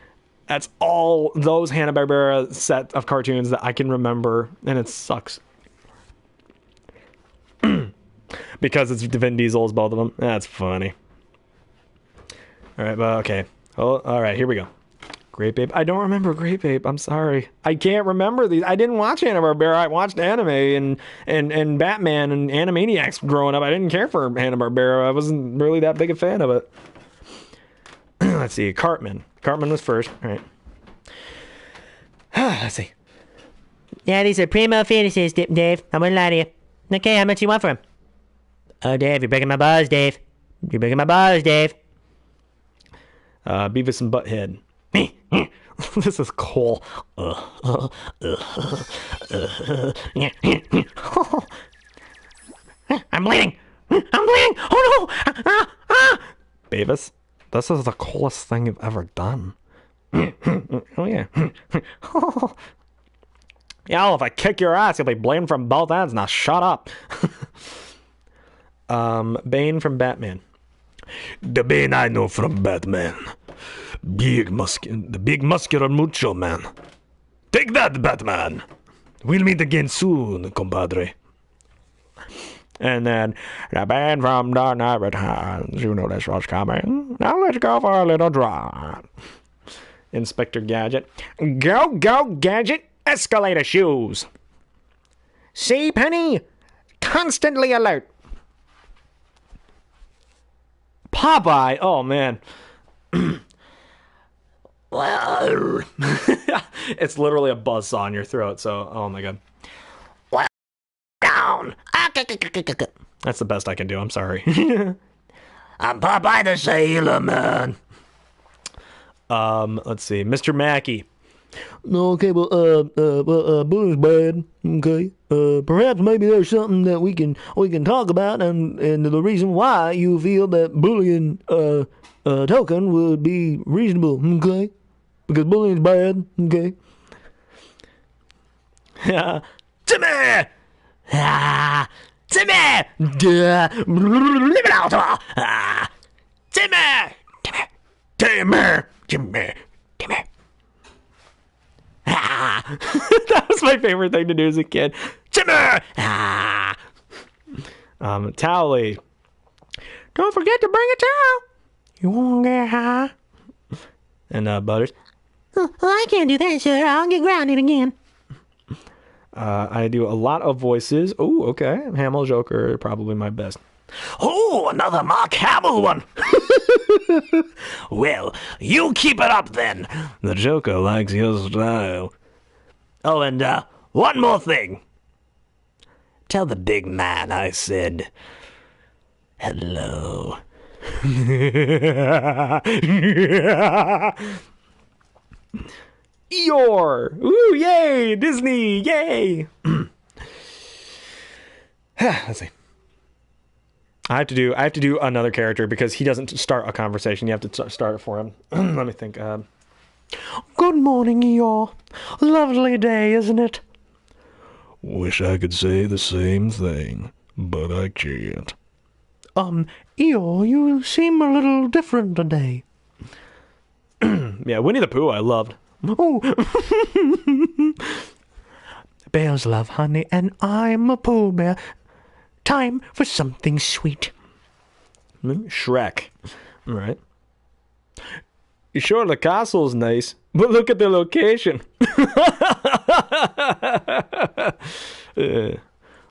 Speaker 1: That's all those Hanna-Barbera set of cartoons that I can remember, and it sucks. Because it's Vin Diesel's both of them. That's funny. Alright, but okay. Oh, alright, here we go. Grape Ape. I don't remember Grape Ape. I'm sorry. I can't remember these. I didn't watch Hanna-Barbera. I watched anime and Batman and Animaniacs growing up. I didn't care for Hanna-Barbera. I wasn't really that big a fan of it. Let's see. Cartman. Cartman was first. All right. Let's see.
Speaker 2: Yeah, these are primo fetuses, Dave. I wouldn't lie to you. Okay, how much you want for him? Oh, Dave, you're breaking my balls, Dave. You're breaking my balls, Dave.
Speaker 1: Beavis and Butthead. This is Cole.
Speaker 2: I'm bleeding. I'm bleeding. Oh, no.
Speaker 1: Beavis, this is the coolest thing you've ever done. Oh, yeah. Yeah, if I kick your ass, you'll be blamed from both ends. Now shut up. Bane from Batman.
Speaker 7: The Bane I know from Batman. The big muscular mucho man. Take that, Batman. We'll meet again soon, compadre.
Speaker 1: And then, the Bane from Dark Knight Returns. You know this was coming. Now let's go for a little drive. Inspector Gadget. Go, go, Gadget. Escalator shoes. See, Penny? Constantly alert. Popeye. Oh, man.
Speaker 2: Well,
Speaker 1: It's literally a buzzsaw in your throat, so, oh my god.
Speaker 2: down.
Speaker 1: That's the best I can do, I'm sorry.
Speaker 2: I'm Popeye the Sailor Man.
Speaker 1: Let's see. Mr. Mackey.
Speaker 5: Okay, bullying's bad. Okay, perhaps maybe there's something that we can talk about, and the reason why you feel that bullying token would be reasonable. Okay, because bullying's bad. Okay.
Speaker 1: Timmy!
Speaker 2: Timmy!
Speaker 1: Timmy! That was my favorite thing to do as a kid. Timmy! Towley. Don't forget to bring a towel. You won't get high. And Butters.
Speaker 2: Oh, I can't do that, sir. I'll get grounded again.
Speaker 1: I do a lot of voices. Oh, okay. Hamill, Joker, probably my best.
Speaker 4: Oh, another Mark Hamill one. Well, you keep it up then.
Speaker 7: The Joker likes your style.
Speaker 4: Oh, and one more thing. Tell the big man I said hello.
Speaker 1: Eeyore! Ooh, yay! Disney, yay! Let's see. I have to do another character because he doesn't start a conversation. You have to start it for him. Let me think.
Speaker 5: Good morning, Eeyore. Lovely day, isn't it?
Speaker 7: Wish I could say the same thing, but I can't.
Speaker 5: Eeyore, you seem a little different today.
Speaker 1: Yeah, Winnie the Pooh I loved.
Speaker 5: Oh. Bears love honey, and I'm a Pooh Bear. Time for something sweet.
Speaker 1: Shrek. All right. Sure, the castle's nice, but look at the location.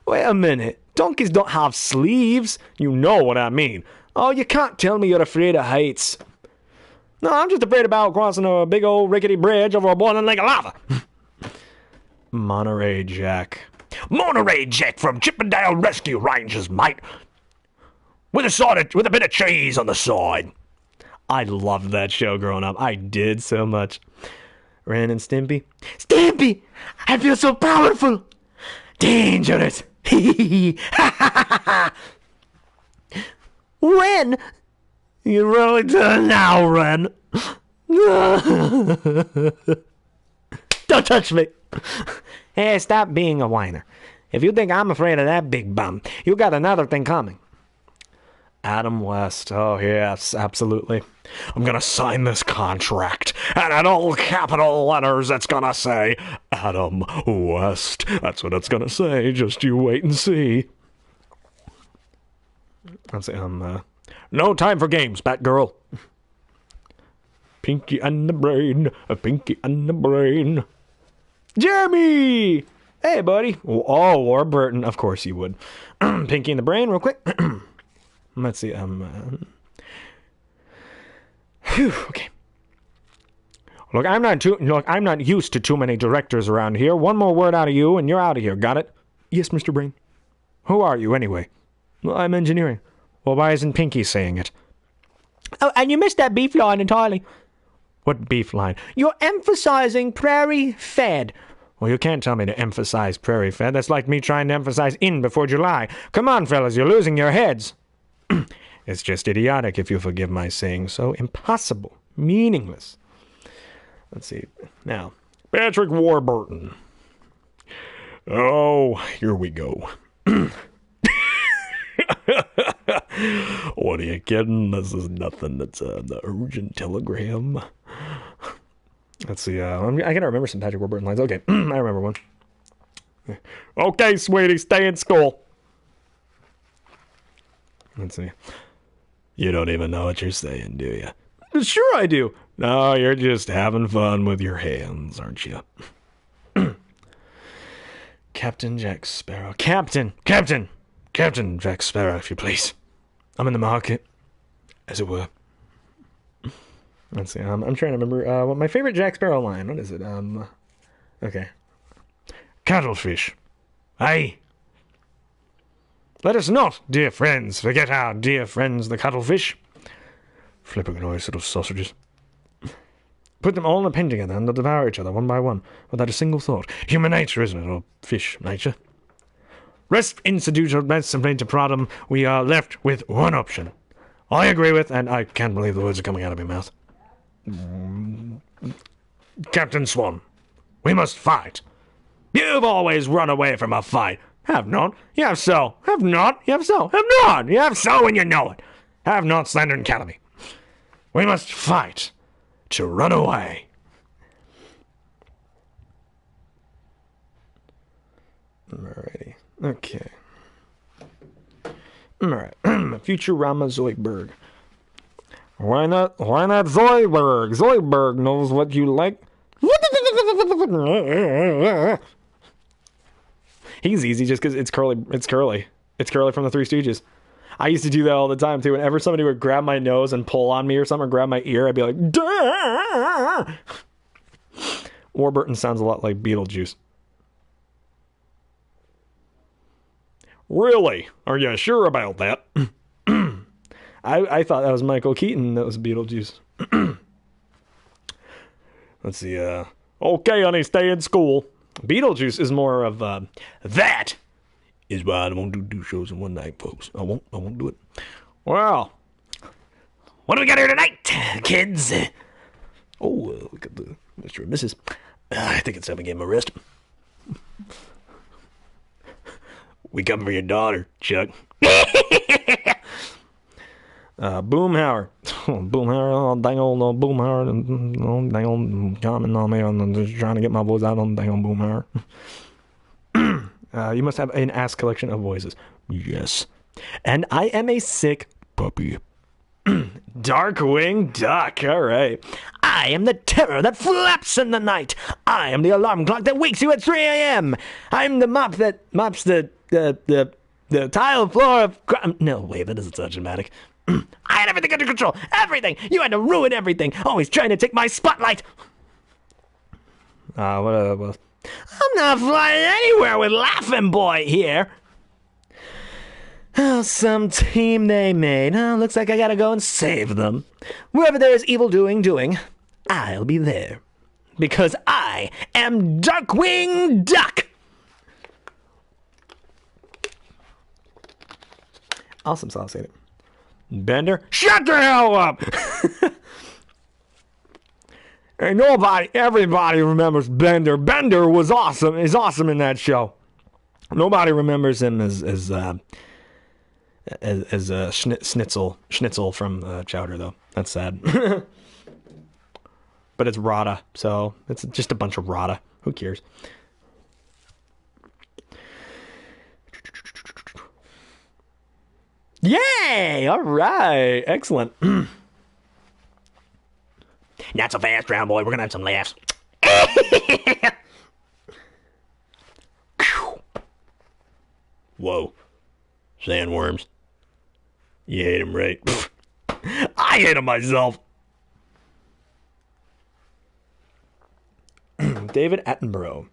Speaker 1: Wait a minute. Donkeys don't have sleeves. You know what I mean. Oh, you can't tell me you're afraid of heights. No, I'm just afraid about crossing a big old rickety bridge over a boiling lake of lava. Monterey Jack.
Speaker 4: Monterey Jack from Chippendale Rescue Rangers, mate. With a bit of cheese on the side.
Speaker 1: I loved that show growing up. I did so much. Ren and Stimpy.
Speaker 5: Stimpy! I feel so powerful! Dangerous! Ren! You really done now, Ren. Don't touch me.
Speaker 1: Hey, stop being a whiner. If you think I'm afraid of that big bum, you got another thing coming. Adam West. Oh, yes, absolutely.
Speaker 7: I'm gonna sign this contract, and in all capital letters it's gonna say Adam West. That's what it's gonna say. Just you wait and see.
Speaker 1: Let's say, no time for games, Batgirl.
Speaker 7: Pinky and the brain, a Pinky and the brain.
Speaker 1: Jeremy! Hey, buddy. Oh, Warburton. Of course you would. Pinky in the brain, real quick. Let's see. Okay. Look, I'm not used to too many directors around here. One more word out of you, and you're out of here. Got it?
Speaker 7: Yes, Mr. Brain.
Speaker 1: Who are you, anyway?
Speaker 7: Well, I'm engineering.
Speaker 1: Well, why isn't Pinky saying it?
Speaker 3: Oh, and you missed that beef line entirely.
Speaker 1: What beef line?
Speaker 3: You're emphasizing prairie fed.
Speaker 1: Well, you can't tell me to emphasize prairie fed. That's like me trying to emphasize in before July. Come on, fellas, you're losing your heads. It's just idiotic, if you forgive my saying so. Impossible. Meaningless. Let's see. Now,
Speaker 7: Patrick Warburton. Oh, here we go. What are you kidding? This is nothing. It's the urgent telegram.
Speaker 1: Let's see. I gotta remember some Patrick Warburton lines. Okay, I remember one.
Speaker 7: Okay, sweetie, stay in school.
Speaker 1: Let's see.
Speaker 7: You don't even know what you're saying, do you?
Speaker 1: Sure I do.
Speaker 7: No, you're just having fun with your hands, aren't you?
Speaker 1: Captain Jack Sparrow. Captain Jack Sparrow, if you please. I'm in the market, as it were. Let's see. I'm trying to remember what my favorite Jack Sparrow line. What is it? Okay. Cuttlefish. Aye. Let us not, dear friends, forget our dear friends the cuttlefish. Flipping noise, little sausages. Put them all in a pen together and they'll devour each other one by one, without a single thought. Human nature, isn't it? Or fish nature. Rest institute simply to problem, we are left with one option. I agree with, and I can't believe the words are coming out of my mouth. Captain Swan, we must fight. You've always run away from a fight. Have not. You have so. Have not. You have so. Have not. You have so and you know it. Have not slandered Academy. We must fight to run away. Alrighty. Okay. Alright. Futurama Zoidberg. Why not Zoidberg? Zoidberg knows what you like. He's easy just because it's curly. It's curly. It's curly from the Three Stooges. I used to do that all the time too. Whenever somebody would grab my nose and pull on me or something, or grab my ear, I'd be like, "Duh!" Warburton sounds a lot like Beetlejuice.
Speaker 7: Really? Are you sure about that?
Speaker 1: I thought that was Michael Keaton that was Beetlejuice. Let's see. Okay, honey, stay in school. Beetlejuice is more of that is why I won't do 2 shows in one night, folks. I won't do it. Well, what do we got here tonight, kids? Oh, look at the Mr. and Mrs. I think it's time we give him a rest. We come for your daughter, Chuck. Boomhauer. Boomhauer, oh, dang old Boomhauer. Oh, dang old comment on me. I'm just trying to get my voice out on dang old Boomhauer. You must have an ass collection of voices. Yes. And I am a sick puppy. Darkwing Duck. All right. I am the terror that flaps in the night. I am the alarm clock that wakes you at 3 a.m. I'm the mop that mops the tile floor of... No, wait, that doesn't sound dramatic. I had everything under control. Everything. You had to ruin everything. Always trying to take my spotlight. Whatever. I'm not flying anywhere with Laughing Boy here. Oh, some team they made. Oh, looks like I gotta go and save them. Wherever there is evil doing, I'll be there. Because I am Darkwing Duck. Awesome sauce, ain't it? Bender, shut the hell up! And everybody remembers Bender. Bender was awesome. He's awesome in that show. Nobody remembers him as Schnitzel from Chowder, though. That's sad. But it's Rada, so it's just a bunch of Rada. Who cares? Yay! All right. Excellent.
Speaker 4: Not so fast, round boy. We're gonna have some laughs. Whoa. Sandworms. You hate them, right? I hate them myself.
Speaker 1: David Attenborough.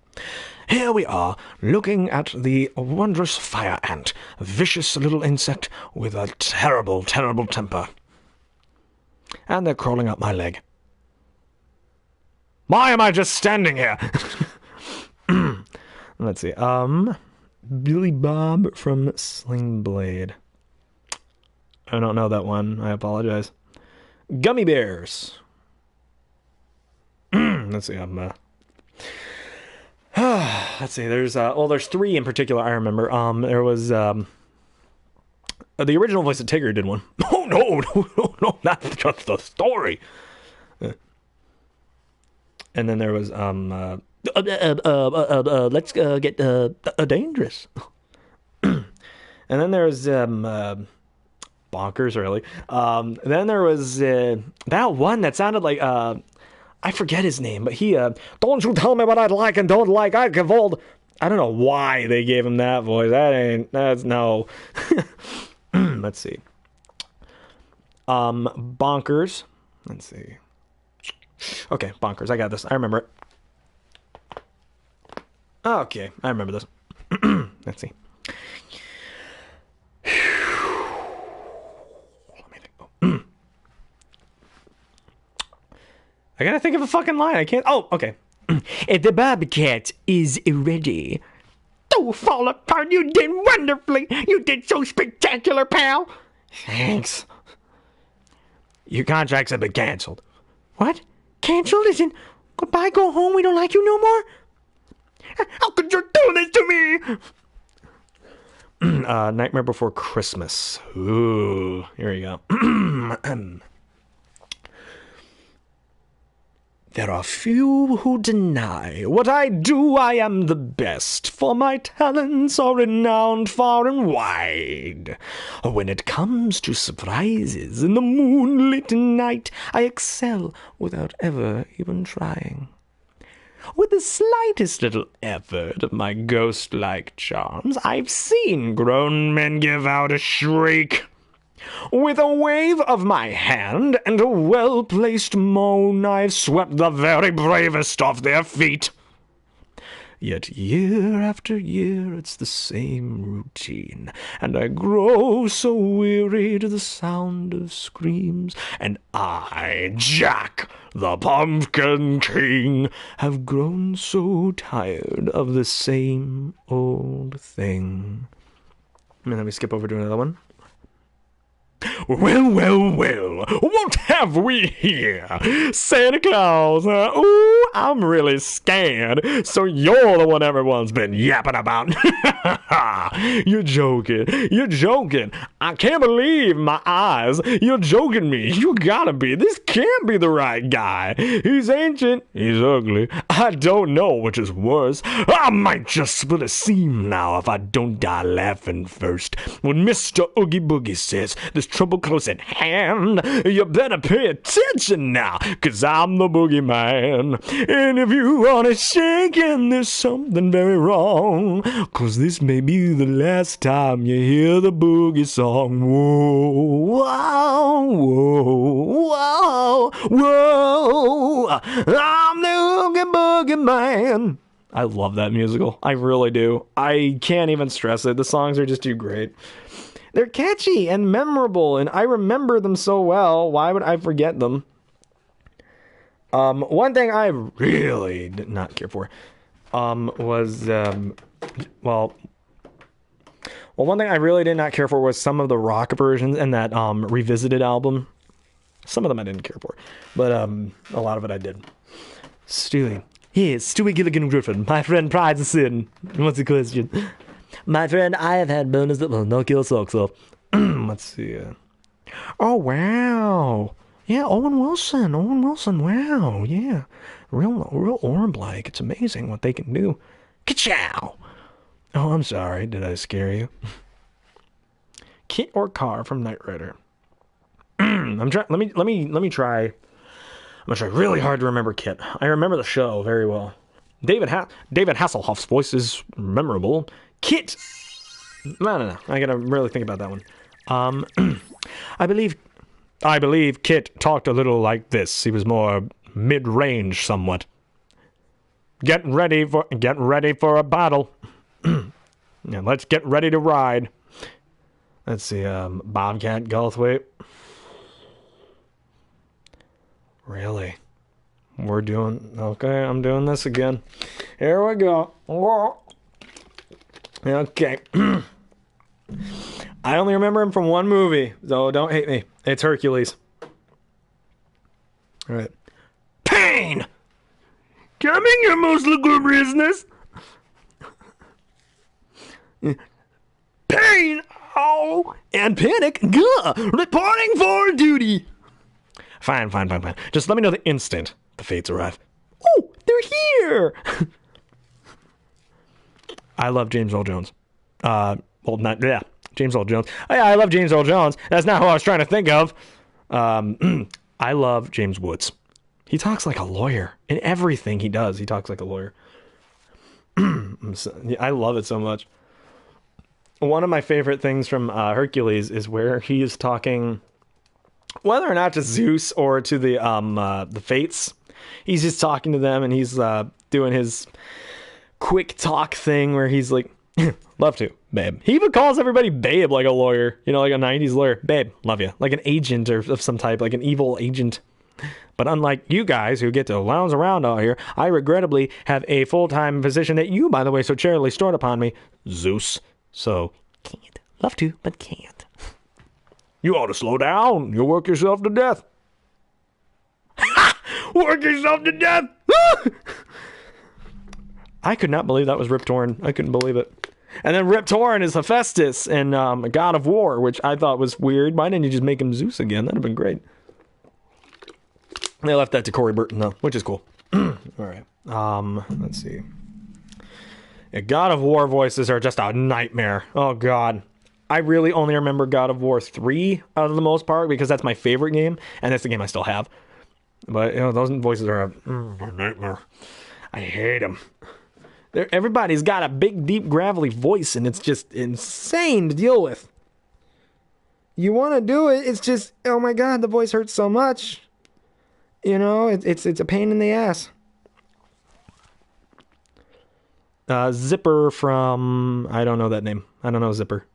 Speaker 1: Here we are, looking at the wondrous fire ant, a vicious little insect with a terrible, terrible temper. And they're crawling up my leg. Why am I just standing here? Let's see. Billy Bob from Sling Blade. I don't know that one. I apologize. Gummy Bears. Let's see. Let's see. There's 3 in particular I remember. There was the original voice of Tigger did one.
Speaker 4: Oh no, that's just the story.
Speaker 1: And then there was let's get dangerous. And then there was bonkers, really. Then there was that one that sounded like I forget his name, but he don't you tell me what I'd like and don't like. I give old. I don't know why they gave him that voice. That's no. Let's see. Bonkers. Let's see. Okay, Bonkers. I got this. I remember it. Okay, I remember this. Let's see. I gotta think of a fucking line. I can't. Oh, okay.
Speaker 3: The Bobcat is ready.
Speaker 4: Don't fall apart. You did wonderfully. You did so spectacular, pal.
Speaker 1: Thanks. Your contracts have been canceled.
Speaker 3: What? Canceled? Isn't goodbye, go home, we don't like you no more?
Speaker 4: How could you do this to
Speaker 1: me? Nightmare Before Christmas. Ooh, here we go. There are few who deny what I do. I am the best, for my talents are renowned far and wide. When it comes to surprises in the moonlit night, I excel without ever even trying. With the slightest little effort of my ghost-like charms, I've seen grown men give out a shriek. With a wave of my hand and a well-placed moan, I've swept the very bravest off their feet.
Speaker 7: Yet year after year it's the same routine, and I grow so weary to the sound of screams, and I, Jak, the Pumpkin King, have grown so tired of the same old thing. And then we skip over to another one. Well, well, well, what have we here? Santa Claus, ooh, I'm really scared. So you're the one everyone's been yapping about. You're joking. You're joking. I can't believe my eyes. You're joking me. You gotta be. This can't be the right guy. He's ancient. He's ugly. I don't know which is worse. I might just split a seam now if I don't die laughing first. When Mr. Oogie Boogie says there's trouble close at hand, you better pay attention now, 'cause I'm the boogeyman. And if you wanna shake and there's something very wrong, 'cause this may be the last time you hear the boogie song. Whoa, wow, whoa, whoa, whoa, I'm the Oogie Boogie Man. I love that musical. I really do. I can't even stress it. The songs are just too great. They're catchy and memorable, and I remember them so well. Why would I forget them? One thing I really did not care for was, one thing I really did not care for was some of the rock versions in that Revisited album. Some of them I didn't care for, but a lot of it I did. Stewie. Yes, Stewie Gilligan Griffin, my friend Pride's a sin. What's the question? My friend, I have had bonus that will knock your socks off. Let's see. Oh, wow. Yeah, Owen Wilson, wow, yeah. Real Orm-like. It's amazing what they can do. Ka-chow! Oh, I'm sorry. Did I scare you? Kit or Car from Knight Rider. I'm trying. Let me try. I'm gonna try really hard to remember Kit. I remember the show very well. David Hasselhoff's voice is memorable. Kit. No. I gotta really think about that one. I believe Kit talked a little like this. He was more mid-range, somewhat. Get ready for a battle. Yeah, let's get ready to ride. Let's see. Bobcat Goldthwait. Really? We're doing okay. I'm doing this again. Here we go. Okay. I only remember him from one movie, so don't hate me. It's Hercules. All right. Pain! Coming your most lugubriousness. Pain! Oh! And panic! Gah! Reporting for duty! Fine. Just let me know the instant the fates arrive. Oh! They're here! I love James Earl Jones. James Earl Jones. I love James Earl Jones. That's not who I was trying to think of. I love James Woods. He talks like a lawyer. In everything he does, he talks like a lawyer. I love it so much. One of my favorite things from Hercules is where he is talking, whether or not to Zeus or to the Fates. He's just talking to them, and he's doing his quick talk thing where he's like, love to, babe. He even calls everybody babe, like a lawyer, like a 90s lawyer. Babe, love you. Like an agent or of some type, like an evil agent. But unlike you guys who get to lounge around out here, I regrettably have a full-time position that you, by the way, so charitably stored upon me, Zeus. So, can't. Love to, but can't. You ought to slow down. You'll work yourself to death. Work yourself to death! I could not believe that was Rip Torn. I couldn't believe it. And then Rip Torn is Hephaestus in God of War, which I thought was weird. Why didn't you just make him Zeus again? That'd have been great. They left that to Corey Burton, though, which is cool. All right. Let's see. Yeah, God of War voices are just a nightmare. Oh, God. I really only remember God of War 3 out of the most part because that's my favorite game, and that's the game I still have. But, those voices are a nightmare. I hate them. Everybody's got a big, deep, gravelly voice, and it's just insane to deal with. You want to do it, it's just, oh my God, the voice hurts so much. It's a pain in the ass.
Speaker 1: Zipper from... I don't know that name. I don't know Zipper.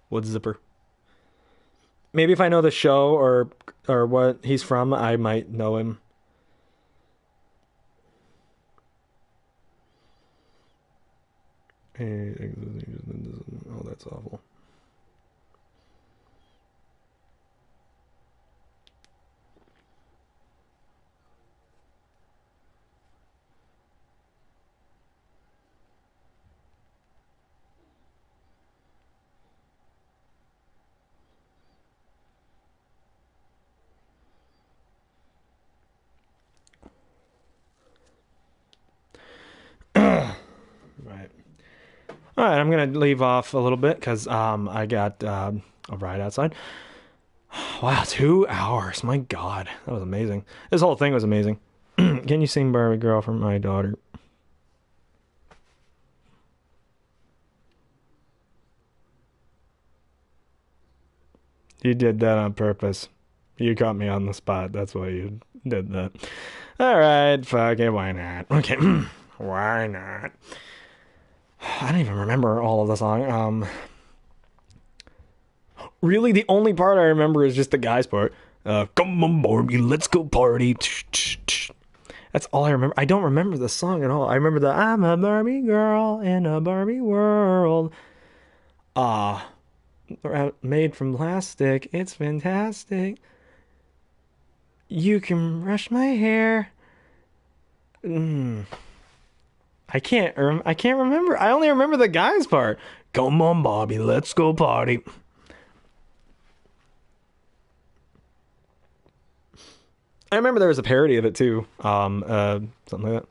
Speaker 1: What's Zipper? Maybe if I know the show or what he's from, I might know him. Oh, that's awful. All right, I'm going to leave off a little bit because I got a ride outside. Wow, 2 hours. My God, that was amazing. This whole thing was amazing. Can you sing Barbie Girl for my daughter? You did that on purpose. You caught me on the spot. That's why you did that. All right, fuck it. Why not? Okay, why not? I don't even remember all of the song. Really, the only part I remember is just the guy's part. Come on, Barbie, let's go party. That's all I remember. I don't remember the song at all. I remember the I'm a Barbie girl in a Barbie world. Made from plastic. It's fantastic. You can brush my hair. I can't remember. I only remember the guy's part. Come on, Bobby, let's go party. I remember there was a parody of it too. Something like that.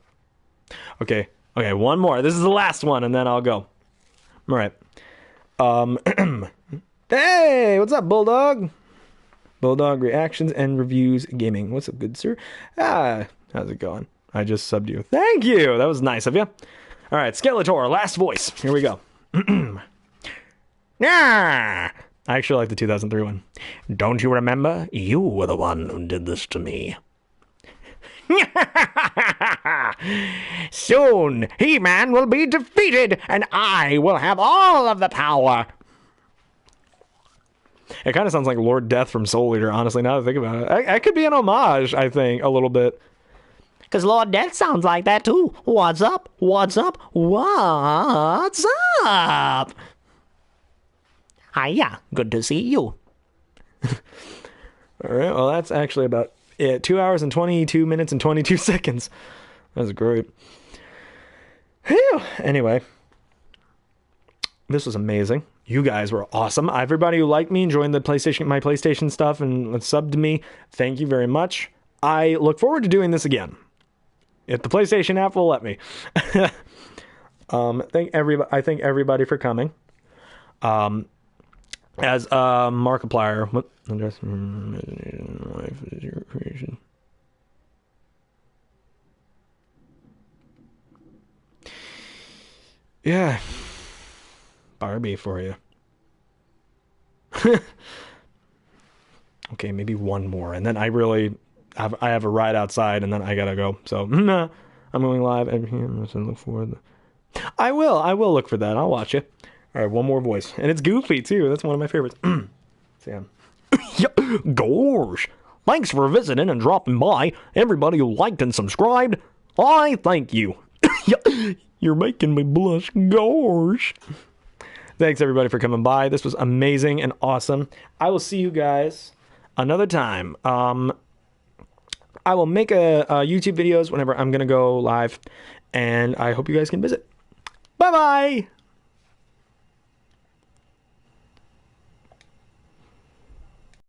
Speaker 1: Okay, one more. This is the last one, and then I'll go. All right. Hey, what's up, Bulldog? Bulldog reactions and reviews gaming. What's up, good sir? How's it going? I just subbed you. Thank you. That was nice of you. All right, Skeletor, last voice. Here we go. I actually like the 2003 one. Don't you remember? You were the one who did this to me. Soon, He-Man will be defeated, and I will have all of the power. It kind of sounds like Lord Death from Soul Eater, honestly, now that I think about it. I could be an homage, I think, a little bit.
Speaker 2: Because Lord Death sounds like that too. What's up? What's up? What's up? Hiya, good to see you.
Speaker 1: All right, well, that's actually about it. 2 hours and 22 minutes and 22 seconds. That was great. Whew. Anyway, this was amazing. You guys were awesome. Everybody who liked me and joined my PlayStation stuff and subbed to me, thank you very much. I look forward to doing this again. If the PlayStation app will let me. I thank everybody for coming. As Markiplier, what address? Life is your creation. Yeah, Barbie for you. Okay, maybe one more, and then I have a ride outside, and then I gotta go. So I'm going live. I'm gonna look for the. I will look for that. I'll watch it. All right, one more voice, and it's Goofy too. That's one of my favorites. Sam. Gosh, thanks for visiting and dropping by. Everybody who liked and subscribed, I thank you. You're making me blush. Gosh. Thanks everybody for coming by. This was amazing and awesome. I will see you guys another time. I will make a YouTube videos whenever I'm gonna go live, and I hope you guys can visit. Bye bye.